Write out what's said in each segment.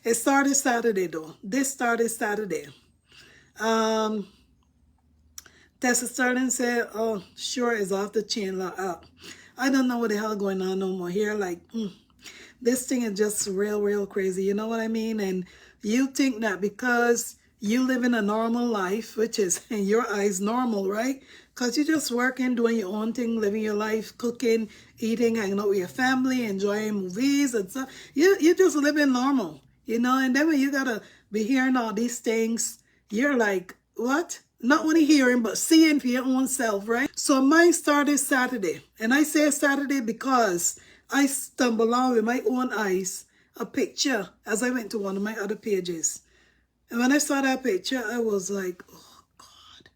It started Saturday though. This started Saturday. Um, Tessa Sterling said, "Oh, sure is off the chain up." I don't know what the hell going on no more here. Like, this thing is just real crazy. You know what I mean? And you think that because you live in a normal life, which is in your eyes normal, right? Because you're just working, doing your own thing, living your life, cooking, eating, hanging out with your family, enjoying movies and stuff. You just living normal, you know? And then when you gotta be hearing all these things, you're like, what? Not only hearing, but seeing for your own self, right? So mine started Saturday. And I say Saturday because I stumbled on with my own eyes a picture as I went to one of my other pages. And when I saw that picture, I was like, oh God.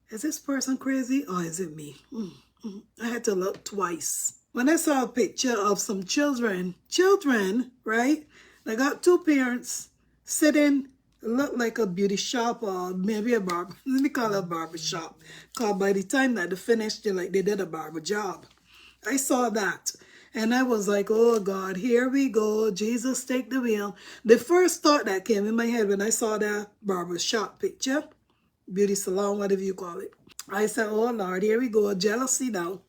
Is this person crazy or is it me? I had to look twice. When I saw a picture of some children, right? They got two parents sitting, look like a beauty shop or maybe a barber. Let me call it a barber shop. Because by the time that they finished, they did a barber job. I saw that. And I was like, oh God, here we go. Jesus, take the wheel. The first thought that came in my head when I saw that barber shop picture, beauty salon, whatever you call it, I said, oh Lord, here we go. Jealousy now.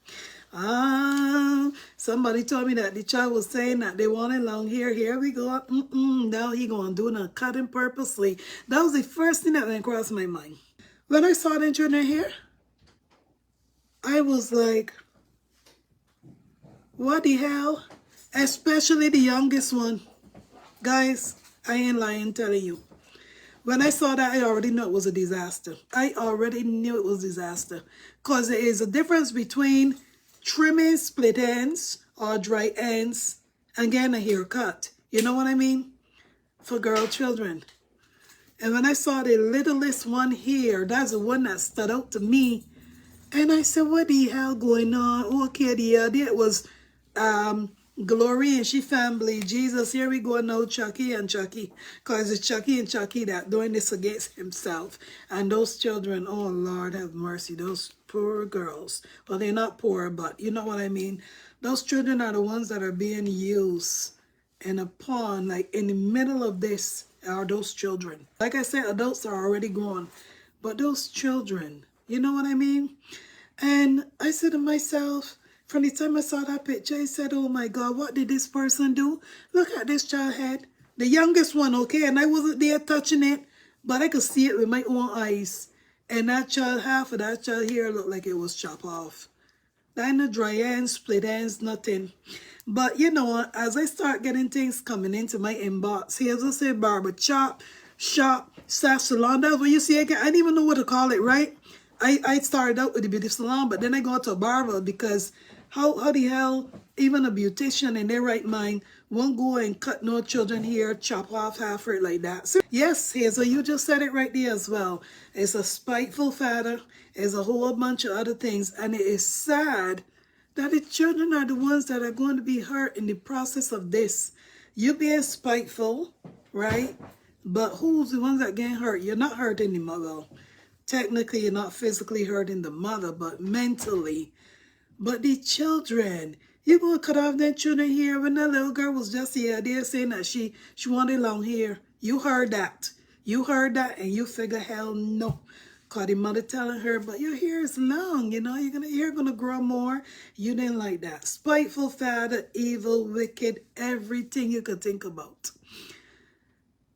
Somebody told me that the child was saying that they wanted long hair. Here we go. Now he gonna do the cutting purposely. That was the first thing that went across my mind. When I saw them in their hair, I was like, what the hell? Especially the youngest one. Guys, I ain't lying telling you. When I saw that, I already knew it was a disaster. I already knew it was a disaster. Because there is a difference between trimming split ends or dry ends and getting a haircut. You know what I mean? For girl children. And when I saw the littlest one here, that's the one that stood out to me. And I said, what the hell going on? Okay, the idea was Glory and she family. Jesus, here we go now, Chucky and Chucky. Because it's Chucky and Chucky that doing this against himself. And those children, oh Lord have mercy, those poor girls. Well, they're not poor, but you know what I mean. Those children are the ones that are being used in a pawn, like in the middle of this are those children. Like I said, adults are already gone. But those children, you know what I mean? And I said to myself, from the time I saw that picture, I said, oh my God, what did this person do? Look at this child head. The youngest one, okay? And I wasn't there touching it, but I could see it with my own eyes. And that child, half of that child hair looked like it was chopped off. That ain't no dry ends, split ends, nothing. But you know, as I start getting things coming into my inbox, here's a say barbershop, shop, salon. That's what you see again. I didn't even know what to call it, right? I started out with the beauty salon, but then I go to a barber because how the hell even a beautician in their right mind won't go and cut no children hair, chop off half of it like that. So yes, Hazel, you just said it right there as well. It's a spiteful father. It's a whole bunch of other things. And it is sad that the children are the ones that are going to be hurt in the process of this. You being spiteful, right? But who's the ones that getting hurt? You're not hurting the mother. Technically, you're not physically hurting the mother, but mentally. But the children, you're going to cut off that children hair when that little girl was just here there saying that she wanted long hair. You heard that. You heard that and you figure, hell no. Because the mother telling her, but your hair is long, you know, your hair going to grow more. You didn't like that. Spiteful, father, evil, wicked, everything you could think about.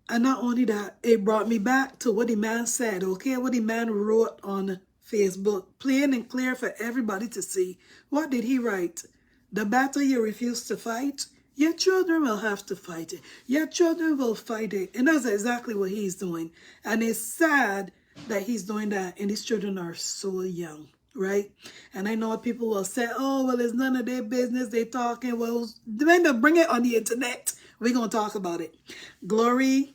And not only that, it brought me back to what the man said, okay? What the man wrote on Facebook, plain and clear for everybody to see. What did he write? The battle you refuse to fight, your children will have to fight it. Your children will fight it. And that's exactly what he's doing. And it's sad that he's doing that. And these children are so young, right? And I know people will say, oh, well, it's none of their business. They talking. Well, then they'll bring it on the internet. We're going to talk about it. Glory,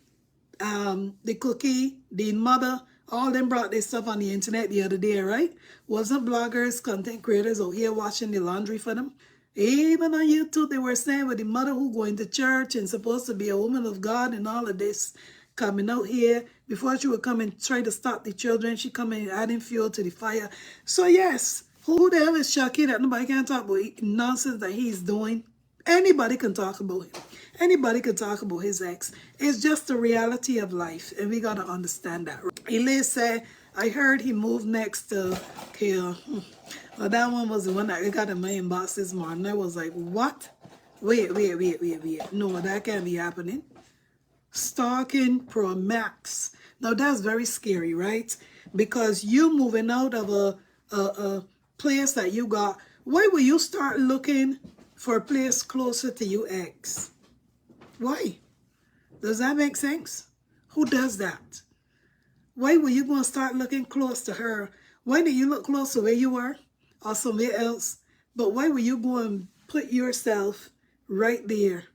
the cookie, the mother, all them brought their stuff on the internet the other day, right? Wasn't bloggers, content creators out here washing the laundry for them? Even on YouTube, they were saying with the mother who going to church and supposed to be a woman of God and all of this coming out here. Before she would come and try to stop the children, she come and adding fuel to the fire. So yes, who the hell is Chucky that nobody can talk about nonsense that he's doing? Anybody can talk about him. Anybody can talk about his ex. It's just the reality of life, and we gotta understand that. Elise said, I heard he moved next to Kia. Well, that one was the one that got in my inbox this morning. I was like, what? Wait. No, that can't be happening. Stalking Pro Max. Now that's very scary, right? Because you moving out of a place that you got. Why will you start looking for a place closer to your ex? Why? Does that make sense? Who does that? Why were you going to start looking close to her? Why did you look close to where you were or somewhere else? But why were you going to put yourself right there?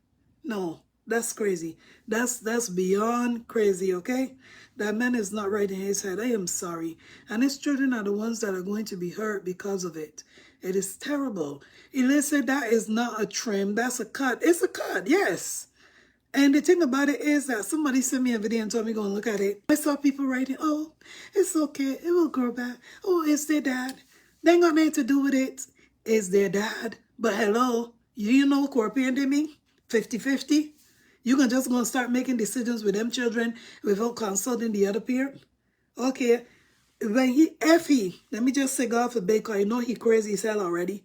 No, that's crazy. That's beyond crazy, okay? That man is not right in his head. I am sorry. And his children are the ones that are going to be hurt because of it. It is terrible. Elisa, that is not a trim. That's a cut. It's a cut, yes. And the thing about it is that somebody sent me a video and told me go and look at it. I saw people writing, oh, it's okay. It will grow back. Oh, it's their dad. They ain't got nothing to do with it. It's their dad. But hello, you know what co-parenting mean? 50-50. You can just go and start making decisions with them children without consulting the other parent. Okay. When let me just say God forbid, because I know he crazy as hell already.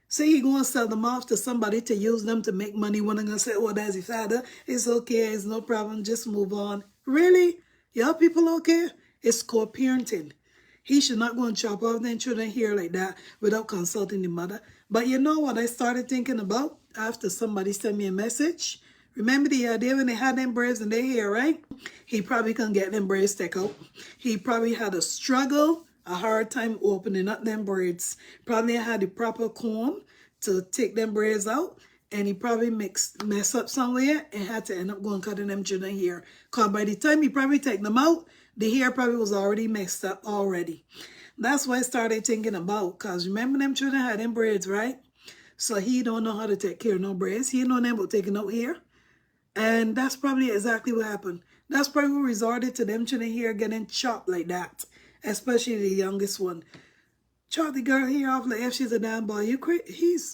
Say he going to sell them off to somebody to use them to make money. When I'm going to say, oh, that's his father. It's okay. It's no problem. Just move on. Really? Y'all people okay? It's co-parenting. He should not go and chop off their children here like that without consulting the mother. But you know what I started thinking about after somebody sent me a message? Remember the idea when they had them braids in their hair, right? He probably couldn't get them braids take out. He probably had a struggle, a hard time opening up them braids. Probably had the proper comb to take them braids out. And he probably messed up somewhere and had to end up going cutting them children hair. Because by the time he probably take them out, the hair probably was already messed up already. That's what I started thinking about. Because remember them children had them braids, right? So he don't know how to take care of no braids. He don't know nothing about taking out hair. And that's probably exactly what happened. That's probably what resorted to them children here getting chopped like that. Especially the youngest one. Chop the girl here off like if she's a damn boy. You crazy?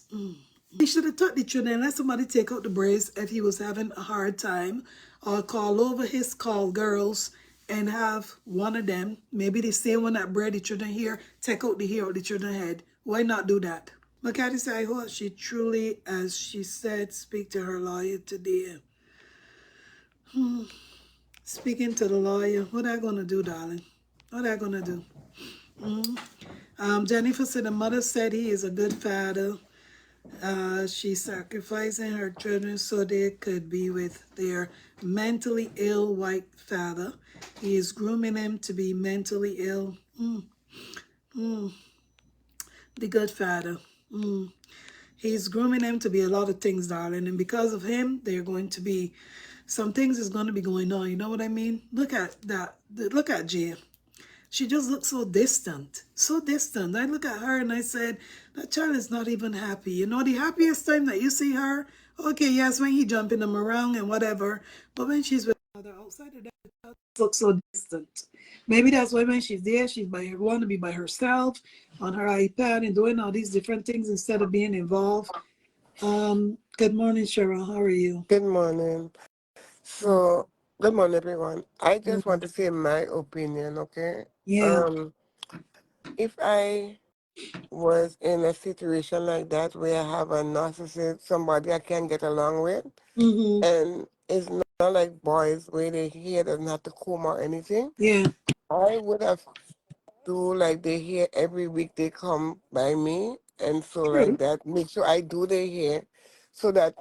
He should have taught the children and let somebody take out the braids if he was having a hard time. Or call over his call girls and have one of them, maybe the same one that braid the children here, take out the hair of the children's head. Why not do that? McCarthy said, I hope she truly, as she said, speak to her lawyer today. Speaking to the lawyer, what are I going to do, darling? What are I going to do? Jennifer said the mother said he is a good father. She's sacrificing her children so they could be with their mentally ill white father. He is grooming them to be mentally ill. The good father. He's grooming them to be a lot of things, darling. And because of him, they're going to be... Some things is going to be going on. You know what I mean? Look at that. Look at Jay. She just looks so distant. So distant. I look at her and I said, that child is not even happy. You know, the happiest time that you see her, okay, yes, when he jumping them around and whatever. But when she's with mother outside of that, the child looks so distant. Maybe that's why when she's there, she's want to be by herself on her iPad and doing all these different things instead of being involved. Good morning, Cheryl. How are you? Good morning. So, good morning, everyone. I just want to say my opinion, okay? Yeah. If I was in a situation like that where I have a narcissist, somebody I can get along with, and it's not like boys where their hair doesn't have to comb or anything, Yeah. I would have do like their hair every week they come by me, and so like True. that, make sure I do their hair so that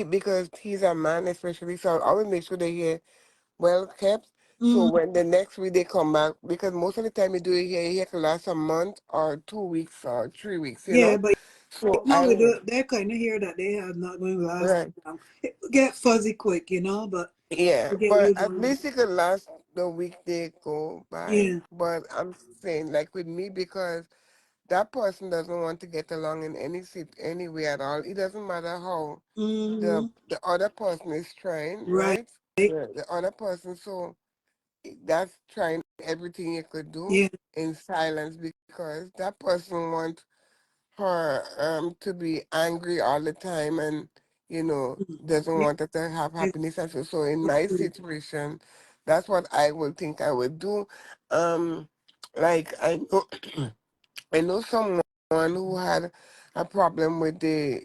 because he's a man especially, so I always make sure their hair well kept. So when the next week they come back, because most of the time you do it here, it can last a month or 2 weeks or 3 weeks, Yeah, but So no, with that kind of hair that they have not going to last right, long. It get fuzzy quick, you know, but yeah, they get but real at long. least it could last the week they go by. Yeah. But I'm saying like with me because that person doesn't want to get along in any way at all. It doesn't matter how Mm-hmm. the other person is trying, Right. right? The other person, so that's trying everything you could do Yeah. in silence because that person wants her to be angry all the time and doesn't Yeah. want her to have Yeah. happiness. And so in my situation, that's what I would think I would do. Um, like I know someone who had a problem with the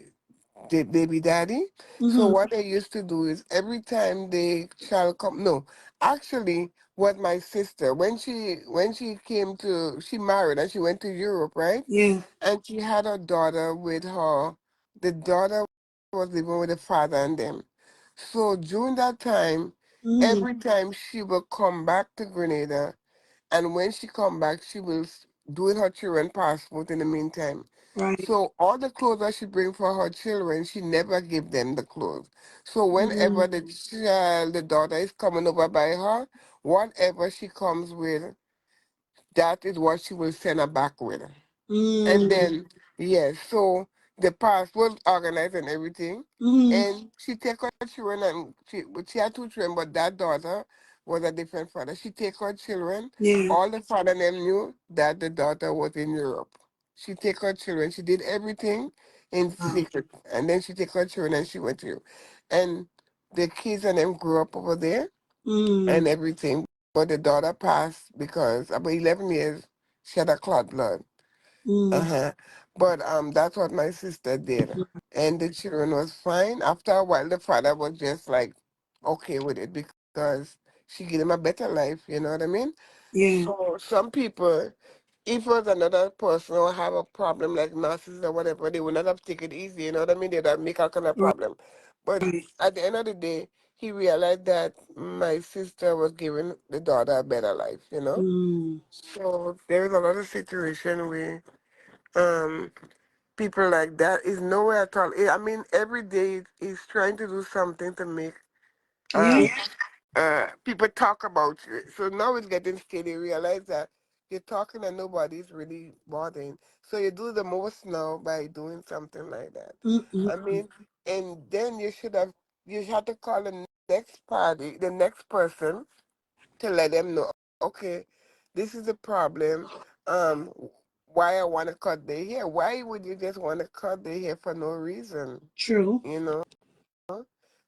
baby daddy. So Mm-hmm. what they used to do is every time the child come, no, actually, what my sister when she came to she married and she went to Europe, right? Yeah. And she had a daughter with her. The daughter was living with the father and them. So during that time, Mm-hmm. every time she would come back to Grenada, and when she come back, she will do her children passport in the meantime. Right. So all the clothes that she bring for her children, she never give them the clothes. So Mm-hmm. whenever the daughter is coming over by her, whatever she comes with, that is what she will send her back with. And Mm-hmm. then, yes, so the past was organized and everything. Mm-hmm. And she take her children and she had two children, but that daughter was a different father. She take her children. Yeah. All the father and them knew that the daughter was in Europe. She take her children. She did everything in Wow. secret. And then she take her children and she went to Europe. And the kids and them grew up over there Mm-hmm. and everything. But the daughter passed because about 11 years, she had a clot blood. Mm-hmm. Uh-huh. But that's what my sister did. And the children was fine. After a while the father was just like okay with it because she gave him a better life, you know what I mean? Yeah. So some people, if it was another person or have a problem like narcissism or whatever, they would not have taken it easy, you know what I mean? They'd have make all kind of problem. But Right. at the end of the day, he realized that my sister was giving the daughter a better life, you know? Mm-hmm. So there is a lot of situation where um people like that is nowhere at all. I mean, every day he's trying to do something to make Yeah. um people talk about you. So now it's getting steady. Realize that you're talking and nobody's really bothering. So you do the most now by doing something like that. Mm-hmm. I mean, and then you have to call the next party, the next person to let them know, okay, this is the problem. Um, why I want to cut their hair. Why would you just want to cut their hair for no reason? True. You know?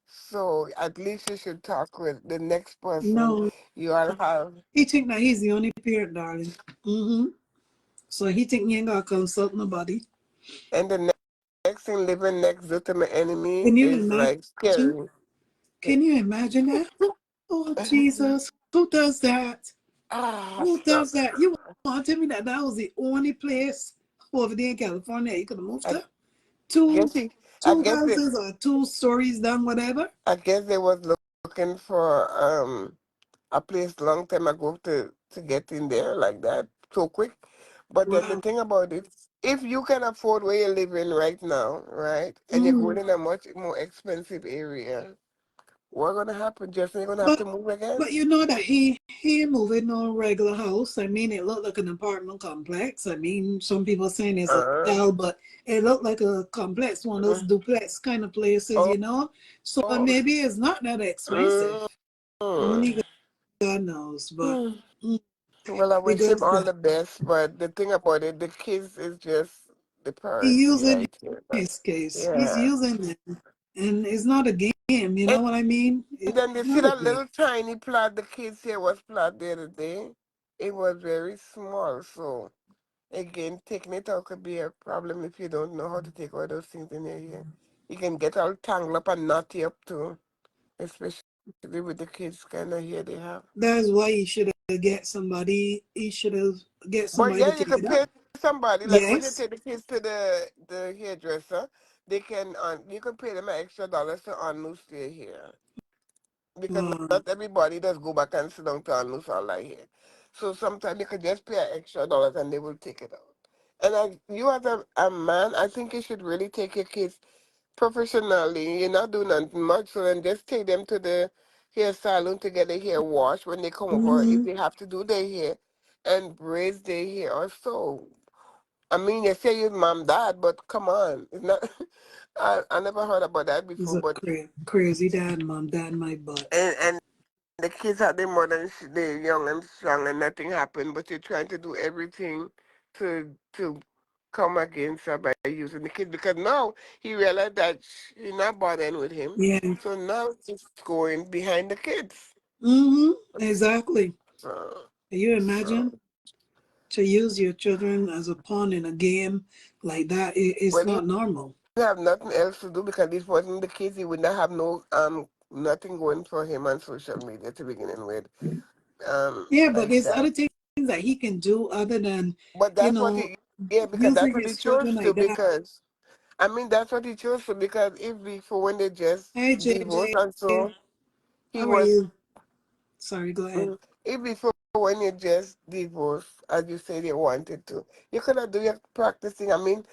So at least you should talk with the next person. No, You all have, he think that he's the only parent, darling. Mm-hmm. So he think he ain't gotta consult nobody. and the next thing living next door to my enemy Can you is like imagine? scary. Can you imagine that? Oh Jesus, who does that? Ah, Who stop. does that? You want to tell me that that was the only place over there in California you could have moved I to? Two, guess he, I two guess it, houses or 2 stories down, whatever. I guess they was looking for a place long time ago to get in there like that so quick. But then the Wow. thing about it, if you can afford where you live in right now, right, and you're Mm. going in a much more expensive area, what's gonna happen? Justin, you're gonna have But to move again. but you know that he moved in no regular house. I mean, it looked like an apartment complex. I mean, some people saying it's a Uh, hotel, but it looked like a complex, one of those duplex kind of places, oh, you know. So oh, maybe it's not that expensive. mm, Only God knows, but mm. mm, Well, I wish because him all the best, but the thing about it, the kids is just the he priority using right here. But his case, he's yeah. using them, and it's not a game. You know And what I mean? It's then you see not a that game. little tiny plot the kids here was plot the other day. It was very small, so again, taking it out could be a problem if you don't know how to take all those things in your hair. You can get all tangled up and knotty up too, especially with the kids kind of hair they have. That's why he should have get somebody. He should have get But somebody to yeah, you take can it out. pay somebody like when you Yes. take the kids to the hairdresser, they can you can pay them an extra dollars to unloose their hair because Wow. not everybody does go back and sit down to unloose all that hair. So sometimes you could just pay an extra dollars and they will take it out. And you as a man, I think you should really take your kids professionally. You're not doing nothing much, so then just take them to the hair salon to get their hair washed when they come over, if Hmm. they have to do their hair, and braid their hair or so. I mean, you say your mom, dad, but come on, it's not. I never heard about that He's before, a but crazy dad, mom, dad, my butt. and the kids had their mother, and they're young and strong, and nothing happened. But you're trying to do everything to come against her by using the kid because now he realized that she's not bothering with him. Yeah. So now he's going behind the kids. Mm-hmm. Exactly. So, Can you so imagine to use your children as a pawn in a game like that? It's well, he not normal. have nothing else to do because this wasn't the case. He would not have no nothing going for him on social media to begin with. Yeah, but Like there's that. other things that he can do other than, But you that's what know, he, yeah, because that's using what he his children chose to. like that. Because I mean, that's what he chose to. Because if before when they just Hey, divorced JJ, and so he how are was, you? Sorry, go ahead. if before when you just divorced, as you said you wanted to, you could have do your practicing. I mean,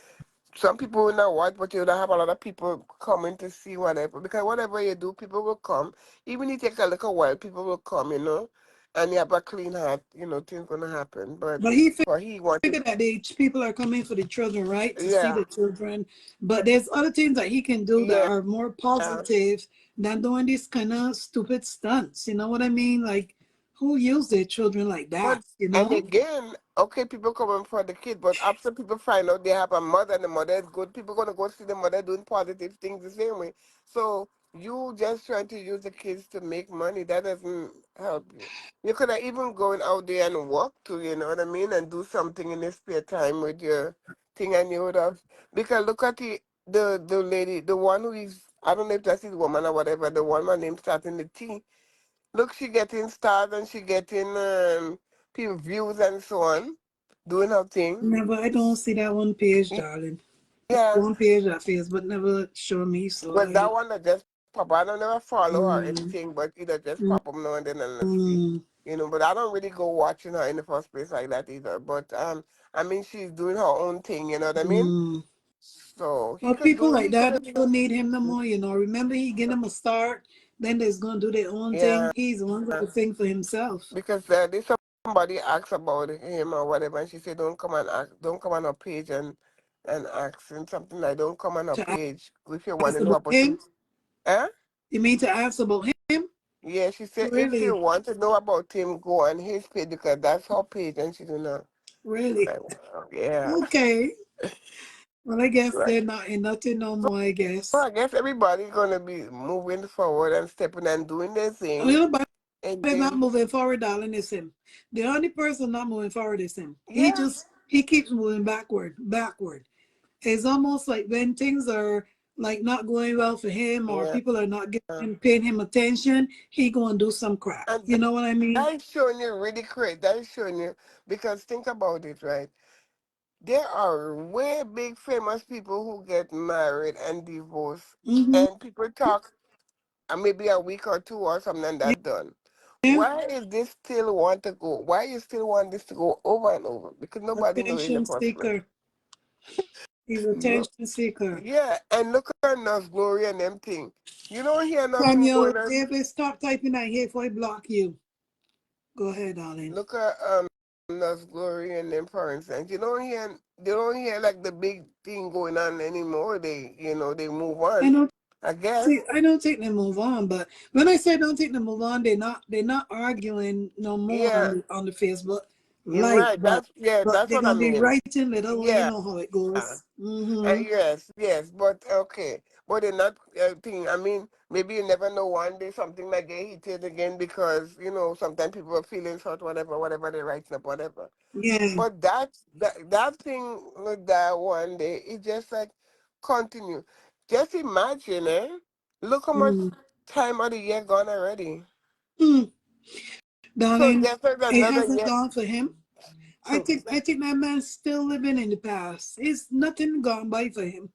some people will not watch, but you will have a lot of people coming to see whatever. Because whatever you do, people will come. Even if it take a little while, people will come, and you have a clean heart, things gonna happen. But But he for he wanted, figured that people are coming for the children, right? To see yeah, the children. But there's other things that he can do that yeah. are more positive than doing these kind of stupid stunts. You know what I mean? Like, who use their children like But that? You and know? again, okay, people coming for the kid, but after people find out they have a mother and the mother is good, people gonna go see the mother doing positive things the same way. So you just trying to use the kids to make money, that doesn't help you. You could have even going out there and work too, you know what I mean, and do something in your spare time with your thing and you would have because look at the lady, the one who is I don't know if that's his woman or whatever, the one my name starting the T. Look, she getting stars and she getting people views and so on, doing her thing. Never, I don't see that one page, darling. Yeah, One page that Facebook never show me, so but I that don't. one that just pop. I don't never follow her or Mm, anything, but either just mm, pop them now and then and let's see. mm, But I don't really go watching her in the first place like that either. But I mean, she's doing her own thing. You know what I mean? mm. So he Well, could people do. like He could that have. don't need him no more, you know. Remember, he get them a start, then they's gonna do their own thing. Yeah, He's the one gonna think for himself. because there's somebody asks about him or whatever, and she said, "Don't come and ask, don't come on our page and ask and something like, don't come on our To page if you want ask to know about about him." him, Eh? you mean to ask about him? Yeah, she said if you Really, want to know about him, go on his page because that's her page, and she do not. really? Like, wow, yeah. Okay. Well, I guess Right. they're not in nothing no more. I Well, guess. I guess everybody's gonna be moving forward and stepping and doing their thing, Nobody and not then moving forward, darling. Is him. The only person not moving forward is him. yeah, He keeps moving backward, backward. It's almost like when things are like not going well for him or yeah. people are not giving paying him attention, he gonna do some crap. And You know what I mean? that is showing you really great. That is showing you because think about it, right? There are way big famous people who get married and divorced, Mm-hmm. and people talk maybe a week or two or something and that done. Yeah. Why is this still want to go? Why you still want this to go over and over? Because nobody knew in the Attention first place. seeker. He's No. attention seeker. Yeah, and look at Nurse Glory and them thing. You don't hear nothing Samuel, going on. David, stop typing that here before I block you. Go ahead, darling. Look at Nurse Glory and them for instance. You don't hear like the big thing going on anymore. They move I on. know I guess. See, I don't think they move on, but when I say don't think they move on, they're not arguing no more Yeah, on the Facebook you're live, right. but That's they're what I gonna be mean. writing little one. You Yeah. know how it goes. Yes, yes, but okay, but they're not thing. I mean, maybe you never know one day something might get heated again because sometimes people are feeling hurt, whatever they're writing up, whatever. Yeah. But that thing with that one day, it just like continue. Just imagine, eh? Look how much Mm. time of the year gone already. Mm. So Darling, just like it another hasn't year. gone for him. I think that man's still living in the past. It's nothing gone by for him.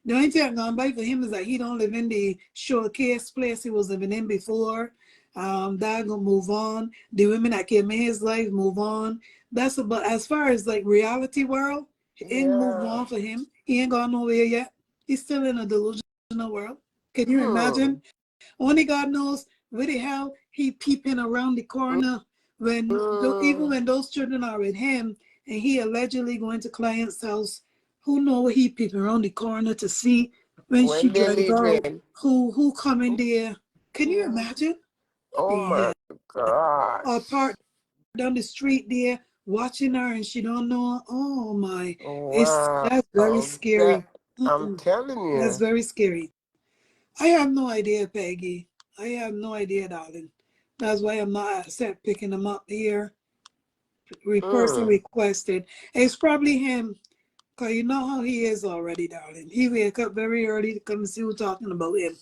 The only thing that gone by for him is that he don't live in the showcase place he was living in before. That gonna move on. The women that came in his life move on. That's about as far as like reality world. It ain't moved Yeah. on for him. He ain't gone nowhere yet. He's still in a delusional world. Can you Hmm. imagine? Only God knows where the hell he peeping around the corner when even Hmm. when those children are with him and he allegedly going to client's house. Who know what he peeping around the corner to see when she When they drive out? leaving. Who come in there? Can you Yeah. imagine? Oh Yeah. my Or park gosh. down the street there watching her and she don't know her. Oh my, Wow. that's very scary. That, I'm telling That's you. very scary. I have no idea, Peggy. I have no idea, darling. That's why I'm not accept picking him up here. Person Mm. requested. It's probably him. Cause you know how he is already, darling. He wake up very early to come see who talking about him.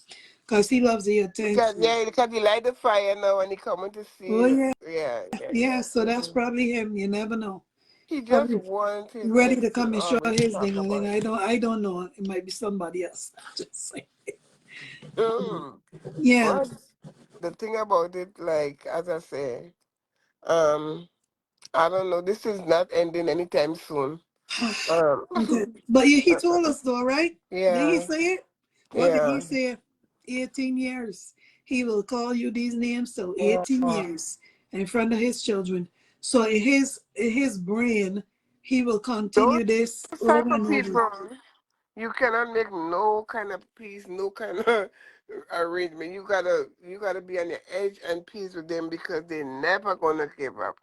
Cause he loves the Because attention. yeah, because he light the fire now and he coming to Oh see. yeah, Yeah, yeah, yeah. yeah. So that's probably him. You never know. He just Probably wants his ready ex to to come and show always his talk ding-a-ling. about I don't know. It might be somebody else. Just saying. it. Mm. Yeah. But the thing about it, like as I say, um, I don't know. This is not ending anytime soon. Um, Okay. But yeah, he told us though, right? Did he yeah, say it? What did he yeah, say? 18 years. He will call you these names. So yeah. 18 years in front of his children. So in his brain, he will Those continue this type over of and over. people, you cannot make no kind of peace, no kind of arrangement. You gotta be on your edge and peace with them because they're never gonna give up.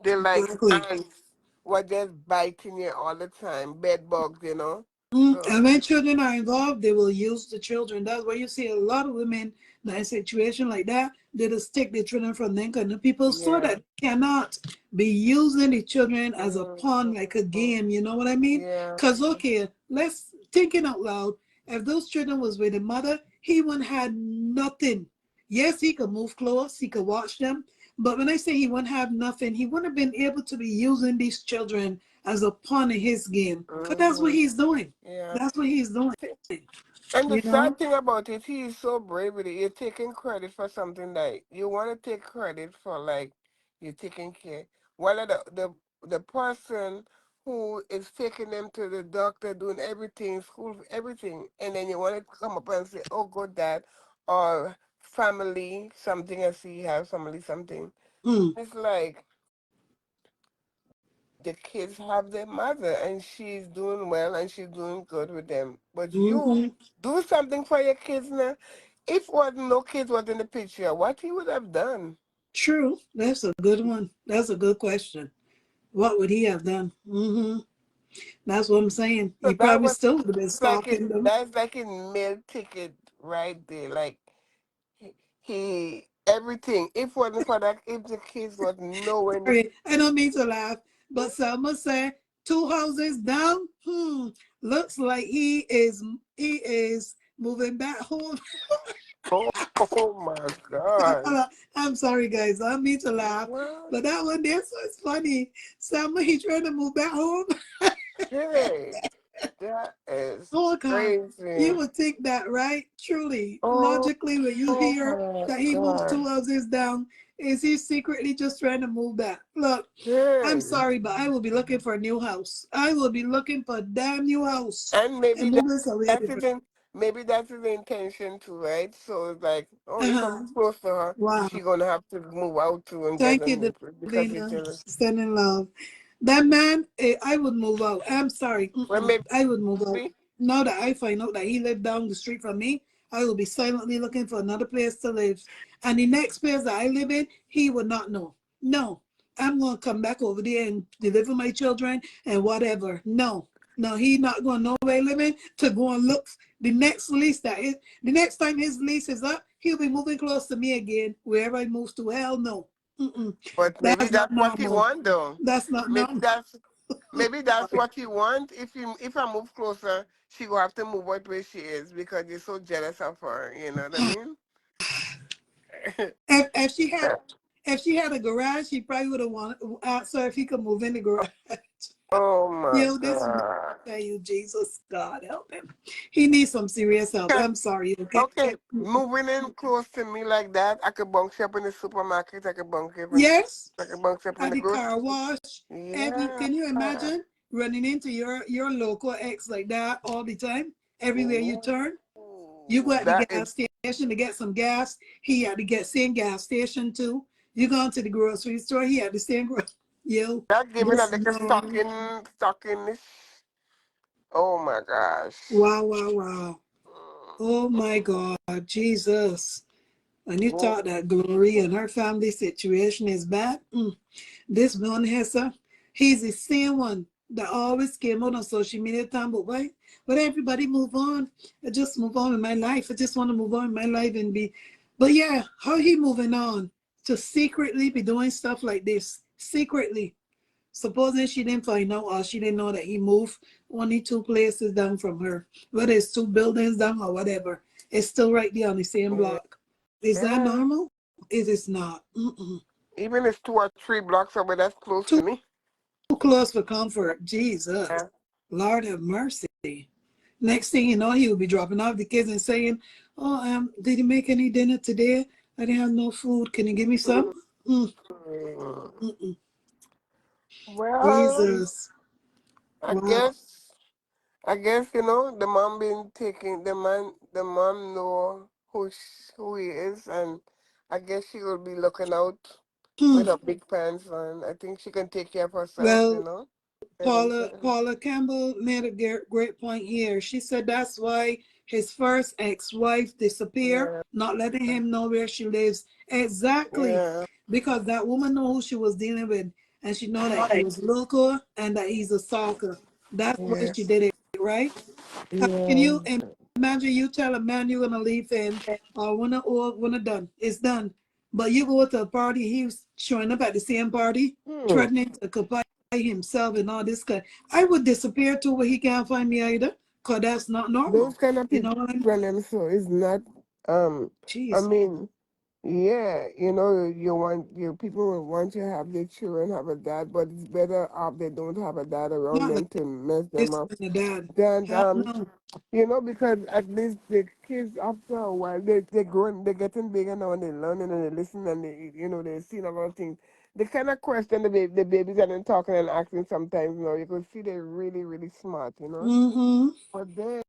They're like Exactly. ants, what just biting you all the time, bed bugs. And So when children are involved, they will use the children. That's why you see a lot of women in a situation like that, they just take the children from them. And the people saw yeah, that they cannot be using the children as a pawn, like a mm-hmm. game. You know what I mean? Yeah, Because, okay, let's thinking out loud. If those children was with the mother, he wouldn't have nothing. Yes, he could move close, he could watch them. But when I say he wouldn't have nothing, he wouldn't have been able to be using these children as a pawn in his game. Because that's what mm-hmm. he's doing. Yeah. That's what he's doing, And the you know? sad thing about it, he is so brave with it. You're taking credit for something that you want to take credit for, like you're taking care. While the person who is taking them to the doctor, doing everything, school, everything, and then you want to come up and say, "Oh, good dad," or family something. I see you have family something. Mm. It's like the kids have their mother and she's doing well and she's doing good with them. But you Hmm. do something for your kids now. If what no kids was in the picture, what he would have done? True. That's a good one. That's a good question. What would he have done? That's what I'm saying. So He probably still would have been like his stalking them. that's like his meal ticket right there. Like he everything. If wasn't for that, if the kids was nowhere in the Sorry, I don't mean to laugh, but Selma said 2 houses down. Looks like he is moving back home. oh, oh my God. I'm sorry, guys. I don't mean to laugh, What? but that one there was funny. Selma, he trying to move back home. Hey, that is Oh God, you crazy. would think that, right? Truly, Oh, logically, when you oh hear my that he moved God. 2 houses down, is he secretly just trying to move back? Look, I'm Hey. sorry, but I will be looking for a new house. I will be looking for a damn new house And and maybe moving somewhere that's different. his maybe that's his intention too, right? So it's like, oh, if Uh-huh. I'm close to her, Wow. she gonna have to move out too and get Thank a you, new place because she's Davina. jealous. Sending love. That man, I would move out. I'm sorry. Well, maybe I would move out. Now that I find out that he lived down the street from me, I will be silently looking for another place to live. And the next place that I live in, he would not know. No, I'm going to come back over there and deliver my children and whatever. No, no, he not going nowhere living to go and look. The next lease the next time his lease is up, he'll be moving close to me again, wherever he moves to. Hell no. but maybe That's not that's what he normal. want though. That's not Maybe normal. that's what he want. If I move closer, she will have to move out where she is because you're so jealous of her. You know what I mean? If she had a garage, she probably would have wanted asked her if he could move in the garage. Oh my Yo, this man, God. tell you, Jesus, God help him. He needs some serious help. I'm sorry, okay? Okay, moving in close to me like that, I could bunk shop in the supermarket. I could bunk shop in, Yes, I could bunk shop in at the the grocery car store. wash. Yeah. Can you imagine running into your local ex like that all the time? Everywhere you Ooh, turn, you go at the that is gas station to get some gas. He had to get same gas station too. You go to the grocery store, he had the same. Yo, that giving a this like a man. stocking. Oh my gosh. Wow, wow, wow. Oh my God, Jesus. And you Oh, thought that Glory and her family situation is bad? This Vanessa, He's the same one that always came out on social media time, but why? But everybody move on. I just move on with my life. I just want to move on with my life and be. But yeah, how he moving on to secretly be doing stuff like this secretly? Supposing she didn't find out or she didn't know that he moved only two places down from her, whether it's two buildings down or whatever, it's still right there on the same block. Is that Yeah. normal? Is it not? Mm-mm. Even if it's 2 or 3 blocks away, that's close Too to me. close for comfort. Jesus. Yeah. Lord have mercy. Next thing you know, he will be dropping off the kids and saying, "Oh, did you make any dinner today? I didn't have no food. Can you give me some?" Mm, Mm. mm-mm. Well, Jesus. I Wow. guess I guess the mom been taking the mom know who he is, and I guess she will be looking out Hmm. with her big pants on. I think she can take care of herself, Well, Paula anytime. Paula Campbell made a great point here. She said that's why his first ex-wife disappeared, Yeah, not letting him know where she lives. Exactly. yeah, Because that woman know who she was dealing with and she know that he was local and that he's a stalker. That's why yeah, she did it, right? Can yeah. you imagine you tell a man you're gonna leave him or when done, it's done. But you go to a party, he's showing up at the same party, Hmm. threatening to comply himself and all this kind. I would disappear too where he can't find me either, cause that's not Those normal. kind of You people, know what I mean? and so it's not. Um, I Jeez. mean, yeah, you want your people will want you to have their children have a dad, but it's better off they don't have a dad around Not like them to mess them this up. kind of dad. Then Hell no. because at least the kids after a while they growing, they're getting bigger now and they're learning and they listen and they're seeing a lot of things. They kind of question the babies and then talking and acting sometimes. You could see they're really really smart. Mm-hmm. But then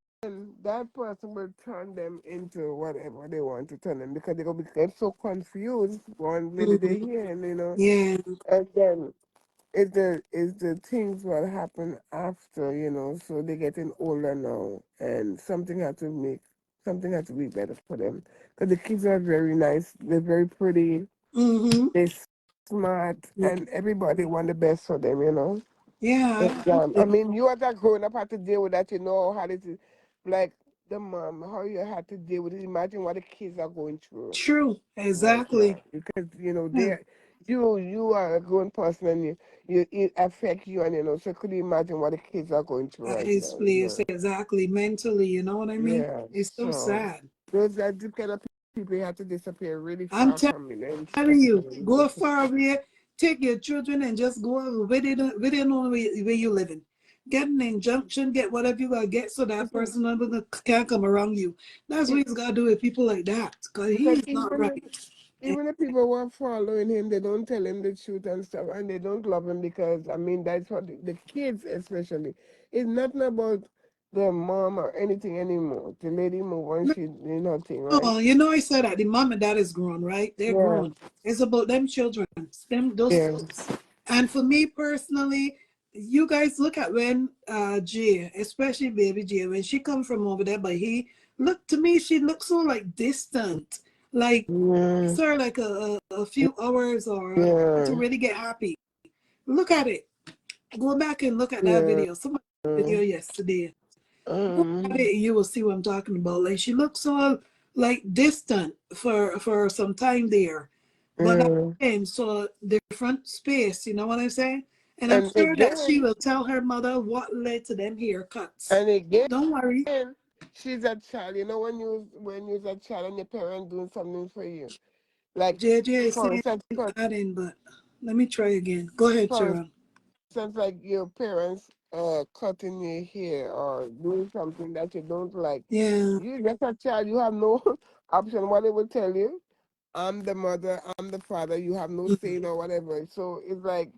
that person will turn them into whatever they want to turn them because they're gonna get so confused one minute they Mm-hmm. hear Yeah. and then it's the things what happen after, so they're getting older now and something has to be better for them. Because the kids are very nice, they're very pretty, Mm-hmm. they're smart, and everybody want the best for them. Yeah, I absolutely. mean, you as a grown up had to deal with that, how it is, like the mom, how you had to deal with it. Imagine what the kids are going through True. right now, Exactly. because Yeah. you are a grown person and it affects you, and so could you imagine what the kids are going through That right is now? please exactly mentally, you know what I mean? Yeah, It's so so sad. those are the kind of people you have to disappear really I'm far from me and telling stuff. you, go far away, take your children and just go where they know where you living. Get an injunction, get whatever you gotta get so that Because, person can't come around you. That's what he's gotta do with people like that. Cause he because is not right. even the people who are following him, they don't tell him the truth and stuff, and they don't love him because, I mean, that's what the kids especially. It's nothing about the mom or anything anymore. The lady move on, she did nothing, right? Oh, you know, I said that the mom and dad is grown, right? They're Yeah, grown. It's about them children, those yeah. kids. And for me personally, you guys look at when Jay, especially baby Jay, when she come from over there, but he look to me, she looks so like distant, like Yeah, it's her like a few hours or to yeah, really get happy. Look at it. Go back and look at that yeah. video. Somebody video yesterday. Look at Um, it and you will see what I'm talking about. Like she looks so like distant for some time there, but that yeah. came so different space. You know what I'm saying? And I'm And sure that she again, will tell her mother what led to them haircuts. and again, Don't worry, she's a child. When you're a child and your parent doing something for you, like JJ is for saying instance, adding, but let me try again. Go ahead, for Sharon. instance, like your parents cutting your hair or doing something that you don't like. Yeah. You just a child, you have no option. What they will tell you, I'm the mother, I'm the father, you have no Mhm. say or whatever. So it's like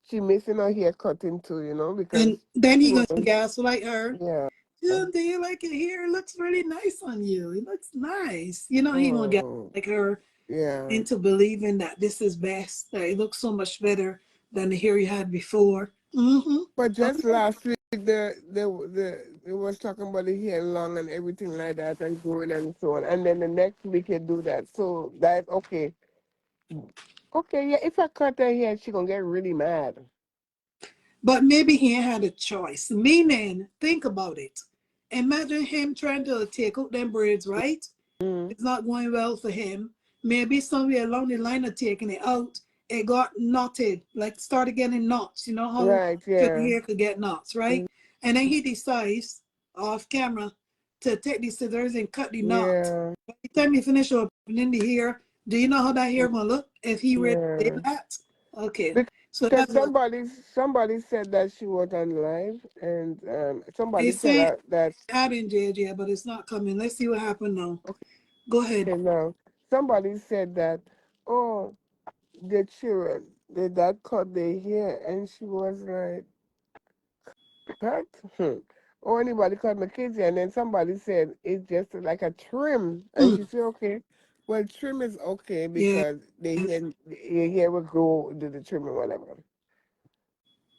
she missing her hair cutting too, because And then she he gonna was gaslight her. yeah. Yeah, do you like it here? It looks really nice on you. It looks nice. You know, he gonna get Oh like her yeah. into believing that this is best, that it looks so much better than the hair you had before. Mm-hmm. But Oh, just yeah. last week it was talking about the hair long and everything like that and growing and so on. And then the next week you do that. So that okay. Okay, yeah, if I cut her hair, she gonna get really mad. But maybe he ain't had a choice. Meaning, think about it. Imagine him trying to take out them braids, right? Mm. It's not going well for him. Maybe somewhere along the line of taking it out, it got knotted, like started getting knots. You know how Right, children yeah. hair could get knots, right? Mm. And then he decides off camera to take these scissors and cut the knot. Yeah. By the time he finish opening the hair, do you know how that hair gonna look if he really did Yeah. that? Okay, so Because that's what somebody said that she was on live, and they somebody tell say. her that, Adding JJ, but it's not coming. Let's see what happened now. Go ahead. okay, now somebody said that, oh, the children, the dad cut their hair, and she was like, cut? Or anybody cut my kids hair, and then somebody said it's just like a trim, and Mm, she said, okay, well, trim is okay yeah, because the hair will grow, do the trim or whatever.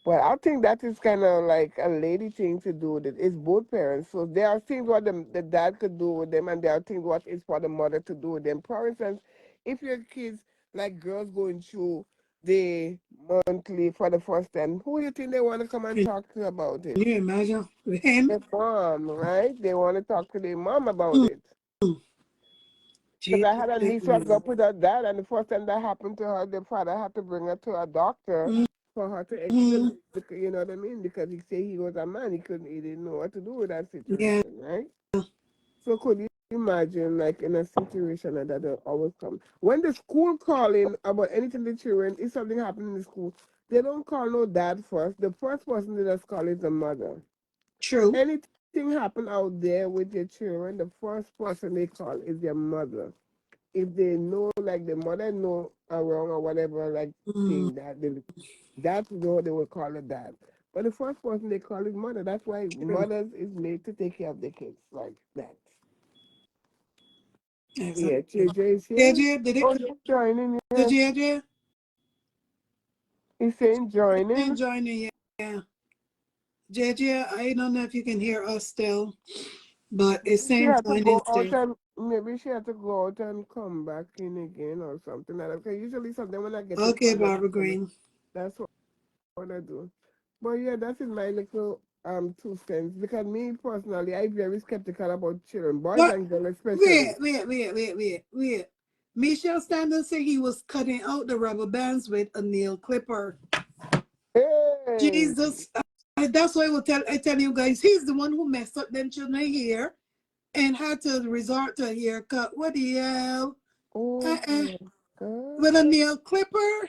Well, I think that is kind of like a lady thing to do with it. It's both parents. So there are things what the dad could do with them, and there are things what is for the mother to do with them. For instance, if your kids, like girls going through the monthly for the first time, who do you think they want to come and can talk to about it? you imagine him? Their mom, right? They want to talk to their mom about Mm, it. Because I JJ, had a niece who had got with her dad, and the first time that happened to her, the father had to bring her to a doctor mm, for her to mm, explain, you know what I mean? Because he said he was a man, he didn't know what to do with that yeah, situation, right? So could you imagine, like, in a situation like that will always come? When the school calling about anything to the children, if something happened in the school, they don't call no dad first. The first person they just call is the mother. true. Anything happen out there with your children, the first person they call is your mother. If they know, like the mother know a wrong or whatever, like Mm, thing that's what they will call it that. But the first person they call is mother. That's why true. mothers is made to take care of their kids like that. Yeah, Exactly. JJ is here. JJ, did it Oh, come he's joining. to Yeah, JJ? he's saying And joining. joining, yeah. JJ, I don't know if you can hear us still, but it's Maybe she saying had to joining go out still. and maybe she had to go out and come back in again or something like that. 'Cause usually something when I get to Okay, call that Barbara happen, Green. that's what I do. But yeah, that is my little 2 cents. Because me personally, I'm very skeptical about children, boys What? and girls Wait, especially. wait, wait, wait, wait, wait. Michelle Standard said he was cutting out the rubber bands with a nail clipper. Hey, Jesus, that's why I tell you guys, he's the one who messed up them children here and had to resort to a haircut. What the hell? oh Uh-uh. my With a God. nail clipper?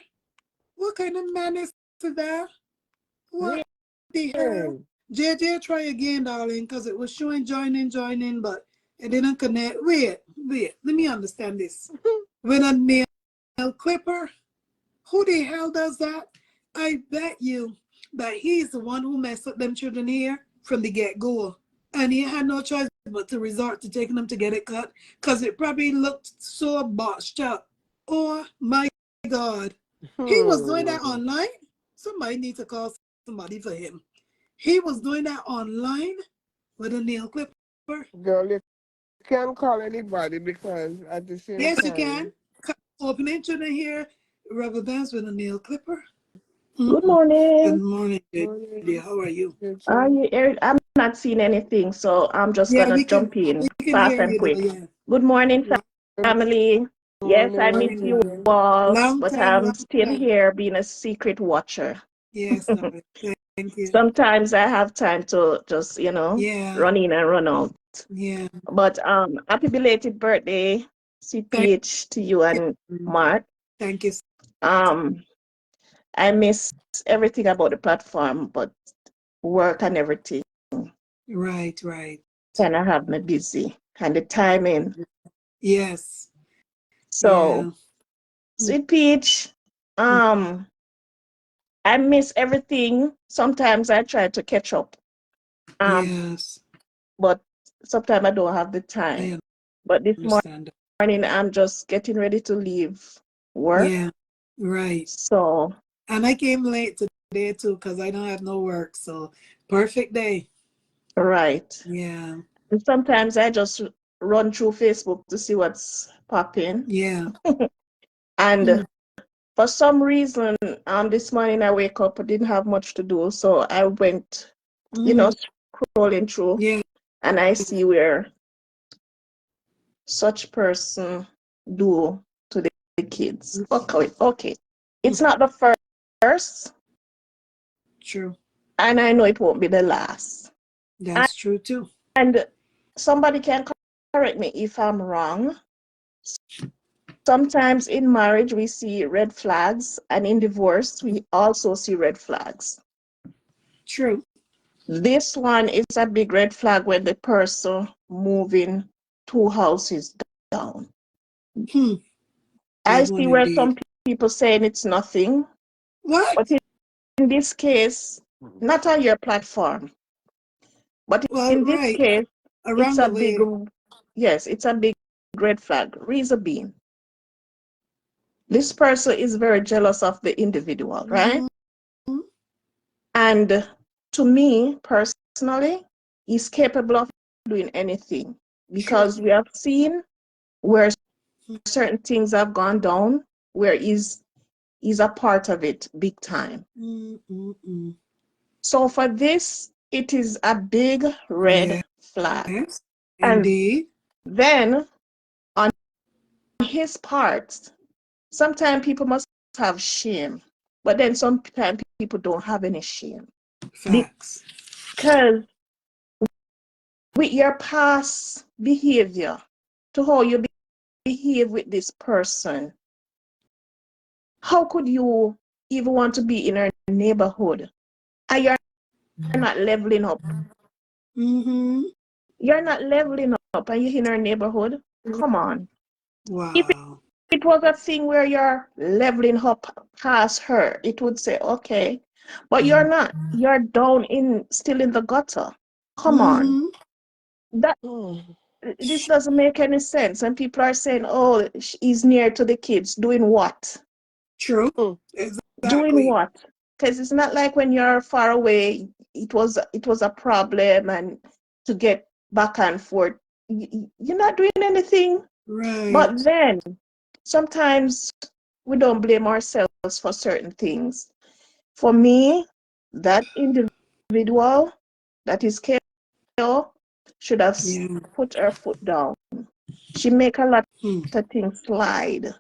What kind of man is that? What the hell? Hey. JJ, try again, darling, because it was showing joining, but it didn't connect. Wait, let me understand this. With a nail clipper? Who the hell does that? I bet you that he's the one who messed up them children here from the get go. And he had no choice but to resort to taking them to get it cut because it probably looked so botched up. Oh my God. He was doing that Hmm. online. Somebody need to call somebody for him. He was doing that online with a nail clipper. Girl, you can't call anybody because at the same Yes, you can. time, Open it to the hair, rubber bands with a nail clipper. Good Mm-mm. Good morning. morning, JJ. morning, How are you? I'm not seeing anything, so I'm just Yeah, gonna jump we in can fast hear and you though. quick. Yeah. Good morning, good family. Yes, I miss morning, you Morning. morning. all, but I'm Long still time. here being a secret watcher. Yes, darling. Thank you. Sometimes I have time to just, Yeah, run in and run out. yeah. But happy belated birthday, Sweet Thank Peach, to you and you. Mark. Thank you. Um, I miss everything about the platform, but work and everything Right. kind of have me busy and the timing. Yes. So, Yeah. Mm, Sweet Peach, um, I miss everything. Sometimes I try to catch up, um, yes. but sometimes I don't have the time. I But this understand. morning, I'm just getting ready to leave work. Yeah. Right. So, And I came late today too because I don't have no work. So perfect day. right. Yeah. And sometimes I just run through Facebook to see what's popping. Yeah. And Mm, For some reason, this morning I wake up, I didn't have much to do, so I went, scrolling through, Yeah. and I see where such person do to the kids. Okay. It's not the first, True. and I know it won't be the last. That's true too. And somebody can correct me if I'm wrong. Sometimes in marriage we see red flags, and in divorce we also see red flags. True. This one is a big red flag when the person moving 2 houses down. Hmm. I Big one see where indeed. some people saying it's nothing, What? but in this case, not on your platform, but Well, in this right. case, it's Around a the big, way. yes, it's a big red flag. Reason being, this person is very jealous of the individual, right? Mm-hmm. And to me personally, he's capable of doing anything True. because we have seen where certain things have gone down, where he's a part of it big time. Mm-mm-mm. So for this, it is a big red flag. Yes. And Indeed. then on his part, sometimes people must have shame, but then sometimes people don't have any shame. Facts. Because with your past behavior, to how you behave with this person, how could you even want to be in our neighborhood? And you're not leveling up. Mm-hmm. You're not leveling up and you're in our neighborhood. Come on. If Wow. it was a thing where you're leveling up past her, it would say, okay. But you're not. You're down still in the gutter. Come on. Mm-hmm. That this doesn't make any sense. And people are saying, oh, he's near to the kids. Doing what? True. Doing Exactly. what? Because it's not like when you're far away, it was a problem, and to get back and forth, you're not doing anything. Right. But then sometimes we don't blame ourselves for certain things. For me, that individual that is KO should have Yeah. put her foot down. She make a lot Hmm. of things slide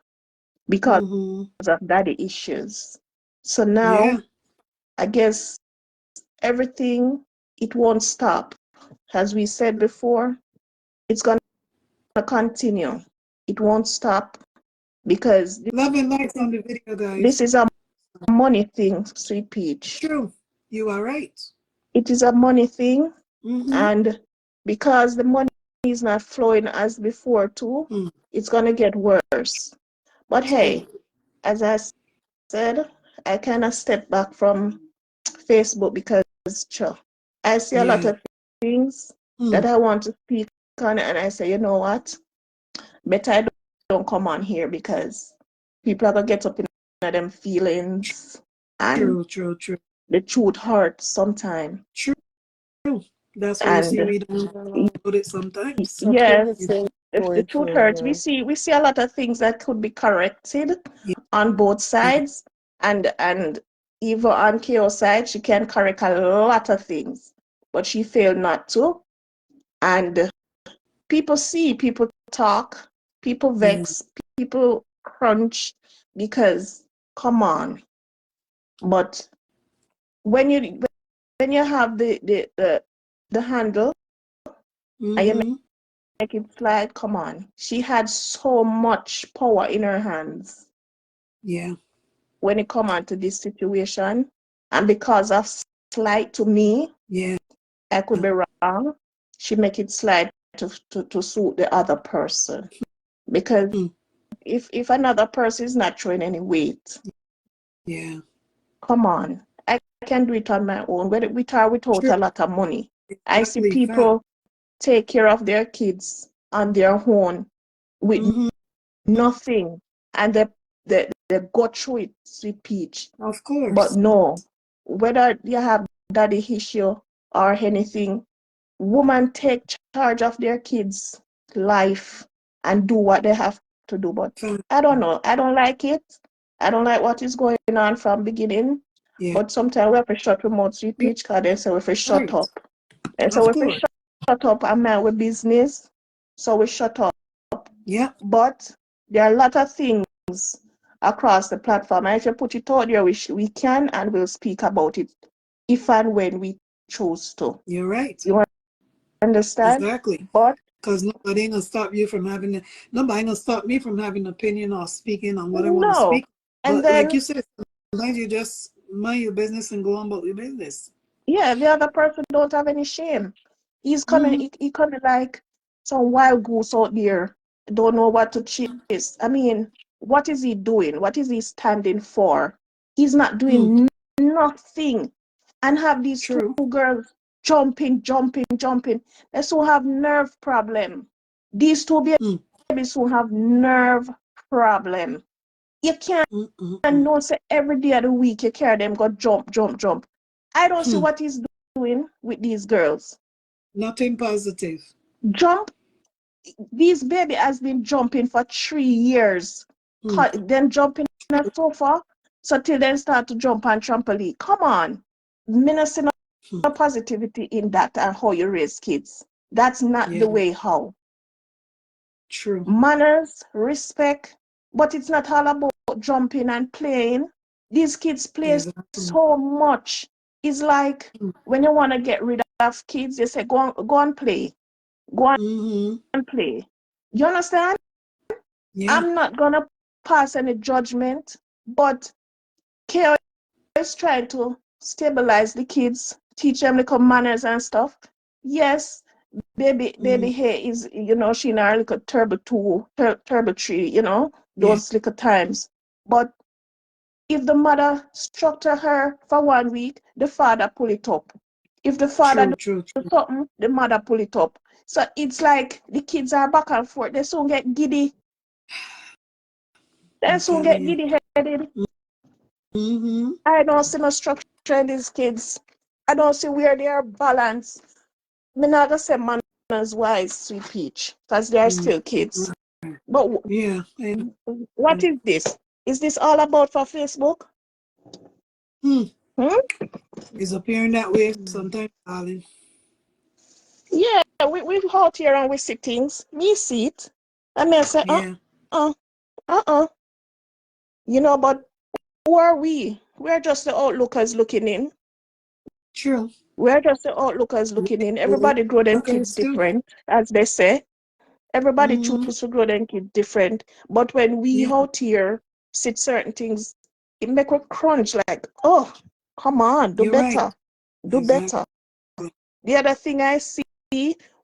because Mm-hmm. of daddy issues. So Yeah. now I guess everything, it won't stop. As we said before, it's gonna continue. It won't stop because Love and likes on the video, this guys. is a money thing, Sweet Peach. True. You are right. It is a money thing, Mm-hmm. and because the money is not flowing as before too, Mm. it's gonna get worse. But True. hey, as I said, I kind of stepped back from Facebook because I see a lot Yeah. of things Mm. that I want to speak on, and I say, you know what? Better I don't come on here because people are gonna get up in them feelings, and True. True. True. the truth hurts sometimes. True. That's why you see And we don't talk about it sometimes. Some things yes, the same if the going truth through, hurts, yeah. we see a lot of things that could be corrected Yeah. on both Yeah. sides, and even on KO's side, she can correct a lot of things, but she failed not to. And people see, people talk, people Yeah. vex, people crunch because come on. But when you have the handle and you Mm-hmm. make it slide, come on. She had so much power in her hands Yeah. when it come on to this situation. And because of slight to me, Yeah. I could be wrong. She make it slide to suit the other person. Because Mm. if another person is not showing any weight, Yeah. come on. I can do it on my own, whether with or without True. a lot of money. I see Exactly. Fact. people take care of their kids on their own with Mm-hmm. nothing, and they go through it, Sweet Peach. Of But course. no, whether you have daddy issue or anything, women take charge of their kids' life and do what they have to do. But Fact. I don't know. I don't like it. I don't like what is going on from beginning. Yeah. But sometimes we have to shut remote sweet You're peach because they say we have to shut right. up. And so Of we have to course. shut up and mind with business. So we shut up. Yeah. But there are a lot of things across the platform. And if you put it out there, we can and will speak about it if and when we choose to. You're right. You understand? Exactly. But Because nobody ain't gonna stop you from having nobody gonna stop me from having an opinion or speaking on what I want to no. speak. And But like then, you said, sometimes you just mind your business and go on about your business. yeah, the other person don't have any shame. He's coming, Mm-hmm. he coming like some wild goose out there, don't know what to chase. I mean, what is he doing? What is he standing for? He's not Mm. doing nothing. And have these two True. girls jumping. They still have nerve problem. These two Mm. babies who have nerve problem. You can't Mm-mm-mm. know say every day of the week you carry them go jump. I don't see Hmm. what he's doing with these girls. Nothing positive. Jump. This baby has been jumping for 3 years. Hmm. Then jumping on a sofa. So till then start to jump on trampoline. Come on. Minister Hmm. no positivity in that and how you raise kids. That's not the Yeah. way how. True. Manners, respect, but it's not all about jumping and playing. These kids play Exactly. so much. It's like Hmm. when you want to get rid of kids, you say, go and play. Go Mm-hmm. and play. You understand? Yeah. I'm not going to pass any judgment, but care is trying to stabilize the kids, teach them little manners and stuff. Yes, Mm-hmm. baby hair is, she in her little turbo tree, Yeah. those little times. But if the mother structure her for 1 week, the father pull it up. If the father True. True. do True. something, the mother pull it up. So it's like the kids are back and forth. They soon get giddy. They I'm soon telling get you. giddy headed. Mm-hmm. I don't see no structure in these kids. I don't see where they are balanced. Me not gonna say manners wise, sweet peach, because they are Mm. still kids. Right. But Yeah. what is this? Is this all about for Facebook? Hmm. Hmm? It's appearing that way sometimes, darling. Yeah, we out here and we see things. Me see it. I may say, Yeah. uh, uh. But who are we? We're just the outlookers looking in. True. We're just the outlookers looking in. We Everybody grow them kids kids too. different, as they say. Everybody Mm-hmm. choose to grow them kids different. But when we Yeah. out here see certain things, it make us crunch like, oh, come on, do You're right. better. Do Exactly. better. The other thing I see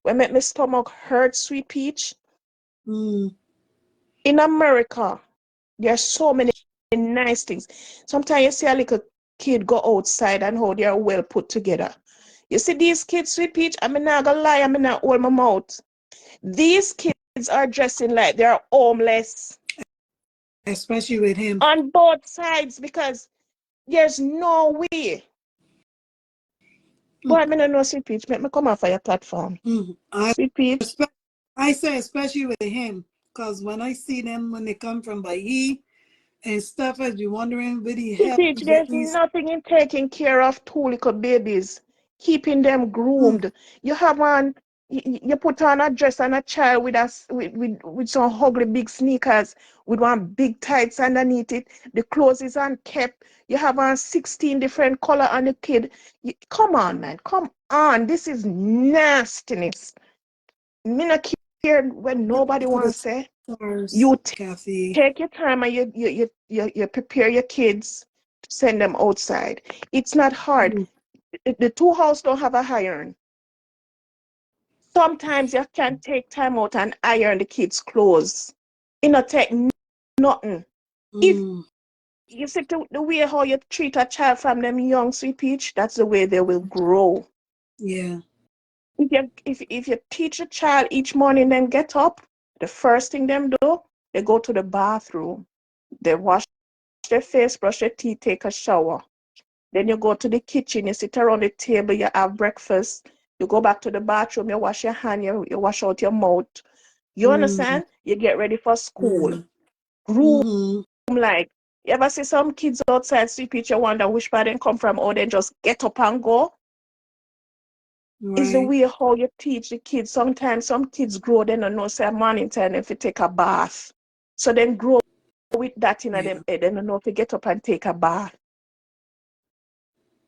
when make my stomach hurt, sweet peach, Mm. in America, there are so many nice things. Sometimes you see a little kid go outside and how they are well put together. You see these kids, sweet peach, I'm not gonna lie, I'm not hold my mouth. These kids are dressing like they're homeless Especially with him. on both sides because there's no way. Boy, Mm. I mean, no sweet peach, make me come off of your platform. Mm. Sweet peach, I say especially with him, because when I see them when they come from Bahia and stuff, I'd be wondering would he sweet help peach, with there's these. nothing in taking care of two little babies, keeping them Mm. groomed. You have on, you put on a dress and a child with some ugly big sneakers with one big tights underneath it. The clothes is unkept. You have on 16 different color on the kid. Come on, man, come on. This is nastiness. Me not care when nobody Look at the wants to say. stars, You Kathy. take your time and you prepare your kids to send them outside. It's not hard. Mm. The two house don't have a iron. Sometimes you can take time out and iron the kids' clothes. It not take nothing. If Mm. you see the way how you treat a child from them young sweet peach, that's the way they will grow. Yeah. If you teach a child each morning, then get up, the first thing them do, they go to the bathroom. They wash their face, brush their teeth, take a shower. Then you go to the kitchen, you sit around the table, you have breakfast. You go back to the bathroom, you wash your hand, you wash out your mouth. You Mm. understand? You get ready for school. Yeah. Groom Mm-hmm. like You ever see some kids outside sweet peach, you wonder which part they come from, or they just get up and go? Is the Right. way how you teach the kids. Sometimes some kids grow, they don't know, say morning time if you take a bath. So then grow with that in Yeah. them head, they don't know if you get up and take a bath.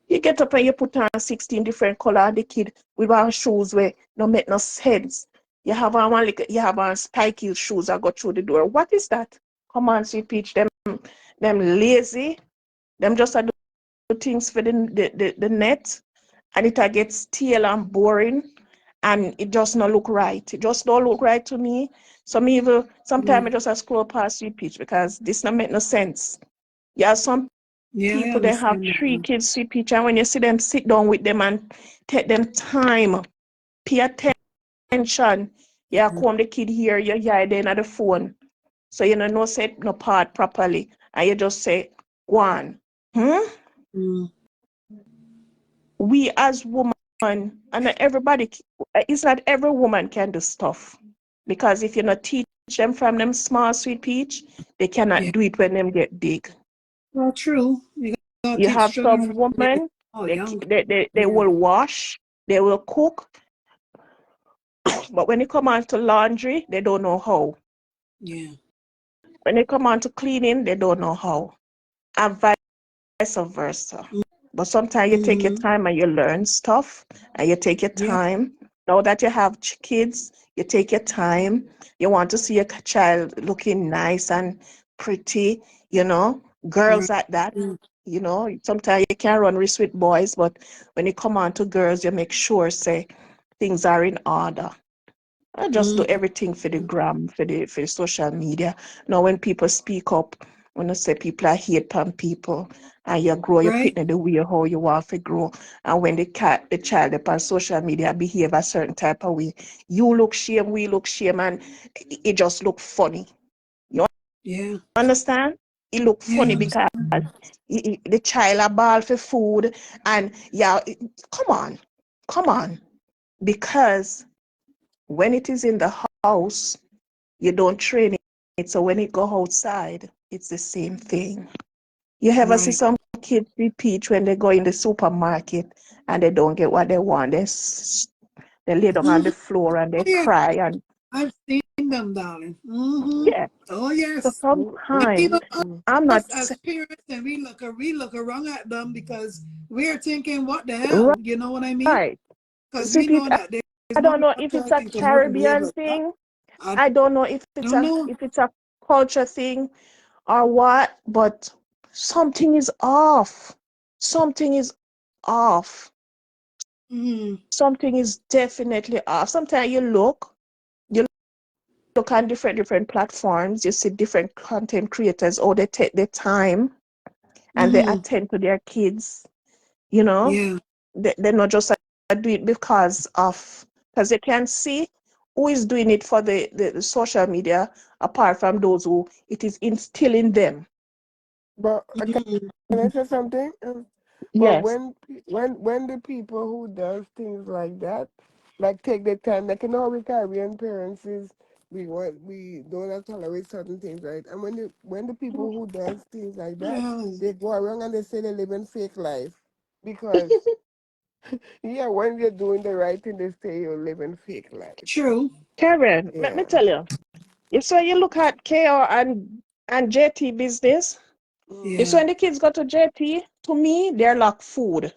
You get up and you put on 16 different color on the kid with one shoes where no make no sense. You have on one like you have on spiky shoes that go through the door. What is that? Come on, sweet peach. Them lazy. Them just a do things for the net, and it a get stale and boring, and it just not look right. It just don't look right to me. So me even sometimes I Mm. just a scroll past sweet peach because this not make no sense. Yeah, some Yeah, I people they have understand that three now. kids sweet peach, and when you see them sit down with them and take them time, pay attention, yeah, Yeah. come the kid here, you hear then at the phone. So you know set no part properly. And you just say, go on. Hmm? Mm. We as women, and not everybody, it's not every woman can do stuff. Because if you not teach them from them small sweet peach, they cannot Yeah. do it when them get big. Well, true. You gotta You teach have children some from when they women, oh they, young. they Yeah. will wash, they will cook, but when it come on to laundry, they don't know how. Yeah. When it come on to cleaning, they don't know how. And vice versa. But sometimes you take your Mm-hmm. time and you learn stuff and you take your Yeah. time. Now that you have kids, you take your time. You want to see your child looking nice and pretty, you know, girls Right. at that. Mm. You know, sometimes you can run race with boys, but when you come on to girls, you make sure, say, things are in order. I just do Mm. everything for the gram, for the social media. Now when people speak up, when I say people are hate on people and you grow your Right. pitney the way how you want to grow. And when the child upon social media behave a certain type of way, you look shame, we look shame, and it just look funny. You Yeah. understand? It look Yeah, I funny because understand. the child a ball for food and yeah, come on. Because when it is in the house, you don't train it. So when it go outside, it's the same thing. You ever see Right. some kids repeat when they go in the supermarket and they don't get what they want? They lay down on Mm-hmm. the floor and Oh they yeah. cry and I've seen them, darling. Mm-hmm. yeah. Oh So yes. And sometimes even I'm not us as parents, and we look around at them because we're thinking, what the hell? You know what I mean? right. Because we Sweet peach, know that there's I no don't know if it's a maturity for her to be Caribbean able. To, thing. I I don't know don't know. if it's a culture thing or what, but something is off. Something is off. Mm-hmm. Something is definitely off. Sometimes you look on different platforms, you see different content creators, or they take their time and they Mm-hmm. attend to their kids, you know. Yeah. They're not just do it because they can see who is doing it for the social media apart from those who it is instilling them. But Mm-hmm. can I say something? But Yes. when the people who does things like that, like take the time, like you know, we Caribbean parents is we don't have to tolerate certain things, right? And when the people who does things like that, Well, they go around and they say they live in fake life because yeah, when you're doing the right thing, they say you're living fake life. true. Karen, let me Yeah. tell you. So you look at KR and JT business. Mm. So Yeah. when the kids go to JT, to me, they're like food.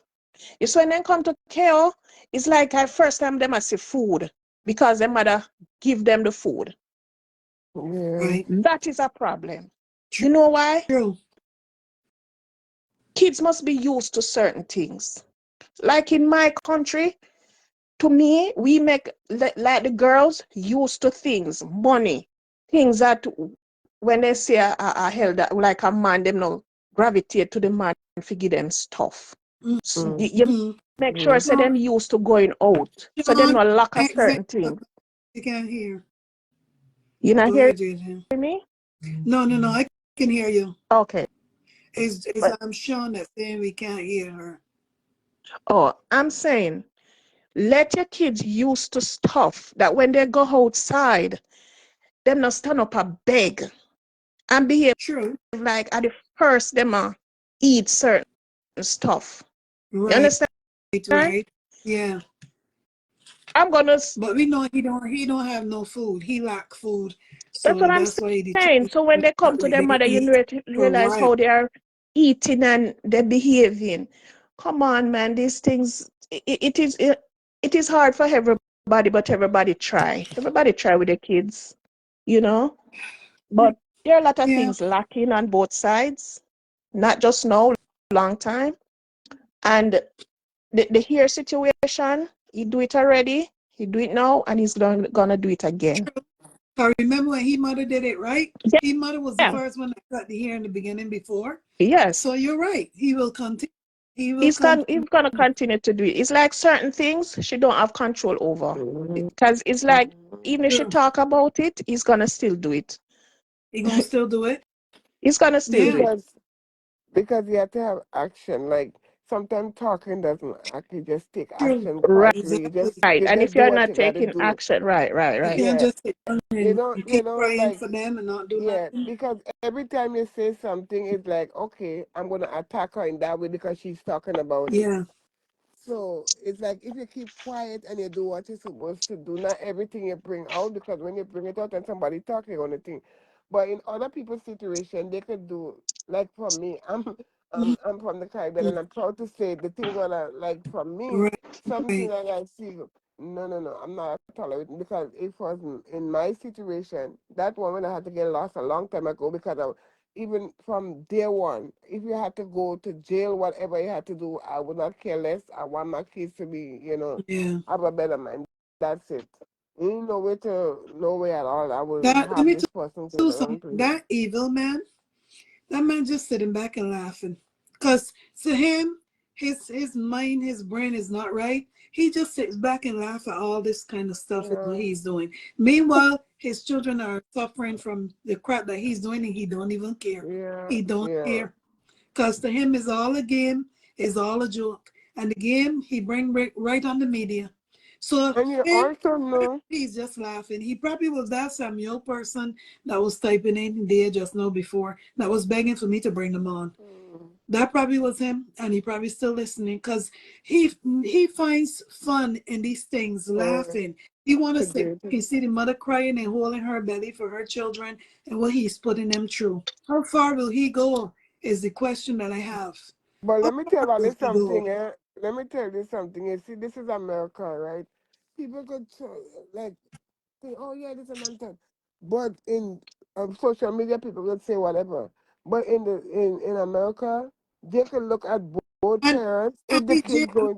So when they come to KO, it's like I first time them I see food because their mother give them the food. Yeah. Right. That is a problem. You know why? True. Kids must be used to certain things. Like in my country, to me, we make like the girls used to things, money, things that when they say a held that like a man, them no gravitate to the man and give them stuff. So Mm. you Mm-hmm. make sure Mm. say Sean, them used to going out. So them Sean, no lack of exit. certain things. You can't hear. You not Go hearing ahead, JJ. me? No, no, no. I can hear you. Okay. It's But Sean that's saying we can't hear her. oh, I'm saying let your kids used to stuff that when they go outside, them not stand up a beg. and behave True. like at the first them eat certain stuff. You Right. understand? Right. Yeah. I'm gonna. But we know he don't have no food. He lack food. That's So what I'm that's why he saying. determined So when to they eat come the to way their they mother, you eat. realize Correct. how they are eating and they're behaving. Come on, man. These things. It is hard for everybody, but everybody try. Everybody try with the kids. You know. But there are a lot of Yeah. things lacking on both sides. Not just now, long time. And the hair situation, he do it already. He do it now, and he's gonna do it again. I remember when he mother did it, right? He mother was the Yeah. first one that cut the hair in the beginning before. Yes. So you're right. He will continue. He will continue. He's gonna continue to do it. It's like certain things she don't have control over. Mhm. Because it's like even if she True. talk about it, he's gonna still do it. He gonna still do it. He's gonna still Yeah. do it. Because you have to have action. Like sometimes talking doesn't actually just take True. action Right. quietly. Exactly. Right. You And just if do you're what not you gotta taking do. action, You right. can't Yeah. just sit down and You keep know, crying like for them and not do yeah, nothing. because every time you say something, it's like, okay, I'm gonna attack her in that way because she's talking about it. Yeah. So it's like if you keep quiet and you do what you're supposed to do, not everything you bring out, because when you bring it out and somebody talking on the thing. But in other people's situation, they could do, like for me, Mhm. I'm from the Caribbean and I'm proud to say the thing gonna, like for me, Right. something Right. that I see, no, I'm not tolerating, because it was in my situation. That woman I had to get lost a long time ago, because I, even from day one, if you had to go to jail, whatever you had to do, I would not care less. I want my kids to be, Yeah. have a better mind. That's it. Ain't no way at all. I will That let have me this tell person to you their own something. place. That evil man. That man just sitting back and laughing. Cause to him, his mind, his brain is not right. He just sits back and laughs at all this kind of stuff that Yeah, he's doing. Meanwhile, his children are suffering from the crap that he's doing, and he don't even care. yeah, He don't yeah. care. Cause to him, it's all a game. It's all a joke. And the game he bring right on the media. So And you him, also know, he's just laughing. He probably was that Samuel person that was typing in there just now before that was begging for me to bring them on. mm, That probably was him, and he probably still listening because he finds fun in these things, uh, laughing. He want to to sit. do it. He see the mother crying and holding her belly for her children and what he's putting them through. How far will he go? Is the question that I have. But How let me far tell will you he go? something, eh? Let me tell you something. You see, this is America, right? People could like say, oh yeah, this and that. But in social media, people will say whatever. But in America, they can look at both And parents. If the Andy kid J, going,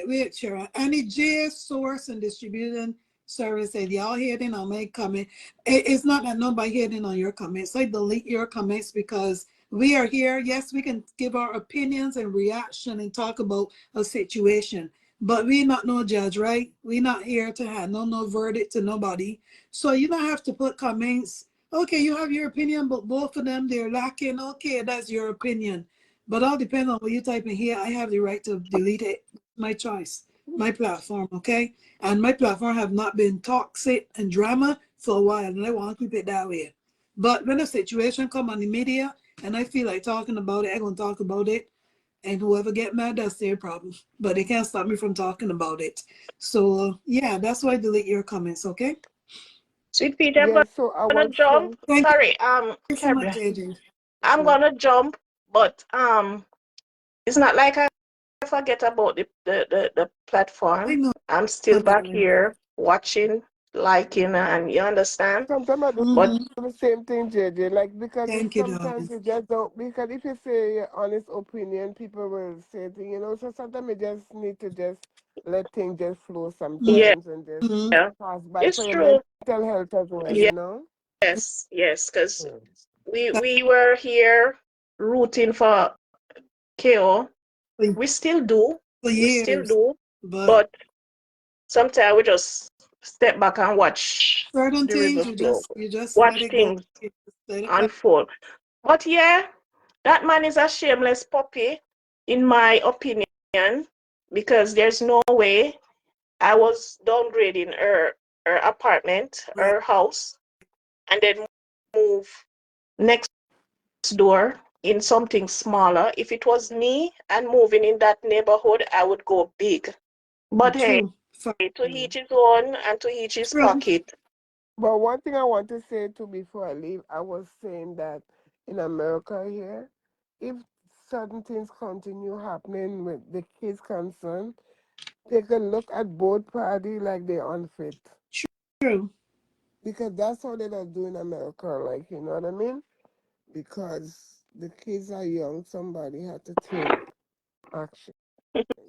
wait, Sharon. Andy J source and distribution service said y'all heading on my comment. It's not that nobody heading on your comments. I delete your comments because we are here. Yes, we can give our opinions and reaction and talk about a situation. But we not no judge, right? We not here to have no verdict to nobody. So you don't have to put comments. Okay, you have your opinion, but both of them they're lacking. Okay, that's your opinion. But all depends on what you type in here. I have the right to delete it. My choice, my platform, okay? And my platform have not been toxic and drama for a while, and I want to keep it that way. But when a situation come on the media and I feel like talking about it, I'm gonna talk about it. And whoever get mad, that's their problem. But they can't stop me from talking about it. So yeah, that's why I delete your comments, okay? Sweet Peter, I'm yeah. So I gonna was jump. saying, Thank Sorry, you so much, Caribbean. JJ. I'm mm, gonna jump, but it's not like I forget about the I platform. know, I'm still back darling. here watching, liking, and you understand. sometimes I do But Mm-hmm. the same thing, JJ. Like because it's Thank you, sometimes darling. you just don't, because if you say your honest opinion, people will say things, So sometimes you just need to just let things just flow yeah, sometimes and just Mm-hmm. pass by it's for your true. mental health as Yeah, well. yes, because Mm. we were here rooting for KO. For We still do. We still years, do. but But sometimes we just step back and watch certain the river things you flow, just let watch it go. things You just let it pass. unfold. But yeah, that man is a shameless puppy, in my opinion, because there's no way I was downgrading her apartment, Right. her house, and then move. next door in something smaller. If it was me and moving in that neighborhood, I would go big. But hey, True. to each his own and to each his True. pocket. But one thing I want to say too before I leave, I was saying that in America here, if certain things continue happening with the kids concerned, they can look at both parties like they're unfit. True. Because that's how they do in America, like, you know what I mean? Because the kids are young, somebody had to take action.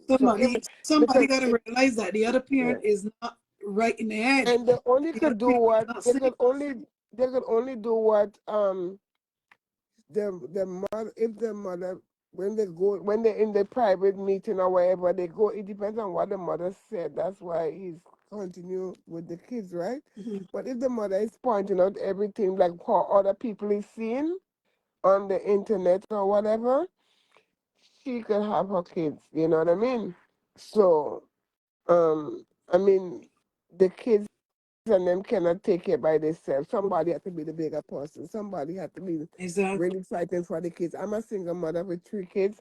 So if, Somebody because got to it, realize that the other yeah. parent is not right in the head. And they only The other could do parent is what not safe. they could only do what the mother, if the mother, when they're in the private meeting or wherever they go, it depends on what the mother said. That's why he's continue with the kids, right? Mhm. But if the mother is pointing out everything like how other people is seeing on the internet or whatever, she could have her kids, you know what I mean? So I mean, the kids and them cannot take it by themselves. Somebody had to be the bigger person. Somebody had to be Exactly. really fighting for the kids. I'm a single mother with 3 kids,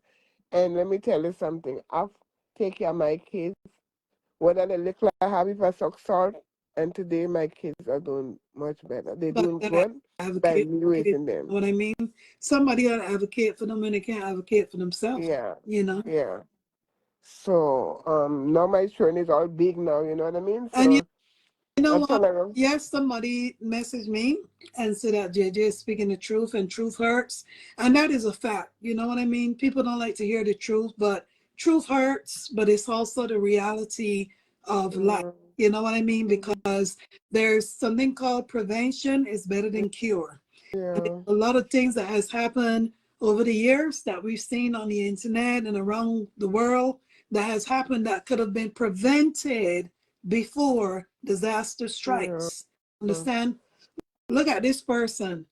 and let me tell you something. I've taken care of my kids, whether they look like I have if I suck salt, and today my kids are doing much better. They're Somebody doing got to good by advocate me for the kids. raising You them. know what I mean? Somebody got to advocate for them when they can't advocate for themselves. Yeah, You know? yeah. So now my children is all big now, you know what I mean? And So you know I what? tell them, Yes, somebody messaged me and said that JJ is speaking the truth and truth hurts. And that is a fact. You know what I mean? People don't like to hear the truth, but truth hurts, but it's also the reality of life. mm, You know what I mean? mm, Because there's something called prevention is better than cure. yeah, A lot of things that has happened over the years that we've seen on the internet and around the world that has happened that could have been prevented before disaster yeah. strikes. Understand? Look at this person.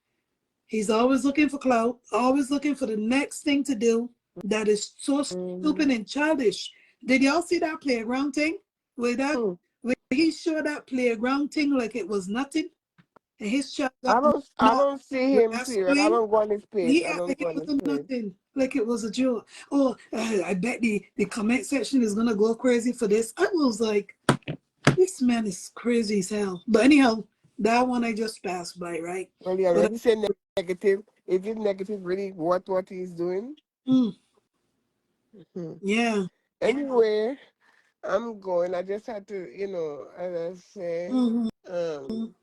He's always looking for clout, always looking for the next thing to do that is so Mm-hmm. stupid and childish. Did y'all see that playground thing? Hmm. Where he showed that playground thing like it was nothing, and his child got I knocked don't see him glass period. I screen. don't go on his page. He I act don't like go it on was his a page. nothing, like it was a joke. Oh, I bet the comment section is gonna go crazy for this. I was like, this man is crazy as hell. But anyhow, that one I just passed by, right? Well, you But already say negative. Is it negative really what he's doing? mm, Hmm. yeah, Anyway, I'm going. I just had to, as I say, mm-hmm, um,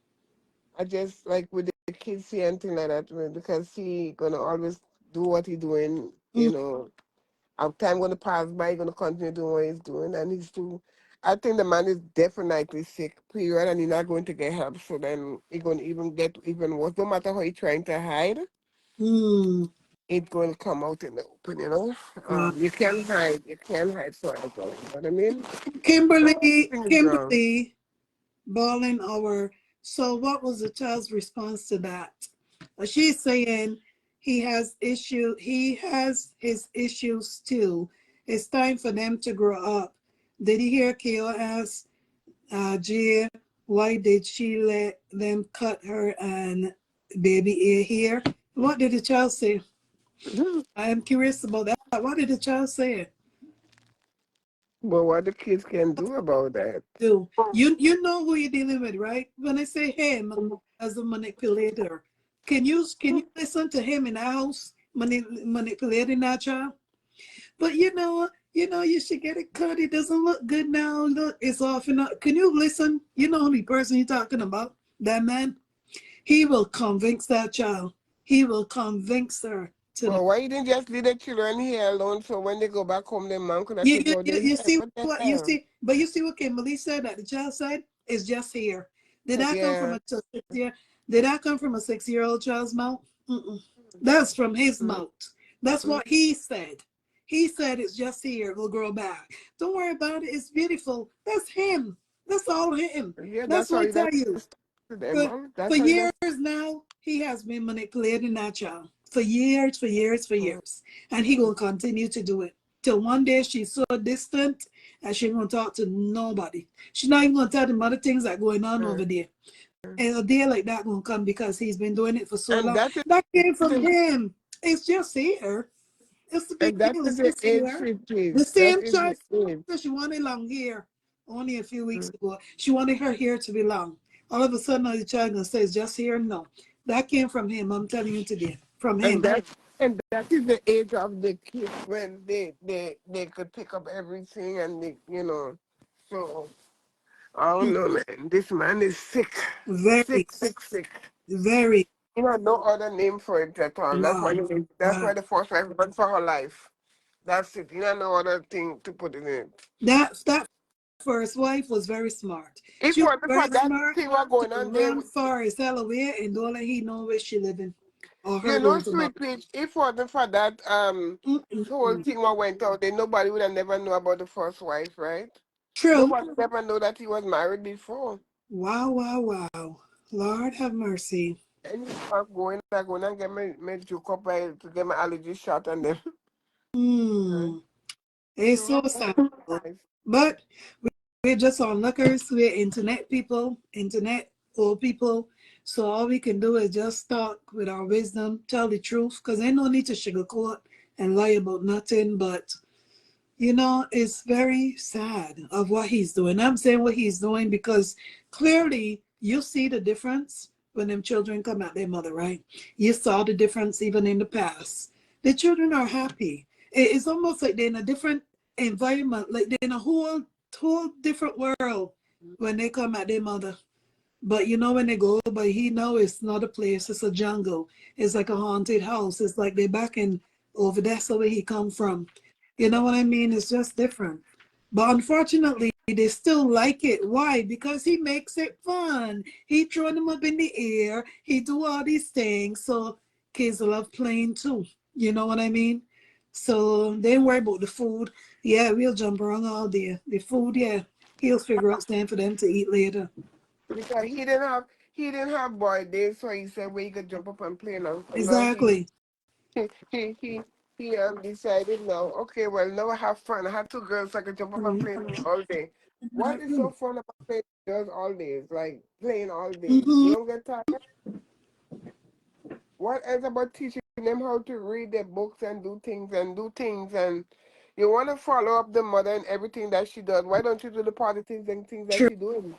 I just like with the kids here and thing like that because he gonna always do what he doing, mm, Our time gonna pass by, he gonna continue doing what he's doing, and he's too. I think the man is definitely sick, period, and he's not going to get help. So then he's gonna even get even worse. No matter how he's trying to hide, mm, it's going to come out in the open. You know, wow. you can't hide. You can't hide forever. You know what I mean? So Kimberly, things wrong. Kimberly, Ballin our. So what was the child's response to that? She's saying he has his issues too. It's time for them to grow up. Did you hear Keo ask Gia why did she let them cut her and baby ear here? What did the child say? I am curious about that. What did the child say? But what the kids can do about that? Do you know who you're dealing with, right? When I say him as a manipulator, can you listen to him in the house manipulating that child? But you should get it cut. It doesn't look good now. Look, it's off and up. Can you listen? You know the person you're talking about? That man. He will convince that child. He will convince her to the. Well, why you didn't just leave the children here alone so when they go back home, their mom could have You, taken you, out you, their you hair? see What the what you hell? see, but you see what Kimberly said that the child said is just here. Did that come from Yeah. a 6 year? Did that come from a 6-year-old child's mouth? Mm-mm. That's from his mouth. That's Mm-hmm. what he said. He said it's just here. It will grow back. Don't worry about it. It's beautiful. That's him. That's all him. Yeah, That's that's how what I you got tell you. to them, For mom. for That's how you years got. now, he has been manipulating that child. For years, for years, for years. And he will continue to do it. Till one day she's so distant and she won't talk to nobody. She's not even gonna tell the other things that are going on over there. And a day like that gonna come because he's been doing it for so And long. that is That came from the, him. It's just here. It's the big and that deal. is It's the just age here. she The please. That same is child the age. said she wanted long hair only a few weeks ago. She wanted her hair to be long. All of a sudden, the child gonna say it's just here. No, that came from him. I'm telling you today, from And him. that is the age of the kids when they could pick up everything and they. So I don't know, man. This man is sick, Very, sick, sick, sick. very. No other name for it at all. That's why Wow, that's wow. why the first wife run for her life. That's it. No other thing to put in it. That first wife was very smart. If She was wasn't very for that smart thing was to going on there, run far as hell away and don't let he know where she living or her you know, going to mom. sweet peach. If wasn't for that whole Mm-mm-mm. thing what went out, then nobody would have never know about the first wife, right? True. Nobody never know that he was married before. Wow, wow, wow. Lord have mercy. And I'm going and get my juke up to get my allergy shot and then. Hmm. It's so So, sad. But we're just onlookers. We're internet people, internet old people. So all we can do is just talk with our wisdom, tell the truth, because ain't no need to sugarcoat and lie about nothing. But it's very sad of what he's doing. I'm saying what he's doing because clearly you see the difference when them children come at their mother, right? You saw the difference even in the past. The children are happy. It's almost like they're in a different environment, like they're in a whole different world when they come at their mother. But when they go, but he know it's not a place, it's a jungle. It's like a haunted house. It's like they're back in over that's where he come from. You know what I mean? It's just different. But unfortunately, they still like it. Why? Because he makes it fun. He throw them up in the air. He do all these things. So kids love playing too. You know what I mean? So they ain't worry about the food. Yeah, we'll jump around all day. The food, yeah, he'll figure out something for them to eat later. because he didn't have boy days, so he said where he could jump up and play now. So now Exactly. he he he he decided now, okay, well now I have fun. I have two girls so I can jump up and play all day. What is so fun about playing girls all day? It's like playing all day. You Mm-hmm. don't get tired? What else about teaching them how to read their books and do things and you want to follow up the mother and everything that she does. Why don't you do the positive things that True. she's doing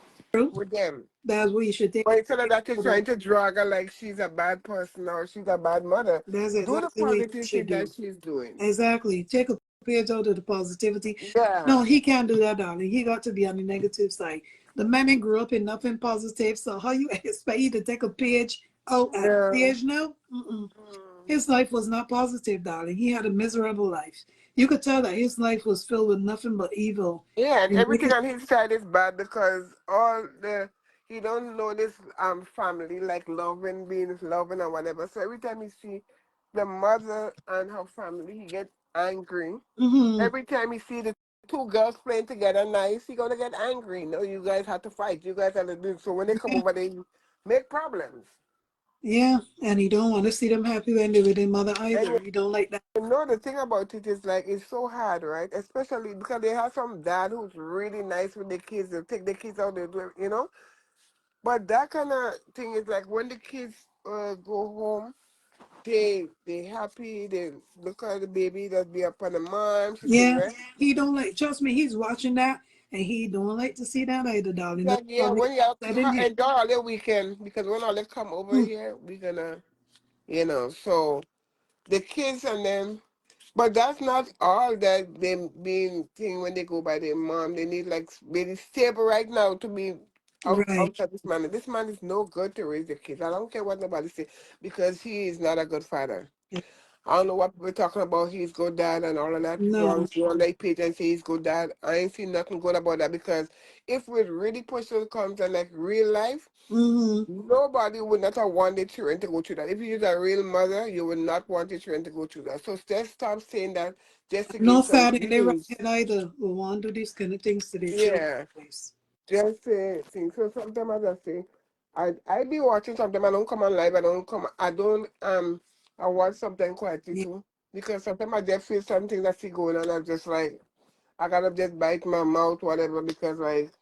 with them? That's what you should take But instead of that, you're note of. trying to drag her like she's a bad person or she's a bad mother. That's Do the exactly what you positive should thing that do. she's doing. Exactly. Take a page out of the positivity. Yeah, No, he can't do that, darling. He got to be on the negative side. The man ain't grew up in nothing positive, so how you expect you to take a page out at yeah. page now? Mm-mm. Mm. His life was not positive, darling. He had a miserable life. You could tell that his life was filled with nothing but evil Yeah, and and everything wicked. on his side is bad because all the he don't know this family like loving, being loving or whatever. So every time he see the mother and her family, he get angry. Mm-hmm. Every time he see the two girls playing together nice, he gonna get angry. No, you guys have to fight. You guys have to do so when they come over they make problems. Yeah, and he don't want to see them happy when they're with their mother And either. He don't like that. the thing about it is like it's so hard, right? Especially because they have some dad who's really nice with the kids. They'll take the kids out, they do it. But that kind of thing is like when the kids go home, they happy. They look at the baby that be up on the mom. She say, Yeah, right? he don't like. Trust me, he's watching that, and he don't like to see that either, darling. That's Like why yeah, we when y'all that in here. enjoy all the weekend because when all they come over Mm, here, we gonna so the kids and them. But that's not all that them being thing when they go by their mom. They need like really stable right now to be right. outside this man. This man is no good to raise the kids. I don't care what nobody say because he is not a good father. I don't know what people talking about. He's good dad and all of that. People No. always go on their page and say he's good dad. I ain't seen nothing good about that because if we really push those comes and like real life, Mm-hmm. nobody would not have want their children to go through that. If you're a real mother, you would not want your children to go through that. So just stop saying that just to No gain some fat in their right views. head either. We want to do these kind of things to their children. Yeah, just say things. So sometimes I just say, I be watching sometimes I don't come on live. I watch something quietly Yeah. too because sometimes I just feel something that see going on. I'm just like I gotta just bite my mouth, whatever, because like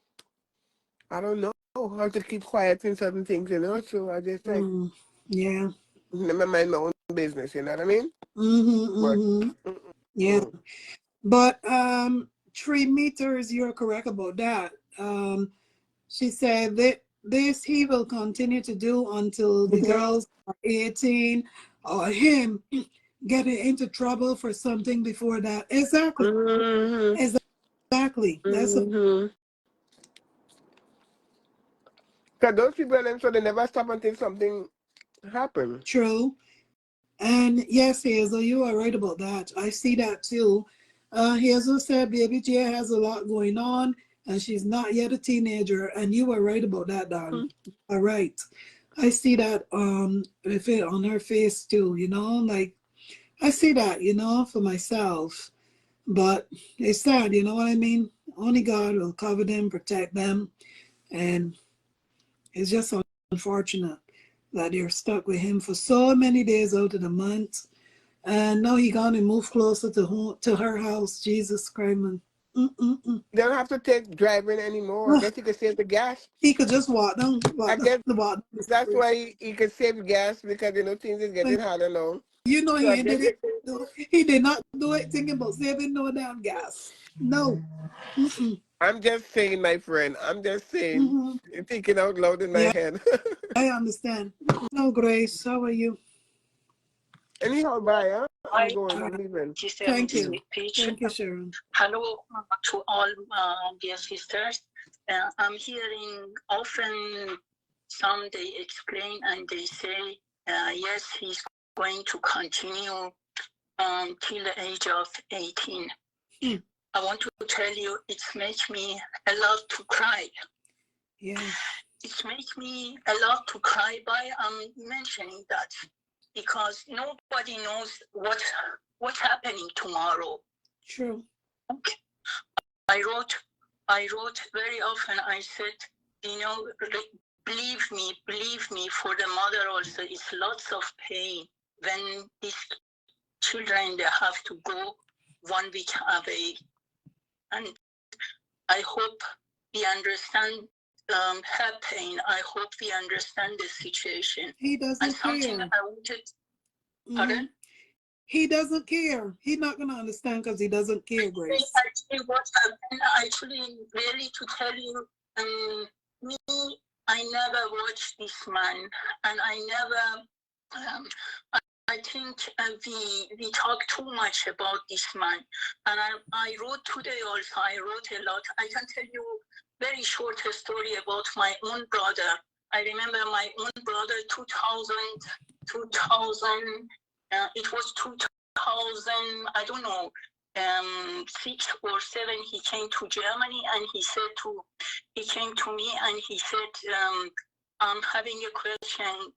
I don't know. how to keep quiet in certain things, you know. So I just like Yeah. never mind my own business, you know what I mean? Mm-hmm, But mm-hmm. Yeah. mm, But 3 meters, you're correct about that. She said that this he will continue to do until the girls are 18 or him getting into trouble for something before that. Exactly. mm-hmm, Exactly. That's a mm-hmm. Cause those people them so they never stop until something happen. true. And yes, Hazel, you are right about that. I see that too. Hazel said Baby J has a lot going on and she's not yet a teenager. And you were right about that, darling. All right. I see that with it on her face too, you know, like I see that, you know, for myself. But it's sad, you know what I mean? Only God will cover them, protect them, and it's just unfortunate that they're stuck with him for so many days out of the month. And now he gone and moved closer to her house. Jesus Christ, man. Mm-mm-mm. They don't have to take driving anymore. I guess you could save the gas. He could just I guess walk down the that's street. why he could save gas because you know things is getting harder now. You know So I he guess did it. He did not do it thinking about saving no damn gas. No. Mm-mm. I'm just saying, my friend. I'm just saying, Mm-hmm. thinking out loud in my Yeah, head. I understand. No, Grace, how are you? Anyhow, bye. Huh? I'm Hi, going. All I'm right. leaving. Sister Thank Mrs. you. Peach. Thank you, Sharon. Hello to all dear sisters. I'm hearing often some they explain and they say, yes, he's going to continue till the age of 18. Hmm. I want to tell you, it's made me a lot to cry. Yeah. It's made me a lot to cry by mentioning that because nobody knows what's happening tomorrow. True. I wrote very often. I said, you know, believe me. For the mother also, it's lots of pain when these children they have to go 1 week away, and I hope we understand her pain. I hope we understand the situation. He And doesn't something care. I wanted. Mm-hmm. Pardon? He doesn't care. He's not gonna understand because he doesn't care, Grace. Actually, what happened? Actually, really, to tell you, me, I never watched this man, and I never. I think we talk too much about this man, and I wrote today also. I wrote a lot. I can tell you very short story about my own brother. I remember my own brother 2000, it was 2000, I don't know, 6 or 7, he came to Germany and he came to me and he said, I'm having a question,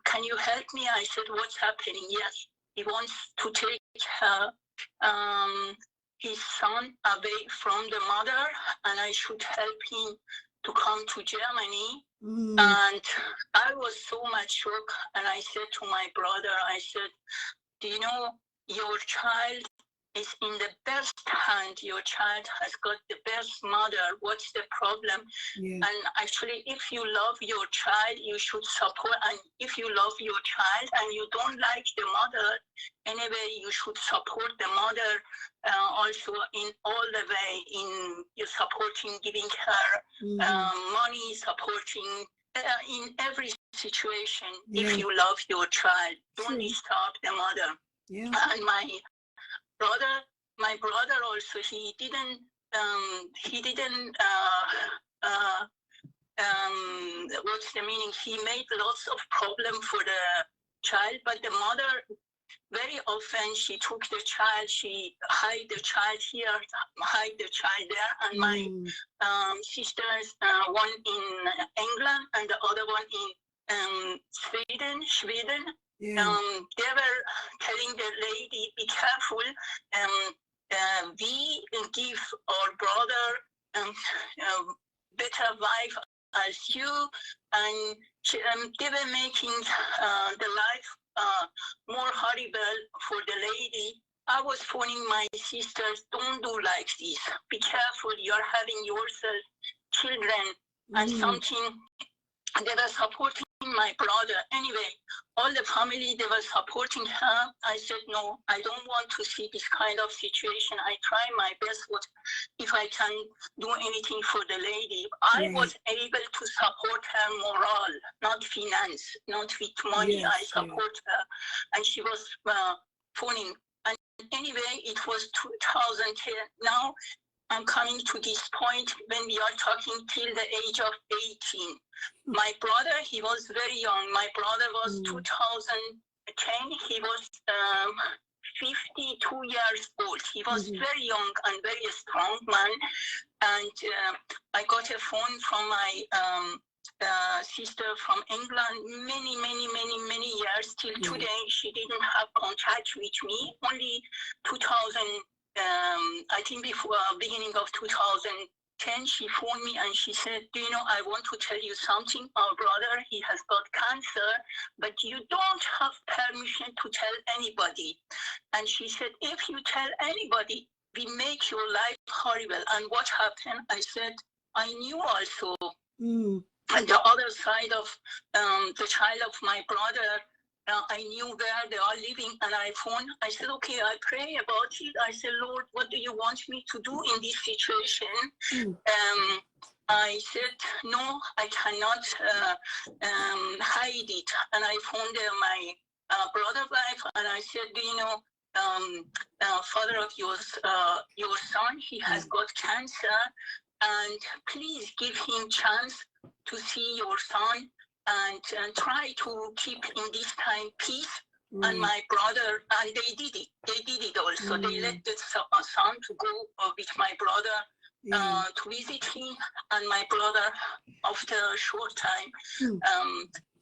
can you help me? I said, what's happening? Yes, he wants to take his son away from the mother and I should help him to come to Germany. And I was so much shocked and I said to my brother, I said, do you know your child is in the best hand. Your child has got the best mother. What's the problem? Yeah. And actually, if you love your child, you should support. And if you love your child and you don't like the mother, anyway, you should support the mother also in all the way, in supporting, giving her money, supporting in every situation. If you love your child, don't disturb the mother. Yeah. And my brother also, he didn't what's the meaning? He made lots of problem for the child, but the mother very often she took the child, she hide the child here, hide the child there, and my sisters, one in England and the other one in Sweden. Yeah. They were telling the lady, be careful. We give our brother better wife as you, and they were making the life more horrible for the lady. I was warning my sisters, don't do like this. Be careful, you're having yourself children. and something. They were supporting my brother. Anyway, all the family, they were supporting her. I said, no, I don't want to see this kind of situation. I try my best, but if I can do anything for the lady. I was able to support her moral, not finance, not with money. I support her. And she was phoning. And anyway, it was 2010. Now, I'm coming to this point when we are talking till the age of 18. My brother, he was very young. My brother was 2010. He was 52 years old. He was very young and very strong man. And I got a phone from my sister from England many years. Till today, she didn't have contact with me. Only 2000. I think before beginning of 2010, she phoned me and she said, do you know, I want to tell you something. Our brother, he has got cancer, but you don't have permission to tell anybody. And she said, if you tell anybody, we make your life horrible. And what happened? I said, I knew also. And the other side of the child of my brother, I knew where they are living, and I phoned. I said, okay, I pray about it. I said, Lord, what do you want me to do in this situation? I said, no, I cannot hide it. And I phoned my brother's wife, and I said, do you know, father of your son, he has got cancer, and please give him chance to see your son. And try to keep in this time peace. And my brother, and they did it. They did it also. They let the son to go with my brother to visit him. And my brother, after a short time,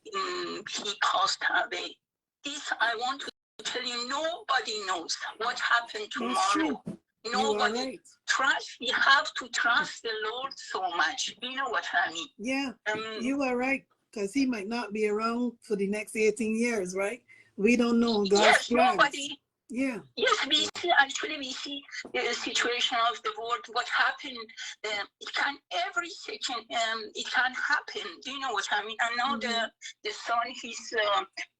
he passed away. This I want to tell you. Nobody knows what happened tomorrow. Nobody trust. We have to trust the Lord so much. You know what I mean? Yeah, you are right. Because he might not be around for the next 18 years, right? We don't know God's plans. Nobody. Yeah. Yes, we see the situation of the world, what happened. It can every second, it can happen. Do you know what I mean? And now the son, he's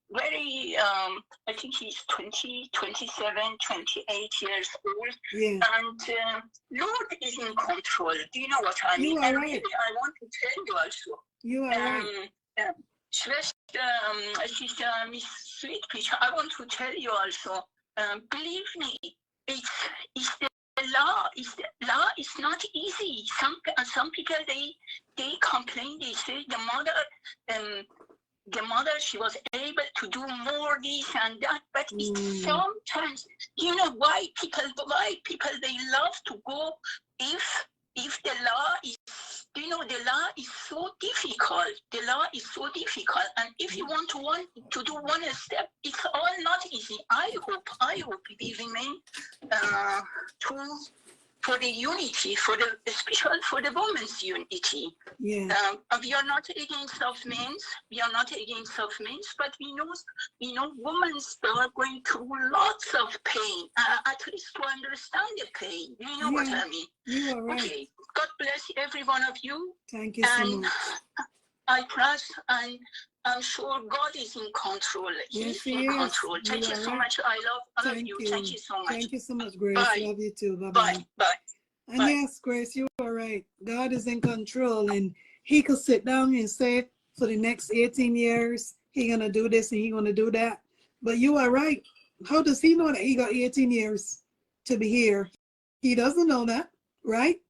very, I think he's 20, 27, 28 years old. Yeah. And Lord is in control. Do you know what I mean? You are and right. Really, I want to tell you also. You are right. Sister Miss Sweet Peach, I want to tell you also, believe me, it's the law. The law is not easy. Some people, they complain, they say the mother, she was able to do more this and that, but it's sometimes, you know, why people, they love to go if the law is, you know, the law is so difficult. The law is so difficult. And if you want to do one step, it's all not easy. I hope we remain true for the unity, especially for the women's unity. Yeah. We are not against of men. We are not against of men, but we know women are going through lots of pain. At least to understand the pain. You know what I mean? You are right. Okay. God bless every one of you. Thank you so much. I trust, and I'm sure God is in control. Yes, He's in control. Thank you so much. I love all of you. Thank you so much. Thank you so much, Grace. Bye. Love you too. Bye-bye. Bye. Bye. And Bye. yes, Grace, you are right. God is in control, and he could sit down and say, for the next 18 years, he going to do this and he going to do that. But you are right. How does he know that he got 18 years to be here? He doesn't know that, right?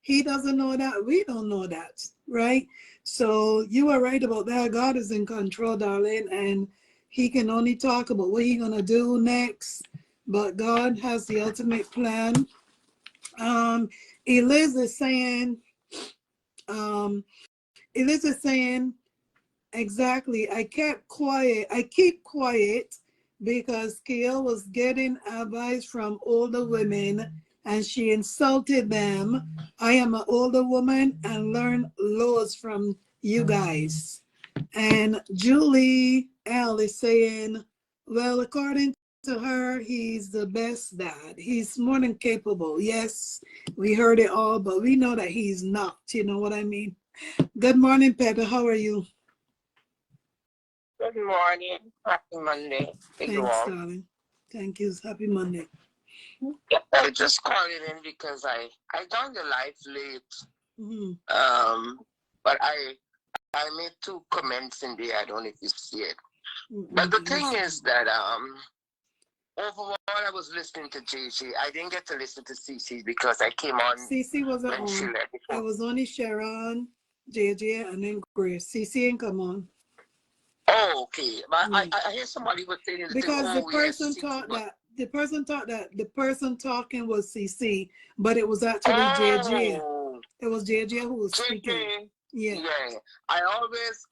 He doesn't know that. We don't know that, right? So you are right about that. God is in control, darling, and he can only talk about what he's going to do next. But God has the ultimate plan. Eliz is saying, exactly, I keep quiet because Kia was getting advice from older women and she insulted them. I am an older woman and learn loads from you guys. And Julie L is saying, well, according to her, he's the best dad. He's more than capable. Yes, we heard it all, but we know that he's not. You know what I mean? Good morning, Pepe. How are you? Good morning. Happy Monday to you Thanks, all. darling. Thank you. Happy Monday. I just called in because I joined the live late. Mm-hmm. But I made 2 comments in there. I don't know if you see it. But the thing Yes. is that overall I was listening to JJ. I didn't get to listen to CC because I came on CC wasn't when she on. left. It was only Sharon, JJ, and then Grace. CC ain't come on. Oh, okay. But Yeah. I hear somebody was saying the thing. Because the Oh, yes, person CC. thought that the person talking was CC, but it was actually JJ. Oh. It was JJ who was speaking. JJ, Yeah. yeah. I always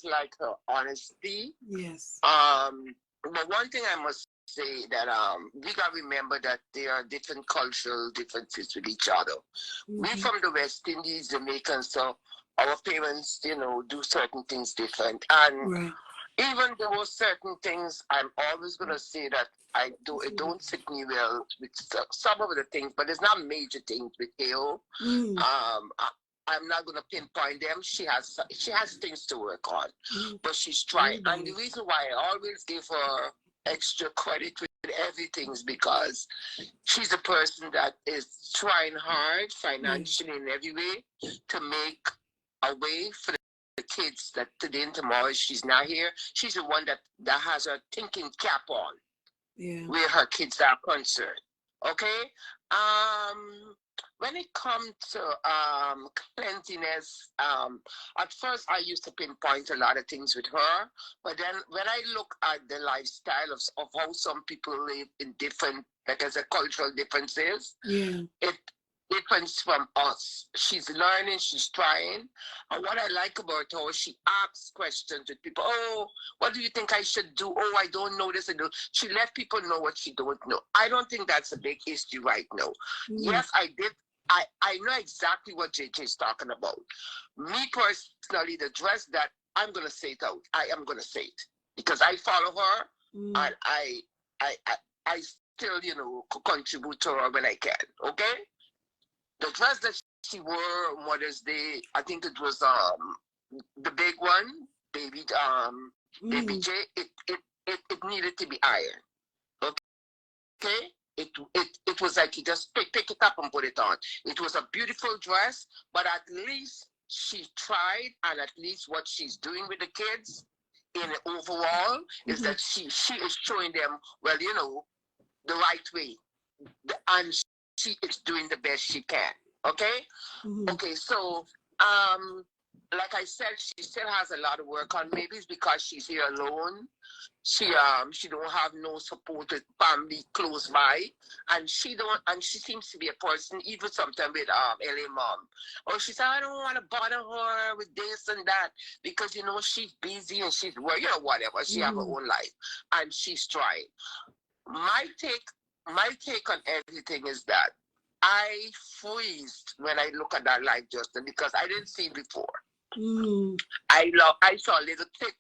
like her honesty. Yes. But one thing I must say that we gotta remember that there are different cultural differences with each other. We from the West Indies, Jamaicans, so our parents, do certain things different. And Right. even though certain things, I'm always gonna say that it don't sit me well with some of the things, but it's not major things with Theo. I'm not gonna pinpoint them. She has things to work on, but she's trying. And the reason why I always give her extra credit with everything is because she's a person that is trying hard financially in every way to make a way for the kids that today and tomorrow she's not here. She's the one that has her thinking cap on. Yeah. Where her kids are concerned. Okay? When it comes to cleanliness, at first I used to pinpoint a lot of things with her, but then when I look at the lifestyle of how some people live in different, like as a cultural differences, it difference from us. She's learning, she's trying. And what I like about her, she asks questions with people. Oh, what do you think I should do? Oh, I don't know this. She let people know what she don't know. I don't think that's a big issue right now. Yes, I did. I know exactly what JJ is talking about. Me personally, the dress that I'm gonna say it out. I am gonna say it because I follow her and I still contribute to her when I can. Okay. The dress that she wore Mother's Day, I think it was the big one, baby J. It needed to be ironed. Okay, it was like you just pick it up and put it on. It was a beautiful dress, but at least she tried, and at least what she's doing with the kids in overall is that she is showing them, well, the right way, and she is doing the best she can. Okay? Okay, so like I said, she still has a lot of work on. Maybe it's because she's here alone. She don't have no supported family close by, and she seems to be a person even sometimes with LA mom. Or she said, I don't want to bother her with this and that because she's busy and she's whatever. She have her own life and she's trying. My take on everything is that I freezed when I look at that live Justin because I didn't see it before. I saw a little clip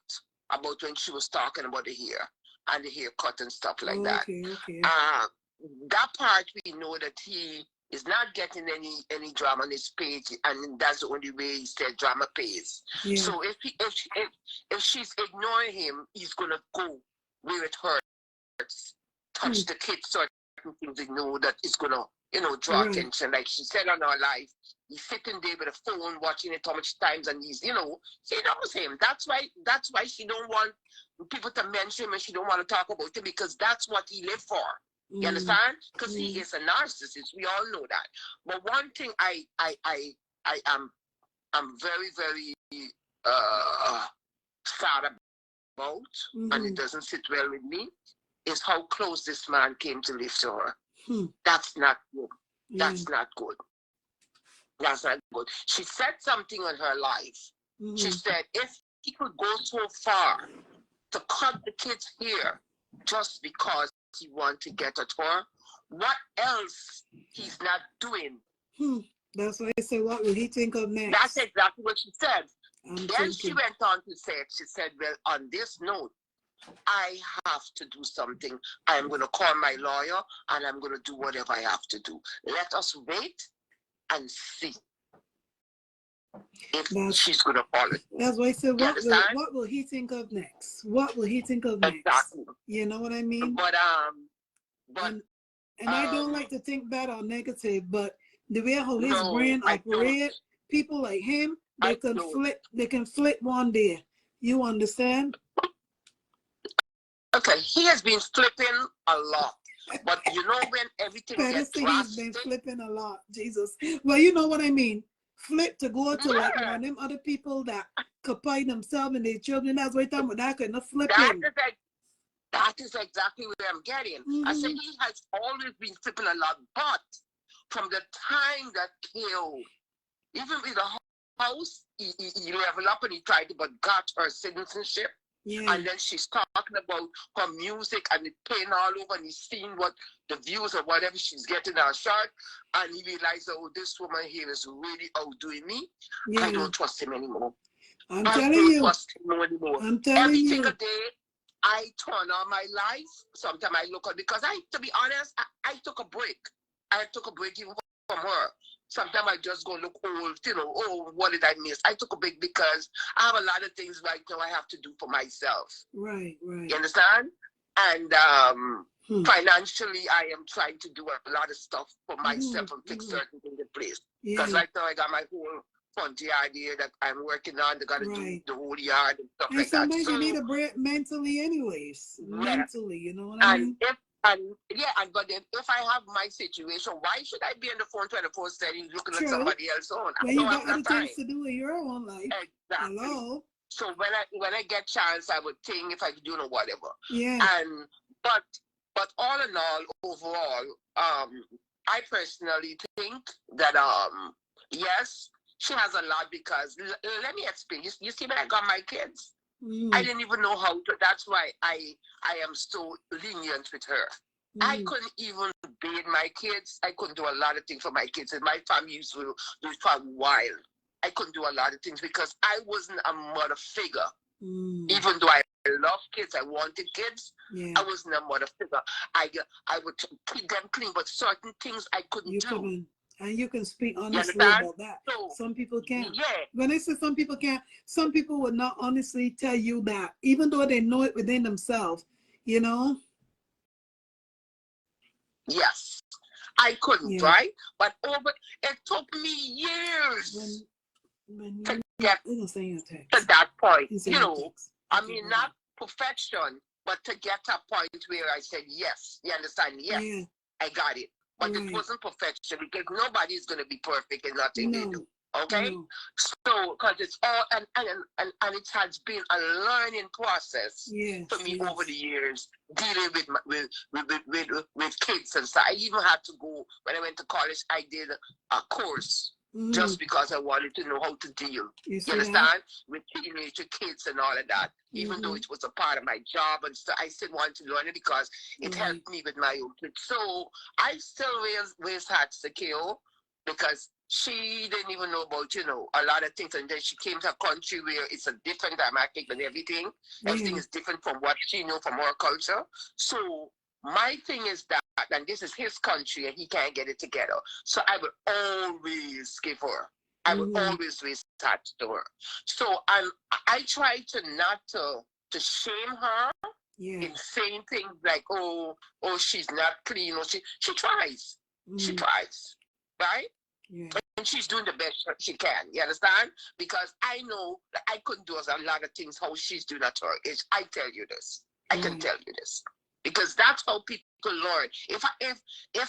about when she was talking about the hair and the haircut and stuff like that. Okay. That part we know that he is not getting any drama on his page, and that's the only way he said drama pays. Yeah. So if she's ignoring him, he's gonna go where it hurts, touch the kids, certain things they know that is gonna draw attention. Like she said on our live, he's sitting there with a phone watching it how much times, and she knows him. That's why she don't want people to mention him, and she don't want to talk about him because that's what he lived for. You understand? Because he is a narcissist. We all know that. But one thing I'm very, very sad about, and it doesn't sit well with me, is how close this man came to live to her. That's not good. That's not good. That's not good. She said something on her life. She said, if he could go so far to cut the kids here just because he wants to get at her, what else he's not doing? That's why I said, what will he think of next? That's exactly what she said. Then she went on to say, she said, well, on this note, I have to do something. I'm going to call my lawyer and I'm going to do whatever I have to do. Let us wait and see. if she's going to follow. That's why I said, You what will he think of next? What will he think of next? Exactly. You know what I mean? But and I don't like to think bad or negative, but the way how his brain operates, people like him, they can flip one day. You understand? Okay, he has been flipping a lot. But you know when everything gets drastic? He's been flipping a lot, Jesus. Well, you know what I mean. Flip to go to like one of them other people that combine themselves and their children. That's what I'm talking about. That kind of flipping. That is exactly what I'm getting. I said he has always been flipping a lot, but from the time that Kale, even with the house, he leveled up and he tried to, but got her citizenship. Yeah. And then she's talking about her music and it's playing all over and he's seeing what the views or whatever she's getting on shot. And he realized, oh, this woman here is really outdoing me. Yeah. I don't trust him anymore. I don't trust him anymore. Every single day, I turn on my life. Sometimes I look at, because to be honest, I took a break. I took a break even from her. Sometimes I just go look old, oh, what did I miss? I took a break because I have a lot of things right now I have to do for myself. Right. You understand? And financially, I am trying to do a lot of stuff for myself and fix certain things in place. Because right now I got my whole frontier idea that I'm working on. They got to do the whole yard and stuff like that. Sometimes you need a break mentally anyways. Yeah. Mentally, you know what I mean? But then if I have my situation, why should I be on the phone 24/7 looking at somebody else on? Well, you got other things to do in your own life. Exactly. Hello. So when I get chance, I would think if I could do whatever. Yeah. But all in all, overall, I personally think that yes, she has a lot because let me explain. You see, when I got my kids. I didn't even know how to. That's why I am so lenient with her. I couldn't even bathe my kids. I couldn't do a lot of things for my kids. And my family used to do it for a while. I couldn't do a lot of things because I wasn't a mother figure. Even though I love kids, I wanted kids. Yeah. I wasn't a mother figure. I would keep them clean, but certain things I couldn't do. And you can speak honestly about that. So, some people can't. Yeah. When I say some people can't, some people would not honestly tell you that, even though they know it within themselves, you know? Yes. I couldn't, right? But it took me years to get to that point. I mean, not perfection, but to get to a point where I said, yes, you understand? Yes, I got it. But it wasn't perfection because nobody is going to be perfect in nothing they do. Okay? No. So, because it's all, and it has been a learning process for me over the years, dealing with kids and stuff. I even had to go, when I went to college, I did a course just because I wanted to know how to deal. You understand? With teenage kids and all of that. Even though it was a part of my job and stuff, I still wanted to learn it because it helped me with my own kids. So I still raised hats to Kale because she didn't even know about, a lot of things. And then she came to a country where it's a different dynamic and everything. Everything is different from what she knew from her culture. So my thing is that, and this is his country and he can't get it together. So I would always give her. I would always raise hats to her. So I try to not to shame her in saying things like, oh, she's not clean, or she tries. She tries, right? Yeah. And she's doing the best she can, you understand? Because I know that I couldn't do a lot of things how she's doing at her age. I tell you this. I can tell you this. Because that's how people learn. If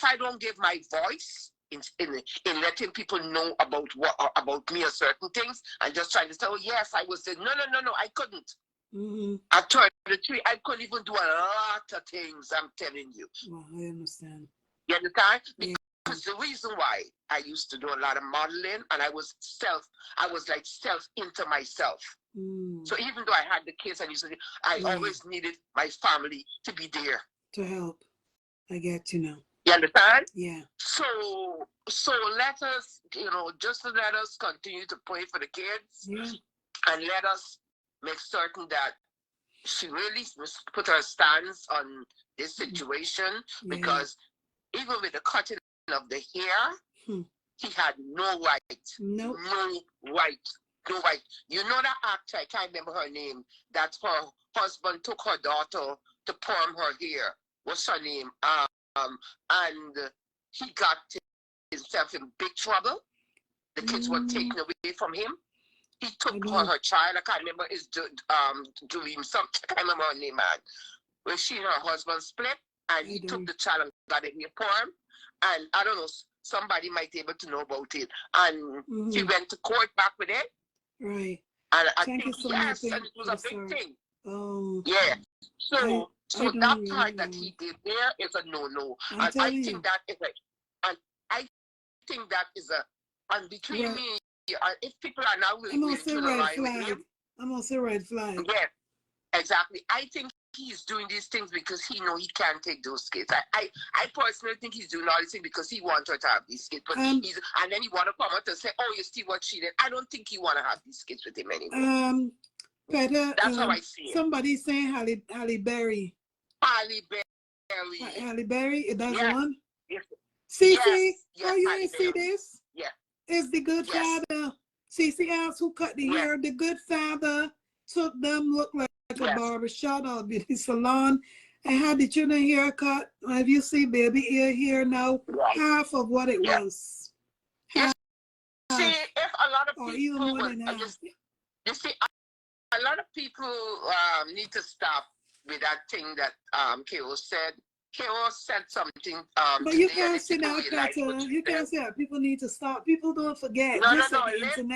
I don't give my voice in letting people know about me or certain things, and just trying to say, oh yes, I was there. No, I couldn't. At 33, I couldn't even do a lot of things, I'm telling you. Well, I understand. You understand? Because the reason why I used to do a lot of modeling, and I was like self into myself. So even though I had the kids, I always needed my family to be there. To help. I get you now. You understand? Yeah. So let us, just let us continue to pray for the kids. Yeah. And let us make certain that she really put her stance on this situation because even with the cutting of the hair, he had no right. Nope. No right. No right. You know that actor, I can't remember her name, that her husband took her daughter to perm her hair. What's her name? And he got himself in big trouble. The kids were taken away from him. He took her child, I can't remember, is doing something, I can't remember her name, man. When she and her husband split, and he took the child and got it in a perm. And I don't know, somebody might be able to know about it. And he went to court back with it. Right. And I Thank think, you so yes, much. and it was a big thing. Oh. Yeah. So that part know. that he did there is a no-no. And I think that is a, and I think that is a, and between me, if people are now willing to align with him. I'm gonna say red flag. Yeah, exactly. I think he's doing these things because he know he can't take those kids. I personally think he's doing all these things because he wants her to have these kids. But and then he want to come out and say, "Oh, you see what she did." I don't think he want to have these kids with him anymore. Peter, that's how I see it. Somebody saying Halle Berry. Halle Berry. Halle Berry. That's one. Yes. Cece, oh, you ain't see this? Yeah. It's the good father. Cece asked who cut the hair. The good father took them, looked like a barbershop or a beauty salon, and had the children haircut. If you see baby ear here now, half of what it was. Half. See, if a lot of people even more than half. You see, a lot of people need to stop with that thing that K.O. said. K.O. said something. But you can't say that, Peter. You can't say that. People need to stop. People don't forget. No. The Listen.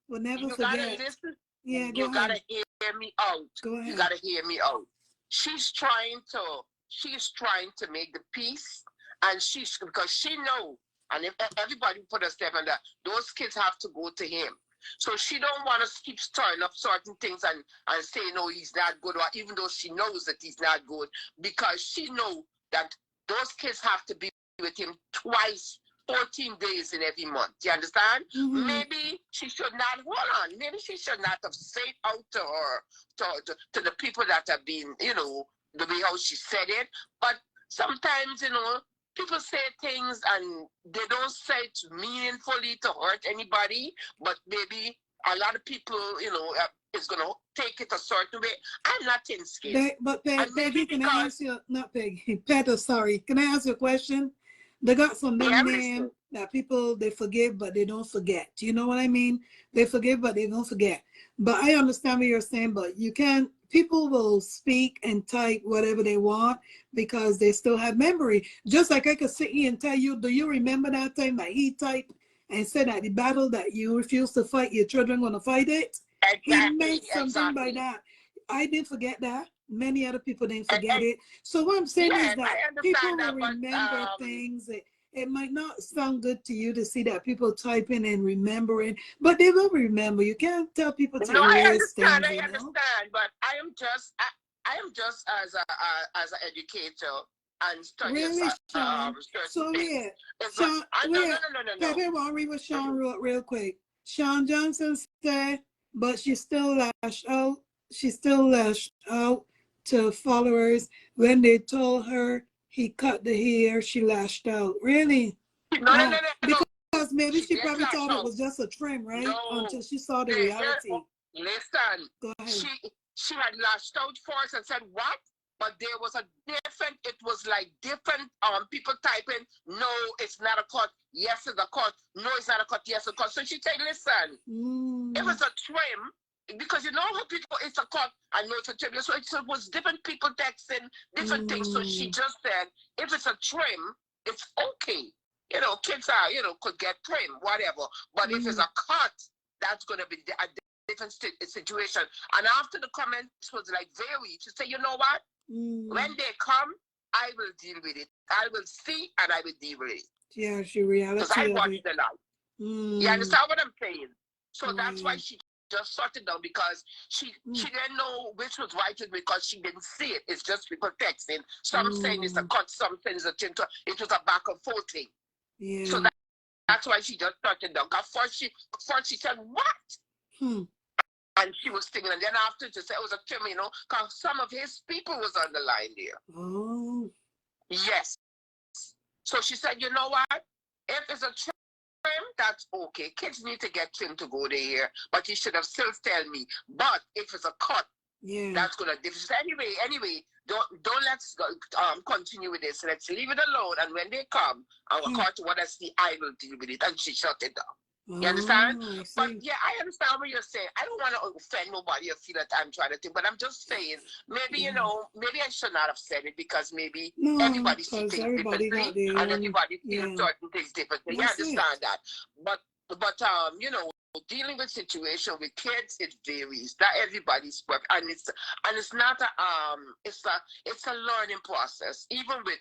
Will never you forget. Gotta listen. Yeah, you gotta hear me out. Go ahead. You gotta hear me out. She's trying to make the peace, and because she know, and if everybody put a step on that, those kids have to go to him. So she don't want to keep stirring up certain things and say, no, he's not good, or even though she knows that he's not good, because she know that those kids have to be with him twice, 14 days in every month. You understand? Maybe she should not, maybe she should not have said out to her, to the people that have been, the way how she said it. But sometimes, people say things and they don't say it meaningfully to hurt anybody, but maybe a lot of people, is going to take it a certain way. I'm not scared. But Peggy, can I ask you, not Peggy, Peter, sorry. Can I ask you a question? They got some name that people, they forgive, but they don't forget. You know what I mean? They forgive, but they don't forget. But I understand what you're saying, but you can't, people will speak and type whatever they want because they still have memory. Just like I could sit here and tell you, do you remember that time that he typed and said at the battle that you refused to fight, your children going to fight it? Exactly, he meant something by that. I didn't forget that. Many other people didn't forget it. So what I'm saying is that people will remember things. It might not sound good to you to see that people typing and remembering, but they will remember. You can't tell people to erase things. I understand, but I am just as an educator and study. Really, Sean? So yeah, Sean. No. Pepe, want read what Sean wrote real quick. Sean Johnson said, but she still lashed out. She still lashed out to followers when they told her he cut the hair. She lashed out. Really? No. Because maybe she probably thought it was just a trim, right? No. Until she saw the reality. Listen, go ahead. She had lashed out first and said what? But there was a different. It was like different. People typing, no, it's not a cut. Yes, it's a cut. No, it's not a cut. Yes, it's a cut. So she said, listen, it was a trim. Because you know how people, it's a cut, I know it's a trim. So it was different people texting different things. So she just said, if it's a trim, it's okay. Kids are, could get trim, whatever. But if it's a cut, that's going to be a different situation. And after the comments was like very, she said, you know what? When they come, I will deal with it. I will see and I will deal with it. Yeah, she reality. Because I watched the life. You understand what I'm saying? So that's why she just shut it down, because she didn't know which was right because she didn't see it. It's just people texting. Some saying it's a cut, some saying it's a chin. It was a back and forth thing. Yeah. So that's why she just shut it down. First she said, what? And she was thinking, and then after she said it was a trim, because some of his people was on the line there. Oh. Yes. So she said, you know what? If it's a trim, that's okay. Kids need to get trimmed to go there, but you should have still tell me. But if it's a cut, that's gonna differ. Anyway, don't let's continue with this. Let's leave it alone. And when they come, our cut what I see, I will deal with it. And she shut it down. You understand? But yeah, I understand what you're saying. I don't want to offend nobody or feel that I'm trying to think, but I'm just saying, maybe, you know, maybe I should not have said it because maybe everybody sees things differently and everybody feels certain things differently. I understand that. But you know, dealing with situation with kids, it varies. Not everybody's work, and it's not a it's a learning process. Even with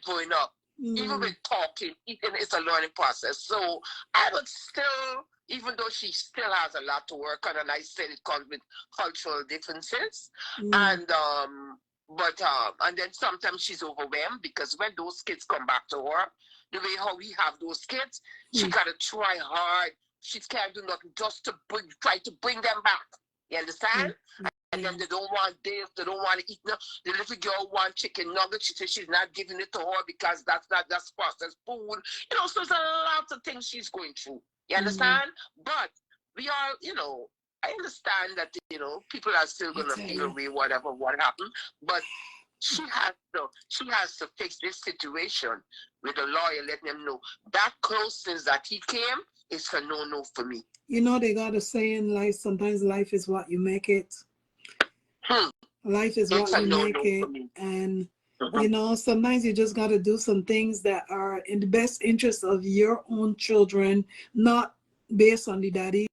growing up. Even with talking, it's a learning process. So I would still, even though she still has a lot to work on, and I said it comes with cultural differences, and then sometimes she's overwhelmed because when those kids come back to her, the way how we have those kids, she gotta try hard. She can't do nothing just to try to bring them back. You understand? And then they don't want this, they don't want to eat. No, the little girl wants chicken nuggets. She says she's not giving it to her because that's processed food. You know, so there's a lot of things she's going through. You understand? But we are, you know, I understand that, you know, people are still going to feel away whatever what happened. But she has to fix this situation with a lawyer, letting them know that closeness that he came is a no for me. You know, they got a saying, life, sometimes life is what you make it. Life is what you make it. And, you know, sometimes you just got to do some things that are in the best interest of your own children, not based on the daddy,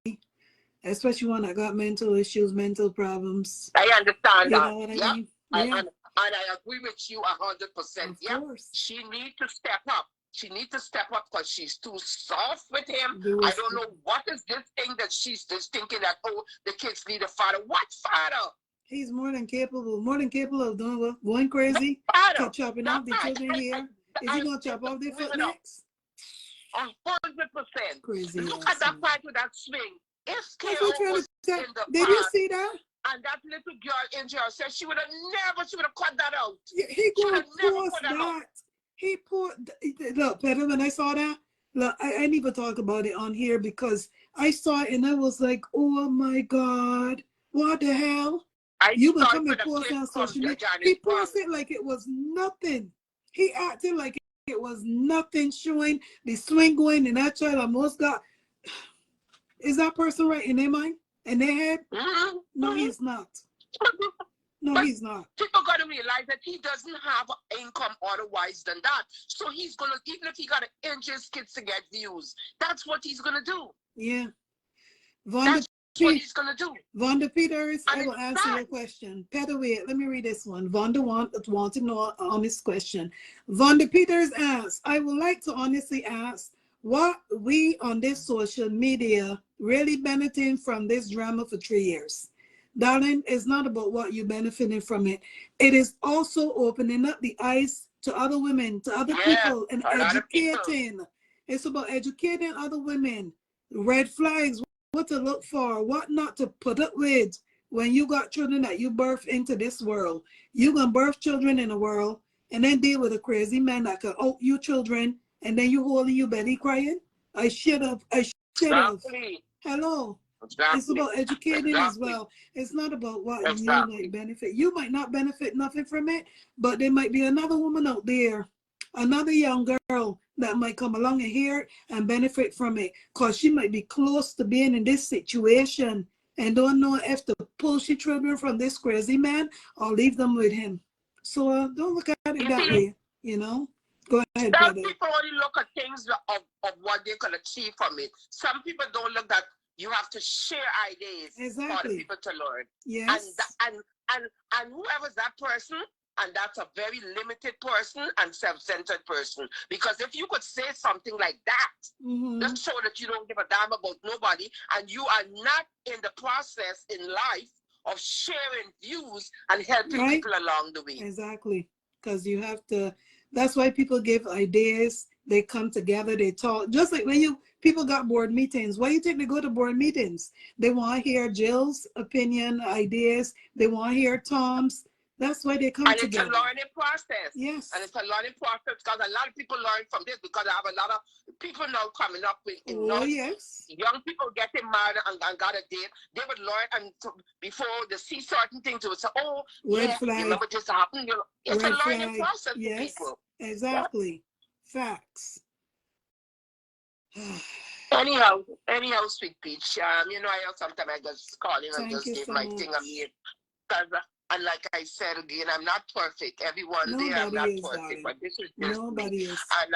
especially when I got mental issues, mental problems. I understand you that. know what I Yeah. mean? And I agree with you 100%. Yeah. She needs to step up. She needs to step up because she's too soft with him. I don't know what is this thing that she's just thinking that, oh, the kids need a father. What father? He's more than capable of doing what? Going crazy, chopping off the children here. Is he going to chop off their foot next? 100%. Crazy. Look at that part with that swing. If KO was in the did you see that? And that little girl in jail said she would have cut that out. Yeah, he could post that. He put, look, Peter, when I saw that, look, I didn't even talk about it on here because I saw it and I was like, oh my God, what the hell? You gonna come and post on social media? He posted like it was nothing. He acted like it was nothing, showing the swing going and that child almost got. Is that person right in their mind? In their head? No, he's not. No, he's not. People got to realize that he doesn't have income otherwise than that. So he's going to, even if he got to injure his kids to get views, that's what he's going to do. Yeah. That's what he's going to do. Vonda Peters, I will answer your question. Peter, wait, let me read this one. Vonda want to know on this question. Vonda Peters asks, I would like to honestly ask, what we on this social media really benefiting from this drama for 3 years? Darling, it's not about what you're benefiting from it. It is also opening up the eyes to other women, to other people, and educating. It's about educating other women. Red flags, what to look for, what not to put up with when you got children that you birth into this world. You're going to birth children in the world and then deal with a crazy man that can out you children and then you holding your belly crying. I should have. Hello. Exactly. It's about educating as well. It's not about what you might benefit. You might not benefit nothing from it, but there might be another woman out there, another young girl that might come along and hear it and benefit from it because she might be close to being in this situation and don't know if to pull she children from this crazy man or leave them with him. So don't look at it that way, you know. Go ahead, Some people only look at things of what they can achieve from it. Some people don't look at you have to share ideas for the people to learn. Yes. And whoever's that person, and that's a very limited person and self-centered person. Because if you could say something like that, just show that you don't give a damn about nobody and you are not in the process in life of sharing views and helping people along the way. Exactly. Because you have to, that's why people give ideas. They come together, they talk. Just like when people got board meetings. Why you think they go to board meetings? They want to hear Jill's opinion, ideas. They want to hear Tom's. That's why they come And together. it's a learning process. Yes. And it's a learning process because a lot of people learn from this because I have a lot of people now coming up with yes. young people getting married and got a date. They would learn and before they see certain things, they would say, oh, Red yeah, flag. you remember this happened? You know, it's Red a learning flag. process Yes, for people. exactly. Yeah. Facts. Anyhow, sweet peach. You know, sometimes I just call in and just give so my much. thing. And like I said again, I'm not perfect. Everyone there, I'm not perfect, darling. but this is just Nobody me. is. And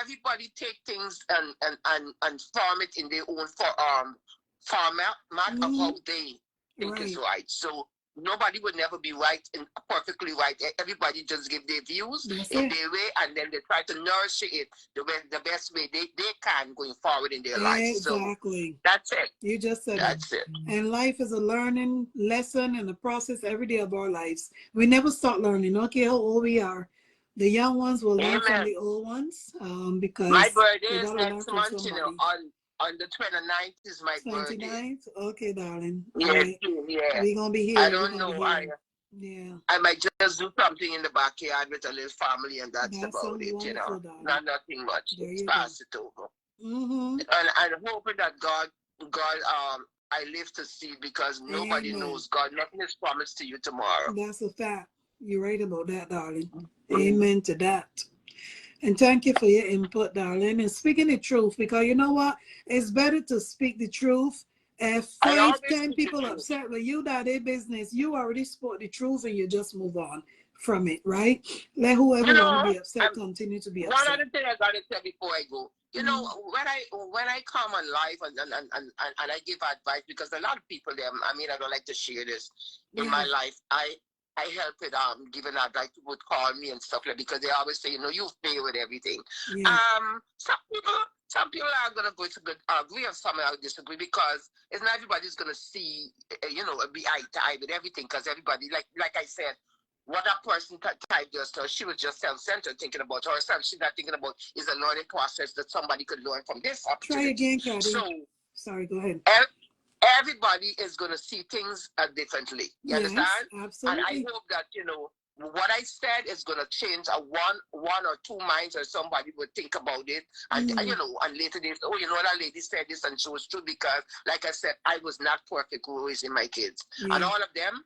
everybody take things and form it in their own format of how they think is right. So nobody would never be right and perfectly right. Everybody just give their views in their way, and then they try to nourish it the best way they can going forward in their life. Exactly. So that's it. You just said that's it. And life is a learning lesson and a process every day of our lives. We never stop learning. No care how old we are. The young ones will learn from the old ones because my birthday is next month, you know, on the 29th is my 29th? birthday. Okay, darling. Yeah, yeah. We're going to be here. I don't know. I might just do something in the backyard with a little family, and that's about it, you know. Nothing much. Just pass it over. And I'm hoping that God, I live to see because nobody knows God. Nothing is promised to you tomorrow. That's a fact. You're right about that, darling. Amen to that. And thank you for your input, darling. And speaking the truth, because you know what? It's better to speak the truth. If 5, 10 people upset with you, that their business, you already spoke the truth and you just move on from it, right? Let whoever want to be upset continue to be upset. One other thing I gotta say before I go, you know, when I come on live and I give advice, because a lot of people there, I mean, I don't like to share this in my life. I help with giving advice. People would call me and stuff like because they always say, you know, you fail with everything. Some people are gonna go to agree, and some are disagree because it's not everybody's gonna see, you know, be eye to eye with everything. Because everybody, like I said, what that person typed just her, she was just self-centered, thinking about herself. She's not thinking about is a learning process that somebody could learn from this opportunity. Try again, Caddy. So, sorry, go ahead. Everybody is going to see things differently. You understand? Absolutely. And I hope that, you know, what I said is going to change one or two minds, or somebody would think about it. And, you know, and later they say, oh, you know, that lady said this and she was true because, like I said, I was not perfect raising my kids. And all of them,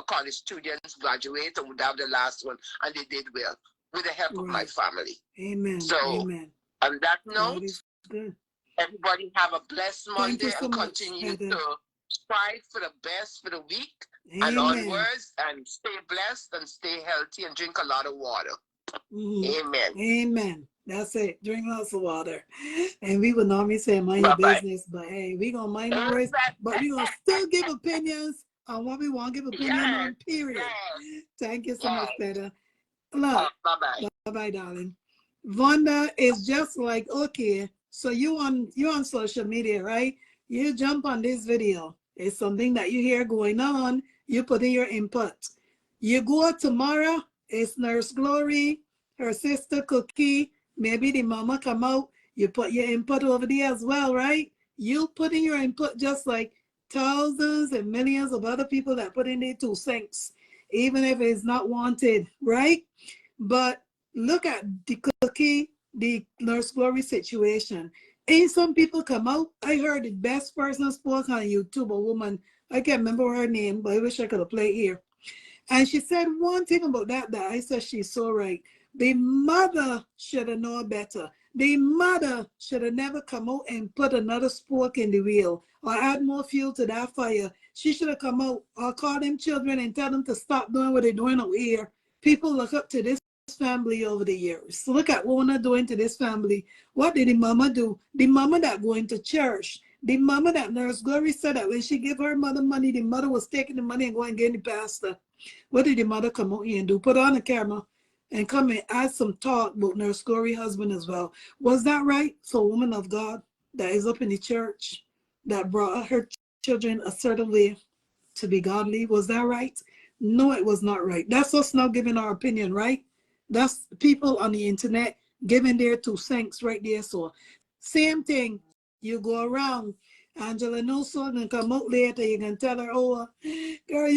college students, graduate, and without the last one, and they did well with the help of my family. Amen. So, on that note, everybody have a blessed Monday and continue to strive for the best for the week and onwards, and stay blessed and stay healthy and drink a lot of water. Amen. Amen. That's it. Drink lots of water. And we would normally say mind your business, but hey, we gonna mind our words, but we gonna still give opinions on what we want to give opinion on, period. Thank you so much, Peter. Look, bye-bye, darling. Vonda is just like, okay, so you on social media, right? You jump on this video. It's something that you hear going on. You put in your input. You go out tomorrow, it's Nurse Glory, her sister Cookie, maybe the mama come out. You put your input over there as well, right? You put in your input just like thousands and millions of other people that put in their 2 cents, even if it's not wanted, right? But look at the Cookie, the Nurse Glory situation. And some people come out. I heard the best person spoke on YouTube, a woman, I can't remember her name, but I wish I could have played here. And she said one thing about that I said she's so right. The mother should have known better. The mother should have never come out and put another spoke in the wheel or add more fuel to that fire. She should have come out or call them children and tell them to stop doing what they're doing over here. People look up to this family over the years. Look at what we're doing to this family. What did the mama do? The mama that going to church. The mama that Nurse Glory said that when she gave her mother money, the mother was taking the money and going and getting the pastor. What did the mother come out here and do? Put on the camera and come and add some talk about Nurse Glory husband as well. Was that right for a woman of God that is up in the church that brought her children a certain way to be godly? Was that right? No, it was not right. That's us now giving our opinion, right? That's people on the internet giving their 2 cents right there. So same thing. You go around Angela Newsom and come out later. You can tell her, oh, girl,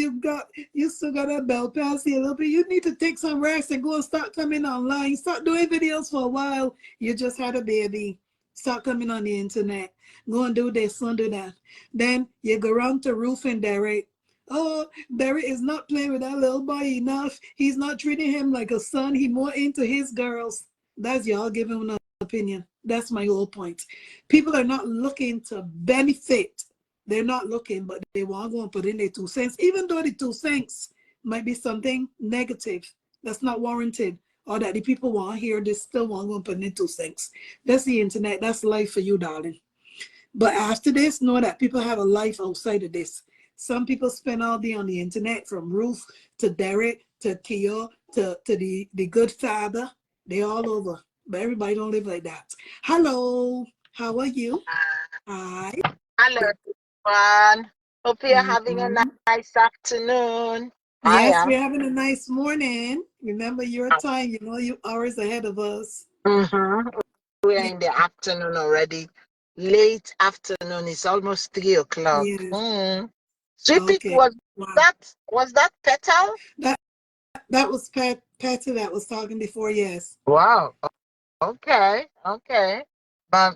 you still got that bell palsy a little bit. You need to take some rest and go and start coming online. Start doing videos for a while. You just had a baby. Start coming on the internet. Go and do this, and do that. Then you go around to Ruth and Derek. Oh, Derek is not playing with that little boy enough. He's not treating him like a son. He more into his girls. That's y'all giving him an opinion. That's my whole point. People are not looking to benefit. They're not looking, but they want to go and put in their 2 cents, even though the 2 cents might be something negative that's not warranted, or that the people want to hear. They still want to go and put in their 2 cents. That's the internet. That's life for you, darling. But after this, know that people have a life outside of this. Some people spend all day on the internet, from Ruth to Derek to Kia to the good father. They all over. But everybody don't live like that. Hello. How are you? Hi. Hello, everyone. Hope you're having a nice afternoon. I Yes, am. we're having a nice morning. Remember your time. You know you're hours ahead of us. We're in the afternoon already. Late afternoon. It's almost 3 o'clock. Yes. Sweet Okay. was Wow. that Petal? That was Patty that was talking before. Yes. Wow. Okay. But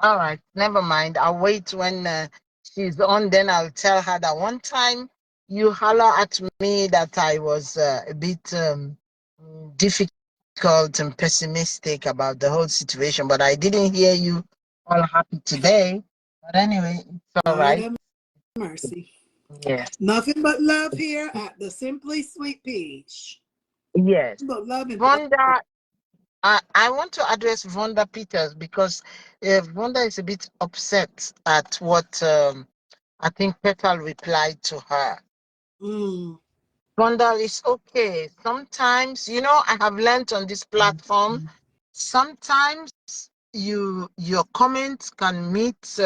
all right, never mind. I'll wait when she's on. Then I'll tell her that one time you holler at me that I was a bit difficult and pessimistic about the whole situation, but I didn't hear you all happy today. But anyway, it's all Lord right. have mercy. Yes. Nothing but love here at the Simply Sweet page. Yes. But love and Vonda, I want to address Vonda Peters because Vonda is a bit upset at what I think Petal replied to her. Vonda, it's okay. Sometimes, I have learned on this platform, sometimes your comments can meet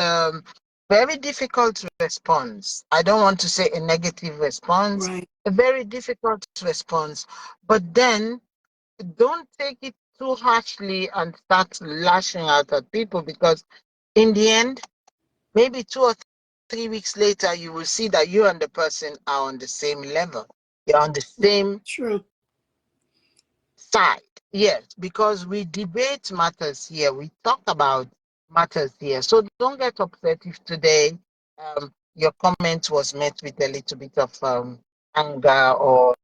very difficult response. I don't want to say a negative response, right. a very difficult response. But then don't take it too harshly and start lashing out at people, because in the end, maybe 2 or 3 weeks later, you will see that you and the person are on the same level. You're on the same True. side. Yes, because we debate matters here. We talk about matters here. So don't get upset if today your comment was met with a little bit of anger or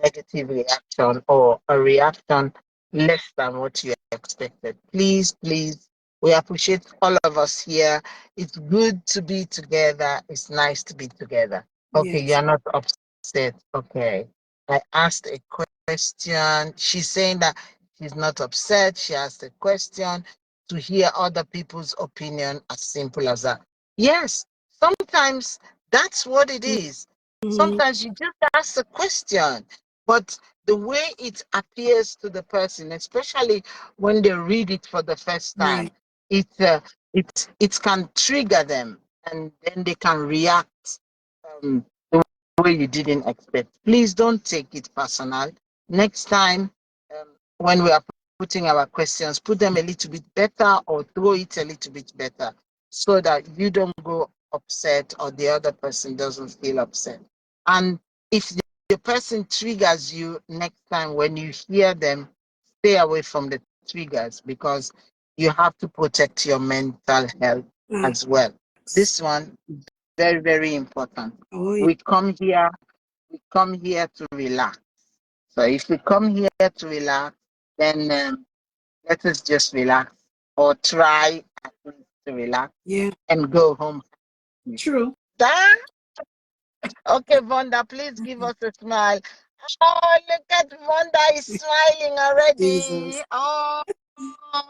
negative reaction, or a reaction less than what you expected. Please, we appreciate all of us here. It's good to be together. It's nice to be together. Okay, Yes. you're not upset. Okay. I asked a question. She's saying that she's not upset. She asked a question to hear other people's opinion, as simple as that. Yes, sometimes that's what it is. Sometimes you just ask a question, but the way it appears to the person, especially when they read it for the first time, Right. it can trigger them, and then they can react the way you didn't expect. Please don't take it personal. Next time, when we are putting our questions, put them a little bit better, or throw it a little bit better, so that you don't go upset or the other person doesn't feel upset. And if the person triggers you next time when you hear them, stay away from the triggers, because you have to protect your mental health as well. This one, very, very important. Oh, yeah. We come here to relax. So if we come here to relax, then let us just relax, or try at least to relax Yeah. and go home. True. That okay, Vonda, please give us a smile. Oh, look at Vonda is smiling already. Jesus. Oh,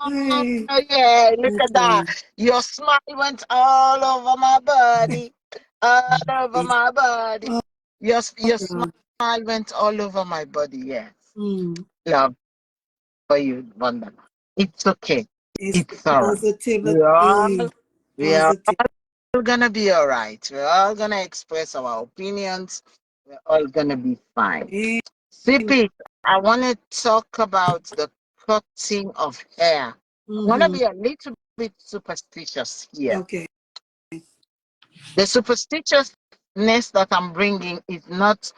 Hey. yeah, look at that. Okay. Your smile went all over my body. All over my body. Oh, Your God. smile went all over my body. Yes. Mm. Love for you, Vonda. It's okay. It's It's all right. positivity. We are Positive. all gonna be all right. We're all gonna express our opinions. We're all gonna be fine. Amen. CP, I want to talk about the cutting of hair. I want to be a little bit superstitious here. Okay. The superstitiousness that I'm bringing is not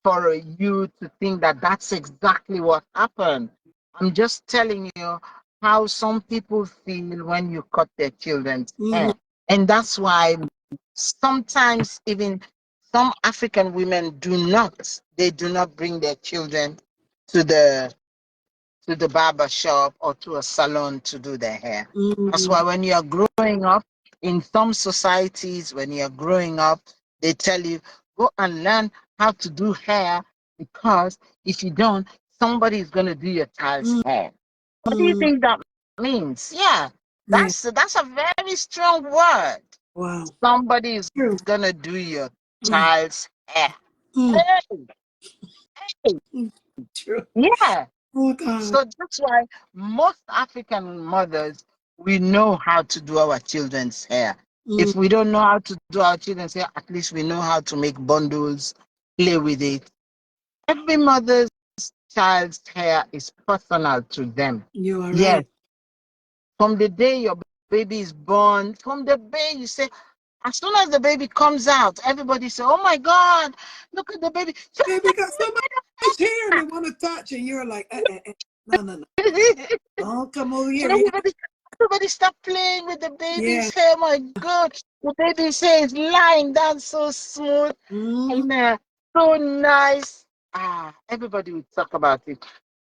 for you to think that that's exactly what happened. I'm just telling you how some people feel when you cut their children's hair. And that's why sometimes even some African women they do not bring their children to the barber shop or to a salon to do their hair. That's why when you're growing up in some societies, when you're growing up, they tell you, go and learn how to do hair, because if you don't, somebody is going to do your child's hair. What do you think that means? Yeah, Yeah. that's a very strong word. Wow. Somebody is True. going to do your Mm. child's hair. Mm. Hey, hey, Mm. True. yeah. Oh God. So that's why most African mothers, we know how to do our children's hair. Mm. If we don't know how to do our children's hair, at least we know how to make bundles, play with it. Every mother's child's hair is personal to them. You are Yes, right. from the day your baby is born, from the day you say, as soon as the baby comes out, everybody say, "Oh my God, look at the baby." Baby got so much hair and they want to touch, and you're like, no, no, no. Don't come over here. Everybody stop playing with the Yeah. baby's hair. My God, the baby's hair is lying down so smooth Mm-hmm. and so nice. Everybody will talk about it.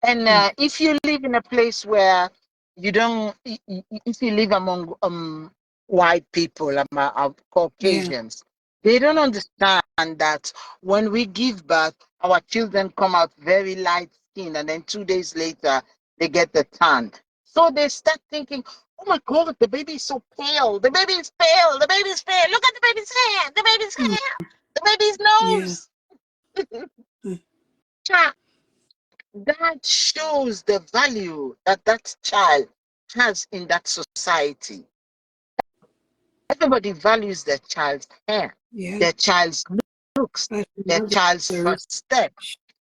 And if you live in a place where you don't, if you live among white people, Yeah. Caucasians, they don't understand that when we give birth, our children come out very light skinned, and then 2 days later, they get the tan. So they start thinking, oh my God, the baby is so pale. The baby is pale. The baby is pale. Look at the baby's hair. The baby's Mm. hair. The baby's Yeah. nose. Mm. That shows the value that that child has in that society. Everybody values their child's hair, Yeah. their child's looks, Especially their child's mothers. first step,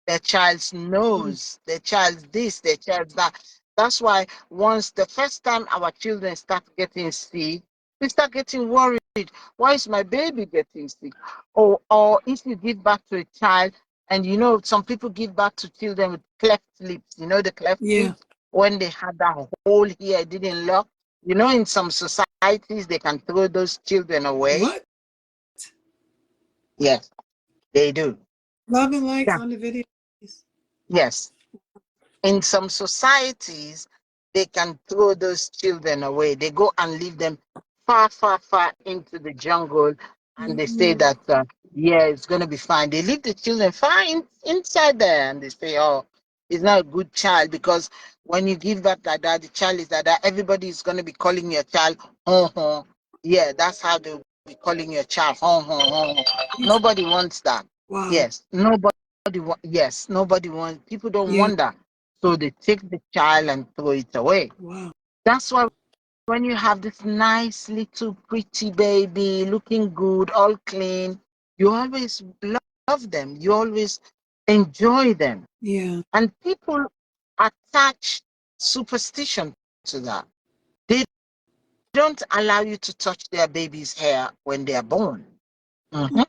their child's Mm. nose, their child's this, their child's that. That's why once the first time our children start getting sick, we start getting worried. Why is my baby getting sick? Or if you give birth to a child, and you know, some people give birth to children with cleft lips. You know the cleft Yeah. lips? When they had that hole here, it didn't lock. You know, in some societies, they can throw those children away. What? Yes, they do. Love and likes Yeah. on the video. Yes. In some societies, they can throw those children away. They go and leave them far, far, far into the jungle, and they say Mm-hmm. that, yeah, it's going to be fine. They leave the children fine inside there, and they say, oh, it's not a good child, because when you give birth like that, the child is like that. Everybody is going to be calling your child, yeah, that's how they'll be calling your child, Nobody wants that. Wow. Yes, nobody wants, people don't Yeah. want that. So they take the child and throw it away. Wow. That's why when you have this nice little pretty baby looking good, all clean, you always love them. You always enjoy them. Yeah. And people attach superstition to that. They don't allow you to touch their baby's hair when they are born. Mhm.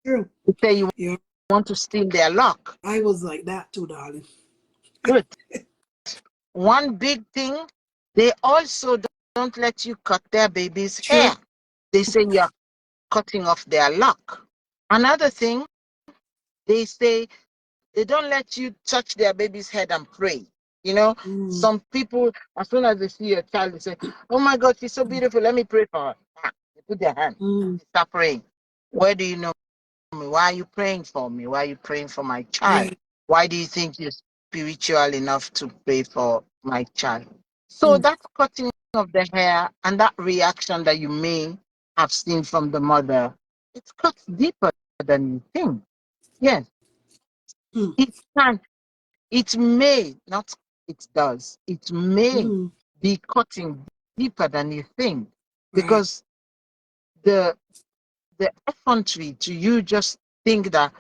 True. They say you Yeah. want to steal their luck. I was like that too, darling. Good. One big thing, they also don't let you cut their baby's True. hair. They say you're cutting off their luck. Another thing, they say they don't let you touch their baby's head and pray. You know, Mm. some people, as soon as they see your child, they say, oh my God, she's so beautiful. Let me pray for her. They put their hand, Mm. they start praying. Where do you know me? Why are you praying for me? Why are you praying for my Yeah. child? Why do you think you're spiritual enough to pray for my child? So Mm. that cutting of the hair and that reaction that you may have seen from the mother, it cuts deeper than you think. Yes, Mm. it can. It may, not it does, it may Mm. be cutting deeper than you think, Right. because the effrontery to you just think that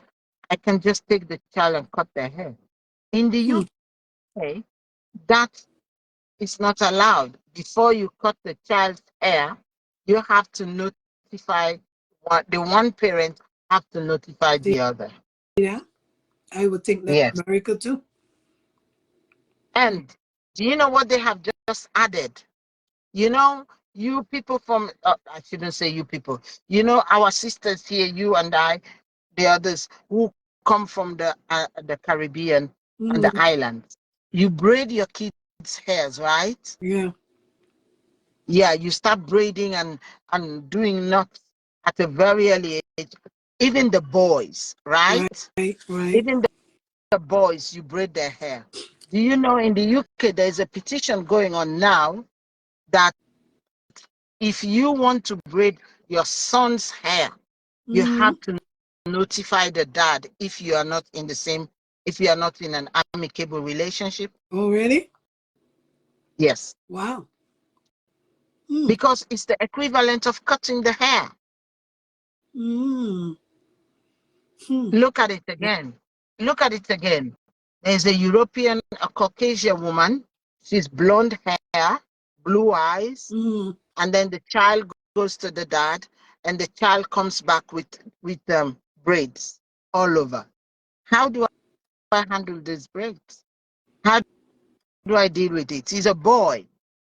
I can just take the child and cut their hair. In the Mm. UK, that is not allowed. Before you cut the child's hair, you have to notify the one parent have to notify See the other. that? I would think that Yes. America too. And do you know what they have just added? You know, you people from, I shouldn't say you people, you know, our sisters here, you and I, the others who come from the Caribbean and the Mm-hmm. islands, you braid your kids' hairs, right? Yeah. Yeah, you start braiding and doing knots at a very early age. Even the boys, Right. right? Right. Even the boys, you braid their hair. Do you know in the UK there's a petition going on now that if you want to braid your son's hair, you Mm-hmm. have to notify the dad if you are not in an amicable relationship. Already? Yes. Wow. Mm. Because it's the equivalent of cutting the hair. Mm. Hmm. Look at it again. Look at it again. There's a European, a Caucasian woman. She's blonde hair, blue eyes, Mm-hmm. and then the child goes to the dad, and the child comes back with braids all over. How do I handle these braids? How do I deal with it? He's a boy.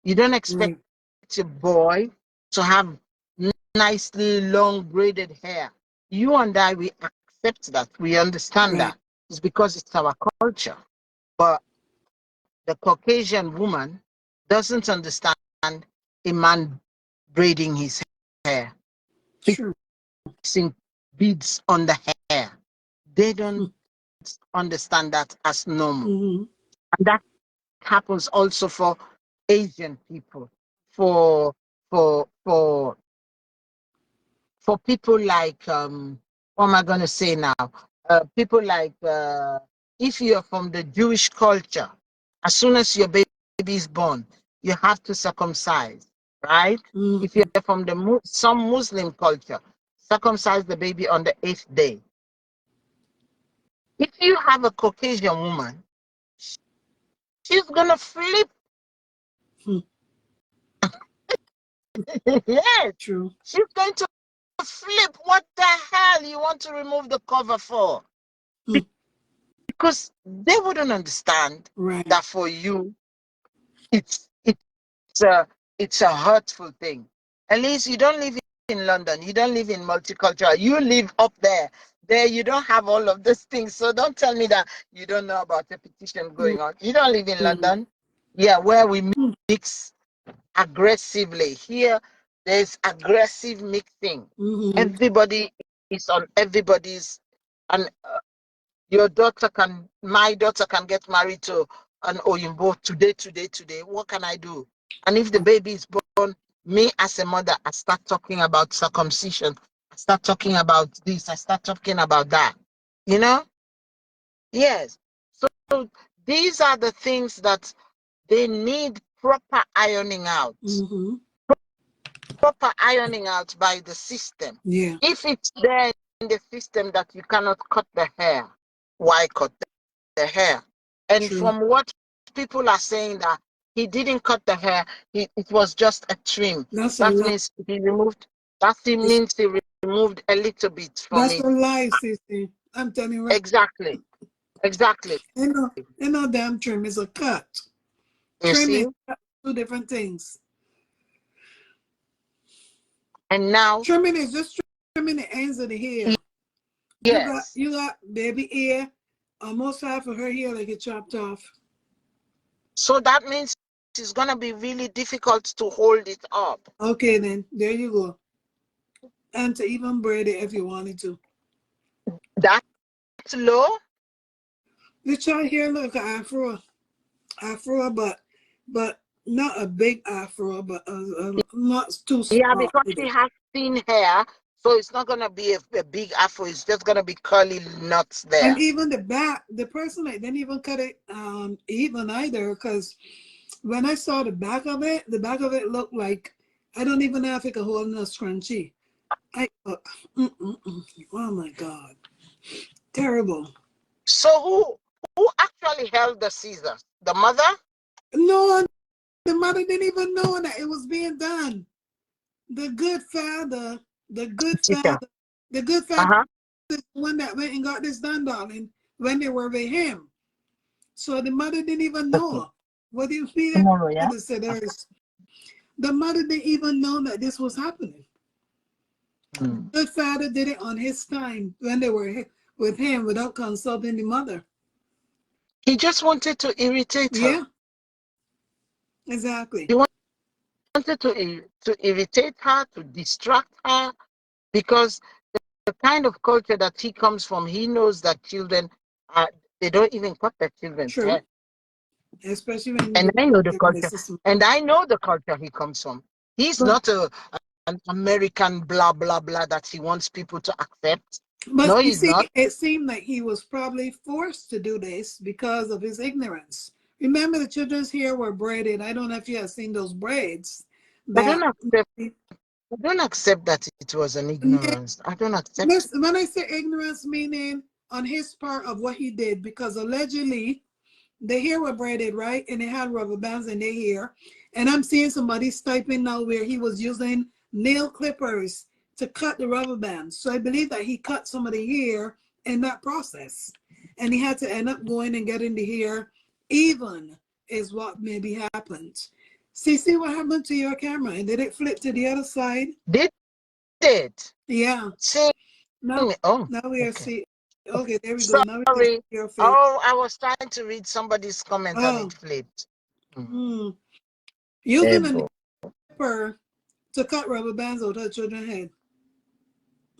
You don't expect Right. a boy to have nicely long braided hair. You and I, we accept that. We understand Right. that. It's because it's our culture. But the Caucasian woman doesn't understand a man braiding his hair, True. fixing beads on the hair. They don't Mm. understand that as normal. Mm-hmm. And that happens also for Asian people, for for for for people like what am I going to say now? People like if you're from the Jewish culture, as soon as your baby is born, you have to circumcise, right? If Mm-hmm. you're from some Muslim culture, circumcise the baby on the 8th day. If you have a Caucasian woman, she's gonna flip. Hmm. Yes, True. she's going to flip. What the hell you want to remove the cover for? Hmm. Because they wouldn't understand Right. that for you it's a it's a hurtful thing. At least you don't live in London, you don't live in multicultural, you live up there. There you don't have all of these things. So don't tell me that you don't know about the petition going on. You don't live in Mm-hmm. London. Yeah, where we mix aggressively. Here there's aggressive mixing. Mm-hmm. Everybody is on everybody's, and my daughter can get married to an Oyinbo today. What can I do? And if the baby is born, me as a mother, I start talking about circumcision. I start talking about this. I start talking about that. You know? Yes. So these are the things that they need proper ironing out. Mm-hmm. Proper ironing out by the system. Yeah. If it's there in the system that you cannot cut the hair, why cut the hair? And True. from what people are saying, that he didn't cut the hair, it was just a trim. That's a That lie. means he removed. That means he removed a little bit from That's it. a lie, sister. I'm telling you right. Exactly. Exactly. You know, damn trim is a cut. You Trim see. and cut, two different things. And now, Trimming is just trimming the ends of the hair. yes. You got baby hair, almost half of her hair like it chopped off. So that means it's gonna be really difficult to hold it up. Okay, then there you go. And to even braid it if you wanted to. That's low. The child hair look like afro, but not a big afro, but not too Yeah, small because she either. has thin hair, so it's not gonna be a big afro. It's just gonna be curly knots And there. even the back, the person like didn't even cut it even either, because when I saw the back of it looked like I don't even know if it could hold a scrunchie. Oh my God, terrible. So who actually held the scissors? The mother? No, the mother didn't even know that it was being done. The good father The good Chica. father, the good father Uh-huh. is the one that went and got this done, darling, when they were with him. So the mother didn't even Okay. know. What do you mean? Tomorrow, yeah? The mother didn't even know that this was happening. Mm. Good father did it on his time when they were with him without consulting the mother. He just wanted to irritate her. Yeah, exactly. He wanted to irritate her, to distract her, because the kind of culture that he comes from, he knows that children are, they don't even cut their children's True. hair. Especially when And you I know the live in the culture. system. And I know the culture he comes from. He's But not an American blah, blah, blah that he wants people to accept. but No, you he's see, not. it seemed like he was probably forced to do this because of his ignorance. Remember, the children's hair were braided. I don't know if you have seen those braids. I don't That accept. I don't accept that it was an ignorance. I don't accept it. when I say ignorance, meaning on his part of what he did, because allegedly the hair were braided, right? And they had rubber bands in their hair. And I'm seeing somebody typing now where he was using nail clippers to cut the rubber bands. So I believe that he cut some of the hair in that process. And he had to end up going and getting the hair even is what maybe happened. See what happened to your camera? And did it flip to the other side? Did it? Yeah. See Now, me. Oh, now we are okay. seeing. Okay, there we go. Now we can see Sorry. your face. Oh, I was trying to read somebody's comment and Oh, it flipped. using a clipper to cut rubber bands out of children's head.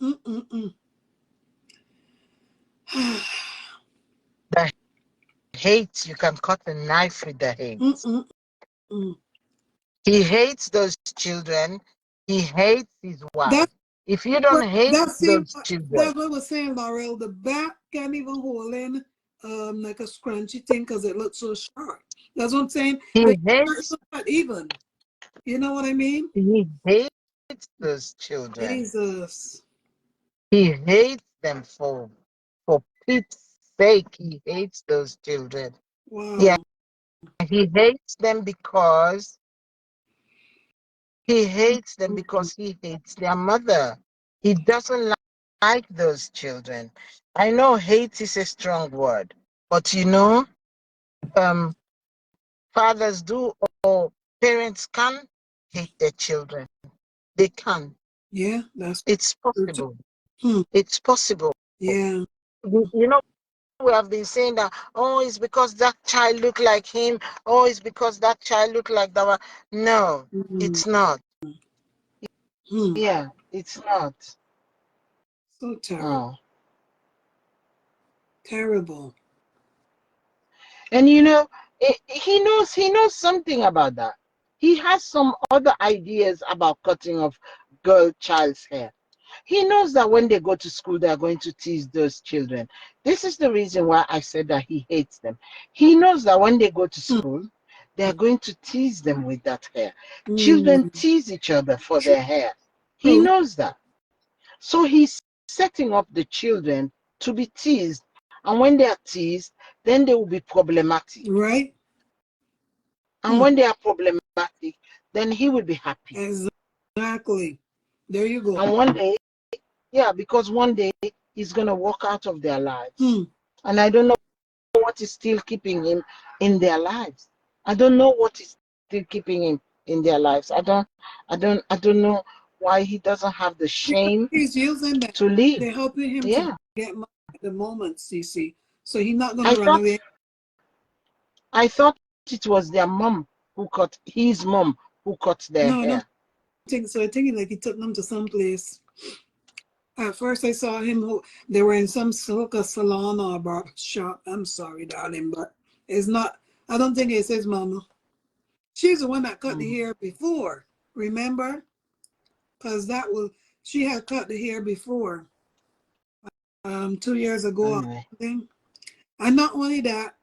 Mm-mm-mm. The hate, you can cut a knife with the hate. Mm-mm-mm. He hates those children. He hates his wife. That's If you don't what hate that seemed. those children, That's what I was saying, Laurel. The back can't even hold in like a scrunchy thing because it looks so sharp. That's what I'm saying. he The hair is hates not even. You know what I mean? he hates those children. Jesus. He hates them for Pete's sake. He hates those children. Yeah, Wow. he hates them because he hates them Mm-mm. because he hates their mother. He doesn't like those children. I know hate is a strong word, but um, fathers do or parents can hate their children. They can. Yeah, that's It's true too. possible. Hmm. It's possible. Yeah. You know, we have been saying that, oh, it's because that child looked like him. Oh, it's because that child looked like that one. No, Mm-hmm. it's not. Hmm. Yeah, it's not. So terrible. Oh. Terrible. And he knows something about that. He has some other ideas about cutting off girl child's hair. He knows that when they go to school, they are going to tease those children. This is the reason why I said that he hates them. He knows that when they go to Hmm. school, they are going to tease them with that hair. Children Mm. tease each other for True. their hair. He knows that. So he's setting up the children to be teased. And when they are teased, then they will be problematic. Right? And Hmm. when they are problematic, then he will be happy. Exactly. There you go. And one day, yeah, because one day he's going to walk out of their lives. Hmm. And I don't know what is still keeping him in their lives. I don't know what is still keeping him in their lives. I don't know why he doesn't have the shame He's using that. to leave. They're helping him to Yeah. get money at the moment, CC. So he's not going I to run thought away. I thought it was their mom who cut his mom who cut their No, I don't hair. think so. I think like he took them to some place. At first, I saw him. They were in some sort of salon or barber shop. I'm sorry, darling, but it's not. I don't think it's his mama. She's the one that cut the hair before. Remember? Because she had cut the hair before. 2 years ago or Anyway. something. And not only that,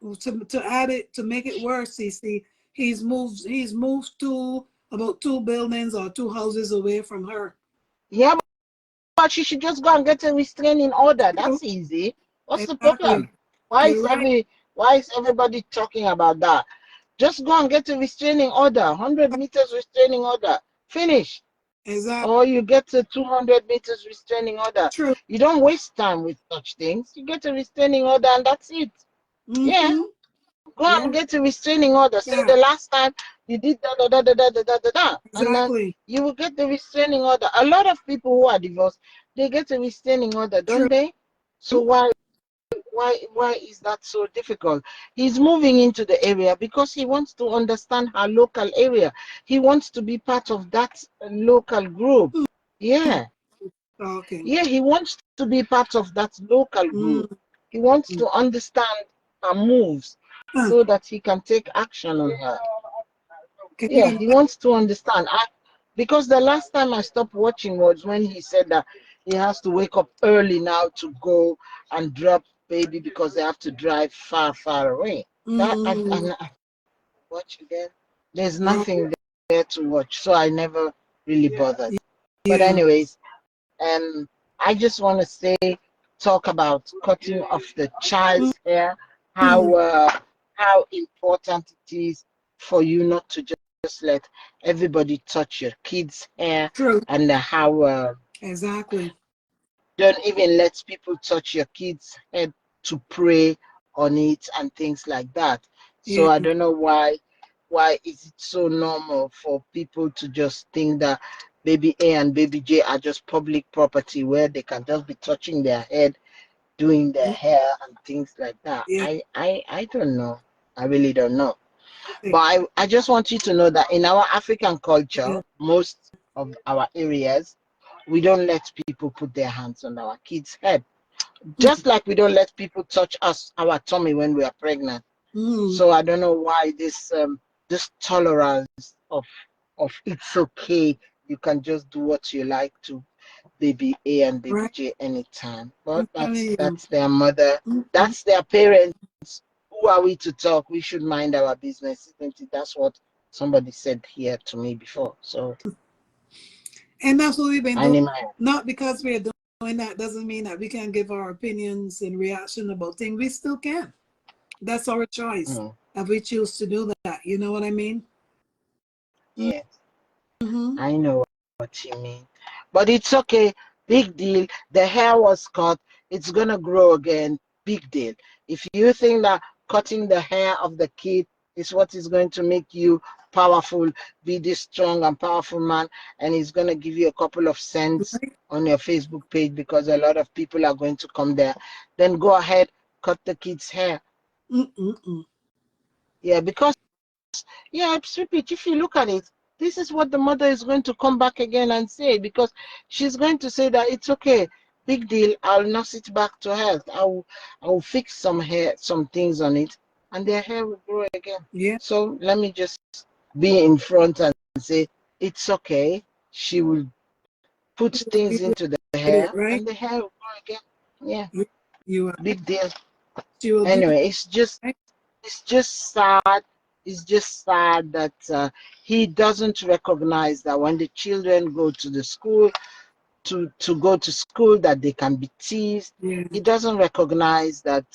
to add it to make it worse, CC, he's moved to about two buildings or two houses away from her. Yeah, but she should just go and get a restraining order. True. That's easy. What's the problem? Exactly. You're right. Why is everybody talking about that? Just go and get a restraining order, 100 meters restraining order. Finish. Exactly. Or you get a 200 meters restraining order. True. You don't waste time with such things. You get a restraining order and that's it. Yeah. Mm-hmm. Go Yeah. and get a restraining order. Say Yeah. the last time you did da da da da da da da da da, and then Exactly. you will get the restraining order. A lot of people who are divorced, they get a restraining order, don't True. they? So why is that so difficult? He's moving into the area because he wants to understand our local area. He wants to be part of that local group. Yeah. Talking. Yeah, he wants to be part of that local group. Mm-hmm. He wants to understand her moves Huh. so that he can take action on her. Can you Yeah, he wants to understand. Because the last time I stopped watching was when he said that he has to wake up early now to go and drop baby because they have to drive far, far away. That Mm-hmm. I watch again. There's Oh, nothing there to watch, so I never really bothered. But yeah. anyways, I just want to talk about cutting off the child's hair, Mm-hmm. how important it is for you not to just let everybody touch your kids' hair, True. and how Exactly. don't even let people touch your kids' head to pray on it and things like that. So Yeah. I don't know why is it so normal for people to just think that baby A and baby J are just public property where they can just be touching their head, doing their hair and things like that. Yeah. I don't know. I really don't know. Yeah. But I just want you to know that in our African culture, Yeah. most of our areas, we don't let people put their hands on our kids' head. Just like we don't let people touch our tummy when we are pregnant. Mm-hmm. So I don't know why this tolerance of it's okay. You can just do what you like to baby A and baby Right. J anytime. But I'm telling you. that's their mother. Mm-hmm. That's their parents. Who are we to talk? We should mind our business, isn't it? That's what somebody said here to me before. So And that's what we've been I doing. need my Not because we're doing that doesn't mean that we can give our opinions and reaction about things. We still can. That's our choice. mm, If we choose to do that, you know what I mean? yeah. Mm-hmm. I know what you mean. But it's okay. Big deal. The hair was cut. It's going to grow again. Big deal. If you think that cutting the hair of the kid is what is going to make you powerful, be this strong and powerful man, and it's going to give you a couple of cents Right? on your Facebook page because a lot of people are going to come there, then go ahead, cut the kid's hair. Mm-mm-mm. Yeah, because yeah, repeat. If you look at it, this is what the mother is going to come back again and say because she's going to say that it's okay, big deal. I'll nurse it back to health. I'll fix some hair, some things on it, and their hair will grow again. Yeah. So let me just be in front and say it's okay. She will put things Be into the with it, hair, right? and the hair will grow again. Yeah, You, you are right. big deal. She will be Anyway, right. it's just sad. It's just sad that he doesn't recognize that when the children go to the school to go to school that they can be teased. Yeah. He doesn't recognize that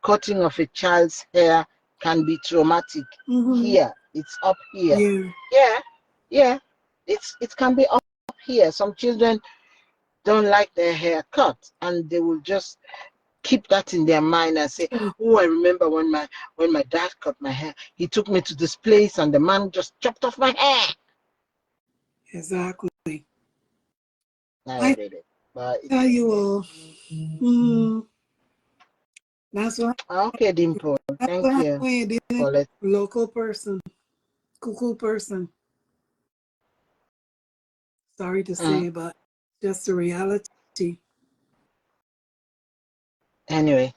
cutting of a child's hair can be traumatic. Mm-hmm. Here, it's up here. Yeah. Yeah, yeah, it can be up here. Some children don't like their hair cut, and they will just keep that in their mind and say, True. "Oh, I remember when my dad cut my hair. He took me to this place, and the man just chopped off my hair." Exactly. I I did it, but it's tell you okay. all. Mm-hmm. That's what Okay, Dimple. that's what Thank happens you when you're dealing for with letting. a local person, cuckoo person. Sorry to say, but just the reality. Anyway,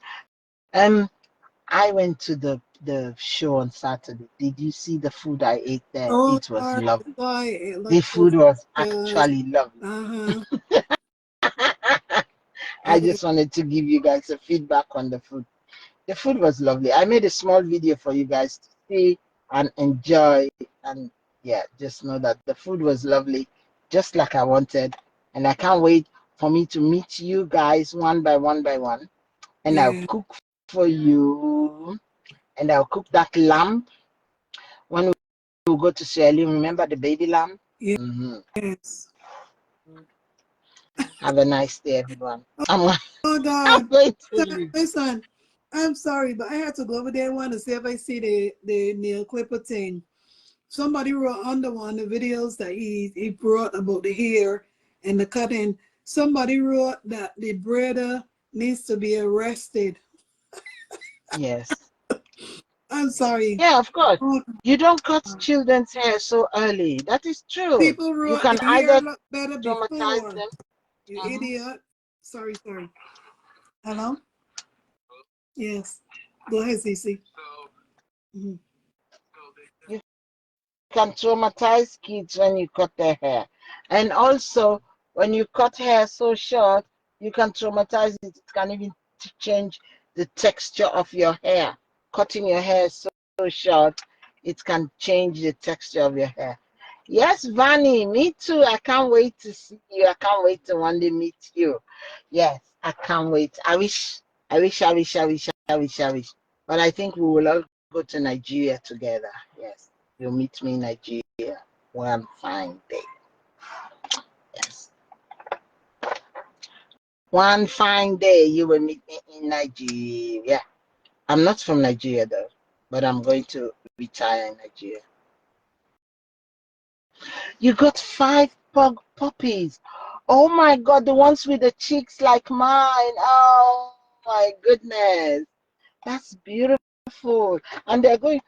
I went to the show on Saturday. Did you see the food I ate there? Oh It was Lord, lovely. why it The looks so food was good. actually lovely. Uh-huh. I Yeah. just wanted to give you guys a feedback on the food. The food was lovely. I made a small video for you guys to see and enjoy. And yeah, just know that the food was lovely, just like I wanted. And I can't wait for me to meet you guys one by one by one. And I'll Yeah. cook for you. And I'll cook that lamb when we go to Sierra Leone. Remember the baby lamb? Yeah. Hmm. Yes. Have a nice day, everyone. I'm Oh I'm God. going to leave. Listen, I'm sorry, but I had to go over there one to see if I see the nail clipper thing. Somebody wrote under one of the videos that he brought about the hair and the cutting. Somebody wrote that the brother needs to be arrested. Yes. I'm sorry. Yeah, of course. Oh, You don't cut children's hair so early. That is true. people You wrote can the hair either looked better traumatize before. them. You Mhm. idiot. Sorry, sorry. Hello? Yes. Go ahead, Cece. Mhm. You can traumatize kids when you cut their hair. And also, when you cut hair so short, you can traumatize it. It can even change the texture of your hair. Cutting your hair so short, it can change the texture of your hair. Yes, Vani, me too. I can't wait to see you. I can't wait to one day meet you. Yes, I can't wait. I wish. But I think we will all go to Nigeria together. Yes, you'll meet me in Nigeria one fine day. Yes, one fine day you will meet me in Nigeria. I'm not from Nigeria though, but I'm going to retire in Nigeria. You got 5 puppies. Oh my God, the ones with the cheeks like mine. Oh my goodness. That's beautiful. And they're going,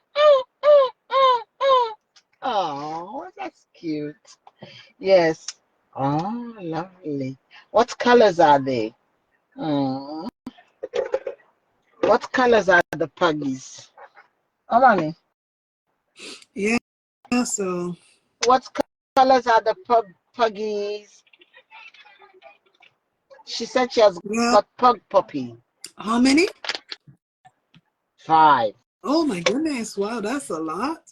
oh, that's cute. Yes. Oh, lovely. What colors are they? Oh, what colors are the puggies? Oh, mommy. Yeah, so. What colors are the puggies? She said she has Yeah. got pug puppy. How many? 5. Oh my goodness. Wow, that's a lot.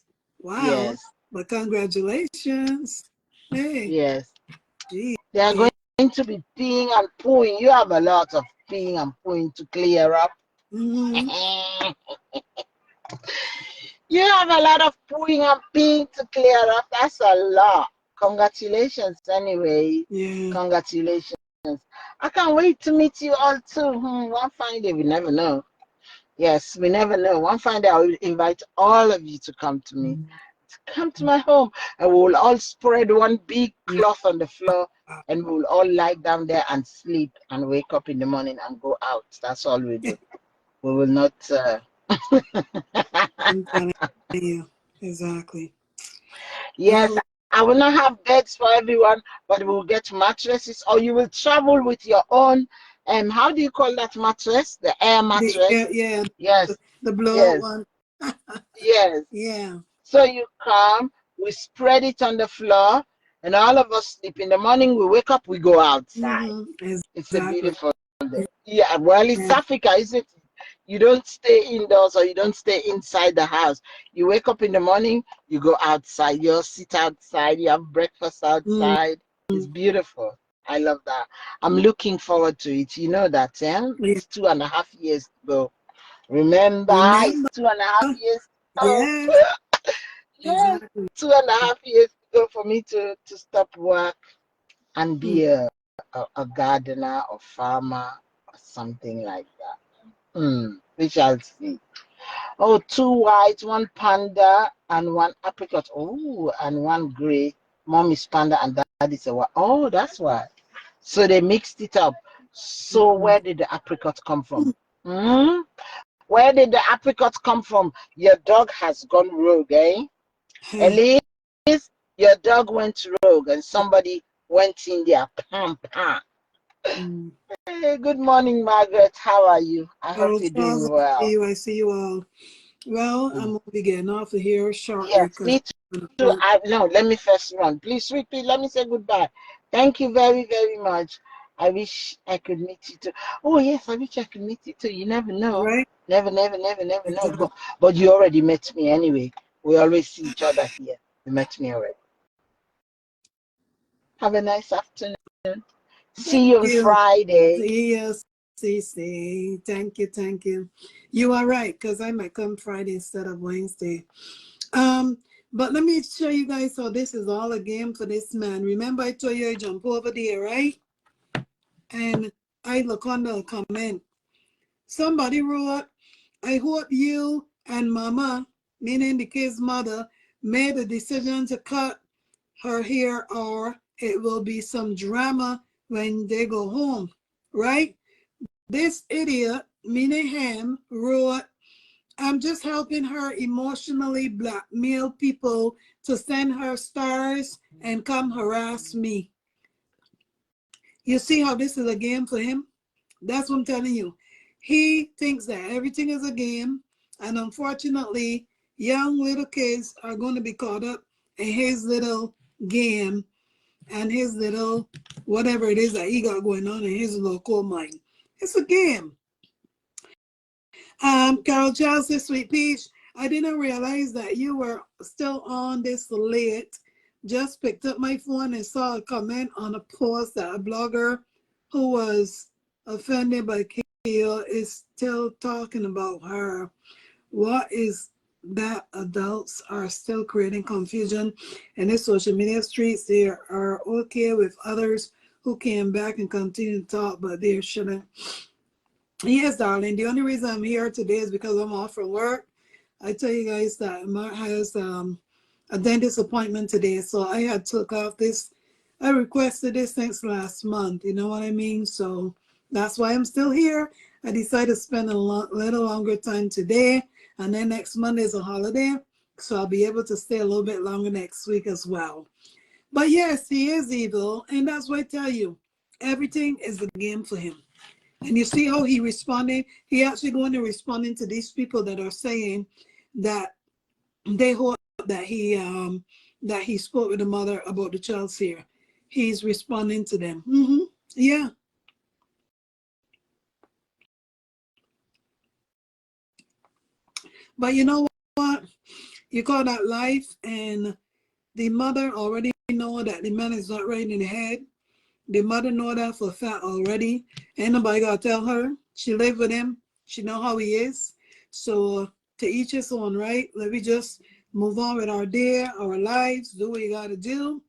Wow. Yes. But congratulations. Hey. Yes. Gee. They are going to be peeing and pooing. You have a lot of peeing and pooing to clear up. Mm-hmm. You have a lot of pooing and peeing to clear up. That's a lot. Congratulations, anyway. Yeah. Congratulations. I can't wait to meet you all too. One fine day, we never know. Yes, we never know. One fine day, I will invite all of you to come to me. Come to my home, and we will all spread one big Yeah. cloth on the floor, and we will all lie down there and sleep and wake up in the morning and go out. That's all we do. We will not. I'm telling you. Exactly. Yes, Well, I will not have beds for everyone, but we will get mattresses, or you will travel with your own. How do you call that mattress? The air mattress. yeah, Yes, the blowout yes, one. yes. Yeah. So you come, we spread it on the floor, and all of us sleep. In the morning, we wake up, we go outside. Mm-hmm. It's a Exactly. beautiful day. Yeah, well, it's Yeah. Africa, isn't it? You don't stay indoors or you don't stay inside the house. You wake up in the morning, you go outside, you sit outside, you have breakfast Mm-hmm. outside. It's beautiful. I love that. I'm looking forward to it. You know that, eh? Yeah. It's 2.5 years to go. Remember, Remember? it's 2.5 years to go. Yes. Yes, Exactly. 2.5 years to go for me to stop work and Mm. be a gardener or farmer or something like that. We shall see. Oh, 2 white, one panda, and one apricot. Oh, and one gray. Mom is panda and dad is a white. Oh, that's why. So they mixed it up. So Mm-hmm. where did the apricot come from? Hmm? Where did the apricot come from? Your dog has gone rogue, eh? Hey. Elise, your dog went rogue and somebody went in there. Pam, pam. Mm. Hey, good morning, Margaret. How are you? I hope Charles, you're Charles, doing I see well. you. I see you all. Well, I'm Mm. gonna be getting off of here shortly Yes, because me too. No, let me first run. Please repeat. Let me say goodbye. Thank you very, very much. I wish I could meet you too. Oh, yes, I wish I could meet you too. You never know. right. Never know. Exactly. But you already met me anyway. We always see each other here. You met me already. Have a nice afternoon. Thank See you on you. Friday. See you, CC. Thank you. Thank you. You are right because I might come Friday instead of Wednesday. Um, but let me show you guys how this is all a game for this man. Remember, I told you I jump over there, right? and I look on the comment. Somebody wrote, I hope you and mama, meaning the kid's mother, made a decision to cut her hair or it will be some drama when they go home, right? This idiot, meaning him, wrote, I'm just helping her emotionally blackmail people to send her stars and come harass me. You see how this is a game for him? That's what I'm telling you. He thinks that everything is a game, and unfortunately, young little kids are going to be caught up in his little game and his little whatever it is that he got going on in his little coal mine. It's a game. Carol Chelsea, Sweet Peach, I didn't realize that you were still on this late. Just picked up my phone and saw a comment on a post that a blogger who was offended by Kia is still talking about her. What is that adults are still creating confusion in the social media streets? They are okay with others who came back and continue to talk, but they shouldn't. Yes, darling. The only reason I'm here today is because I'm off from work. I tell you guys that Mark has a dentist appointment today, so I had took off this. I requested this since last month. You know what I mean? So that's why I'm still here. I decided to spend a little longer time today, and then next Monday is a holiday, so I'll be able to stay a little bit longer next week as well. But yes, he is evil, and that's why I tell you, everything is a game for him. And you see how he responded? He actually going to responding to these people that are saying that they hope that he spoke with the mother about the child's hair. He's responding to them. Yeah. But you know what? You call that life, and the mother already know that the man is not right in the head. The mother know that for a fact already. Ain't nobody gotta tell her. She live with him. She know how he is. So to each his own, right? Let me just move on with our day, our lives, do what you gotta do,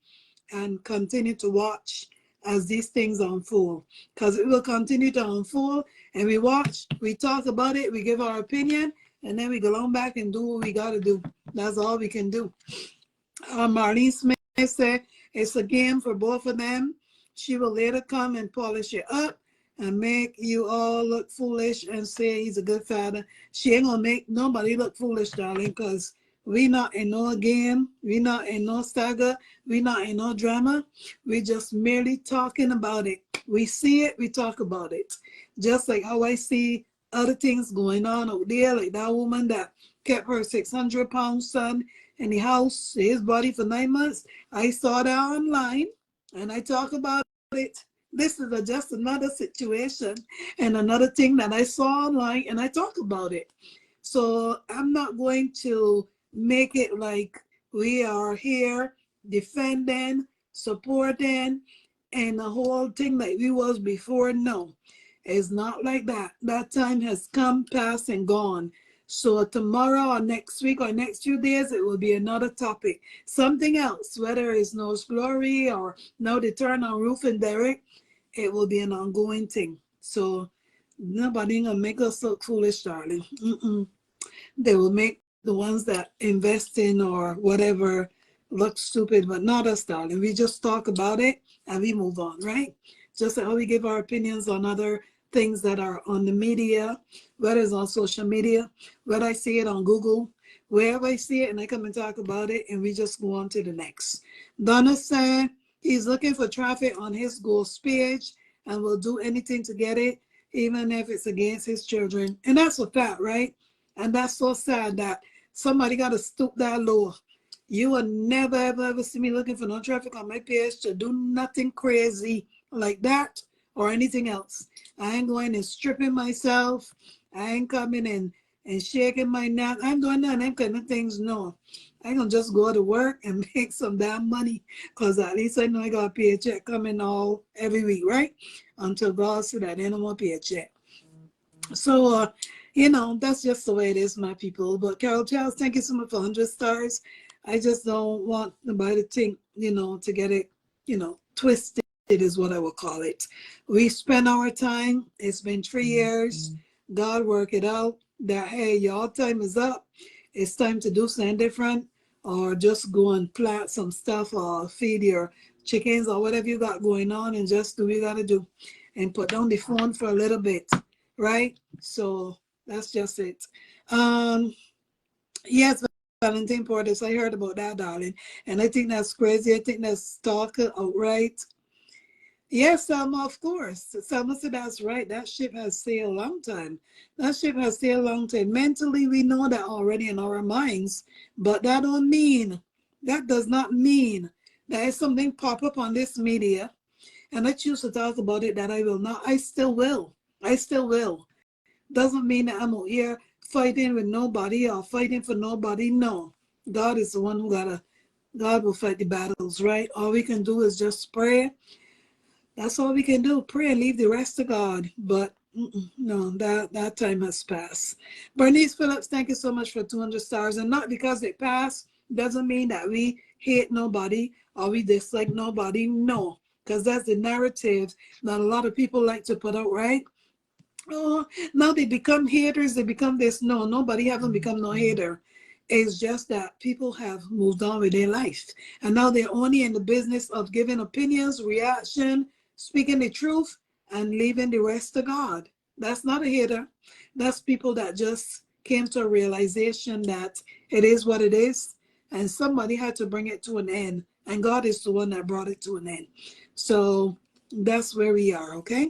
and continue to watch as these things unfold. Because it will continue to unfold, and we watch, we talk about it, we give our opinion, and then we go on back and do what we gotta do. That's all we can do. Marlene Smith said it's a game for both of them. She will later come and polish it up and make you all look foolish and say he's a good father. She ain't gonna make nobody look foolish, darling, because we not in no game, we not in no saga, we not in no drama. We just merely talking about it. We see it, we talk about it. Just like how I see other things going on out there, like that woman that kept her 600-pound son in the house, his body for 9 months. I saw that online and I talk about it. This is just another situation and another thing that I saw online, and I talk about it. So I'm not going to make it like we are here defending, supporting, and the whole thing like we was before. No, it's not like that. That time has come, passed, and gone. So tomorrow or next week or next few days, it will be another topic. Something else, whether it's Nose Glory or now the turn on Ruth and Derek, it will be an ongoing thing. So nobody gonna make us look foolish, darling. They will make the ones that invest in or whatever look stupid, but not us, darling. We just talk about it and we move on, right? Just like how we give our opinions on other things that are on the media, whether it's on social media, whether I see it on Google, wherever I see it, and I come and talk about it, and we just go on to the next. Donna said he's looking for traffic on his ghost page and will do anything to get it, even if it's against his children. And that's a fact, right? And that's so sad that somebody got to stoop that low. You will never, ever, ever see me looking for no traffic on my page to do nothing crazy like that or anything else. I ain't going and stripping myself. I ain't coming and shaking my neck. I'm doing none of them kind of things, no. I'm going to just go to work and make some damn money because at least I know I got a paycheck coming all every week, right? Until God said that I don't want a paycheck. So, that's just the way it is, my people. But Carol Charles, thank you so much for 100 stars. I just don't want nobody to think, to get it, twisted is what I will call it. We spend our time. It's been 3 years. God work it out that, hey, your time is up. It's time to do something different, or just go and plant some stuff, or feed your chickens, or whatever you got going on, and just do what you got to do and put down the phone for a little bit, right? So that's just it. Yes, Valentine Portis, I heard about that, darling. And I think that's crazy. I think that's stalker outright. Yes, Selma, of course. Selma said that's right. That ship has sailed a long time. That ship has sailed a long time. Mentally, we know that already in our minds, but that does not mean that if something pop up on this media and I choose to talk about it, that I will not. I still will. I still will. Doesn't mean that I'm out here fighting with nobody or fighting for nobody. No. God is the one God will fight the battles, right? All we can do is just pray. That's all we can do. Pray and leave the rest to God. But no, that time has passed. Bernice Phillips, thank you so much for 200 stars. And not because it passed doesn't mean that we hate nobody or we dislike nobody. No, because that's the narrative that a lot of people like to put out, right? Oh, now they become haters. They become this. No, nobody haven't become no hater. It's just that people have moved on with their life. And now they're only in the business of giving opinions, reaction, speaking the truth, and leaving the rest to God. That's not a hater. That's people that just came to a realization that it is what it is. And somebody had to bring it to an end. And God is the one that brought it to an end. So that's where we are, okay?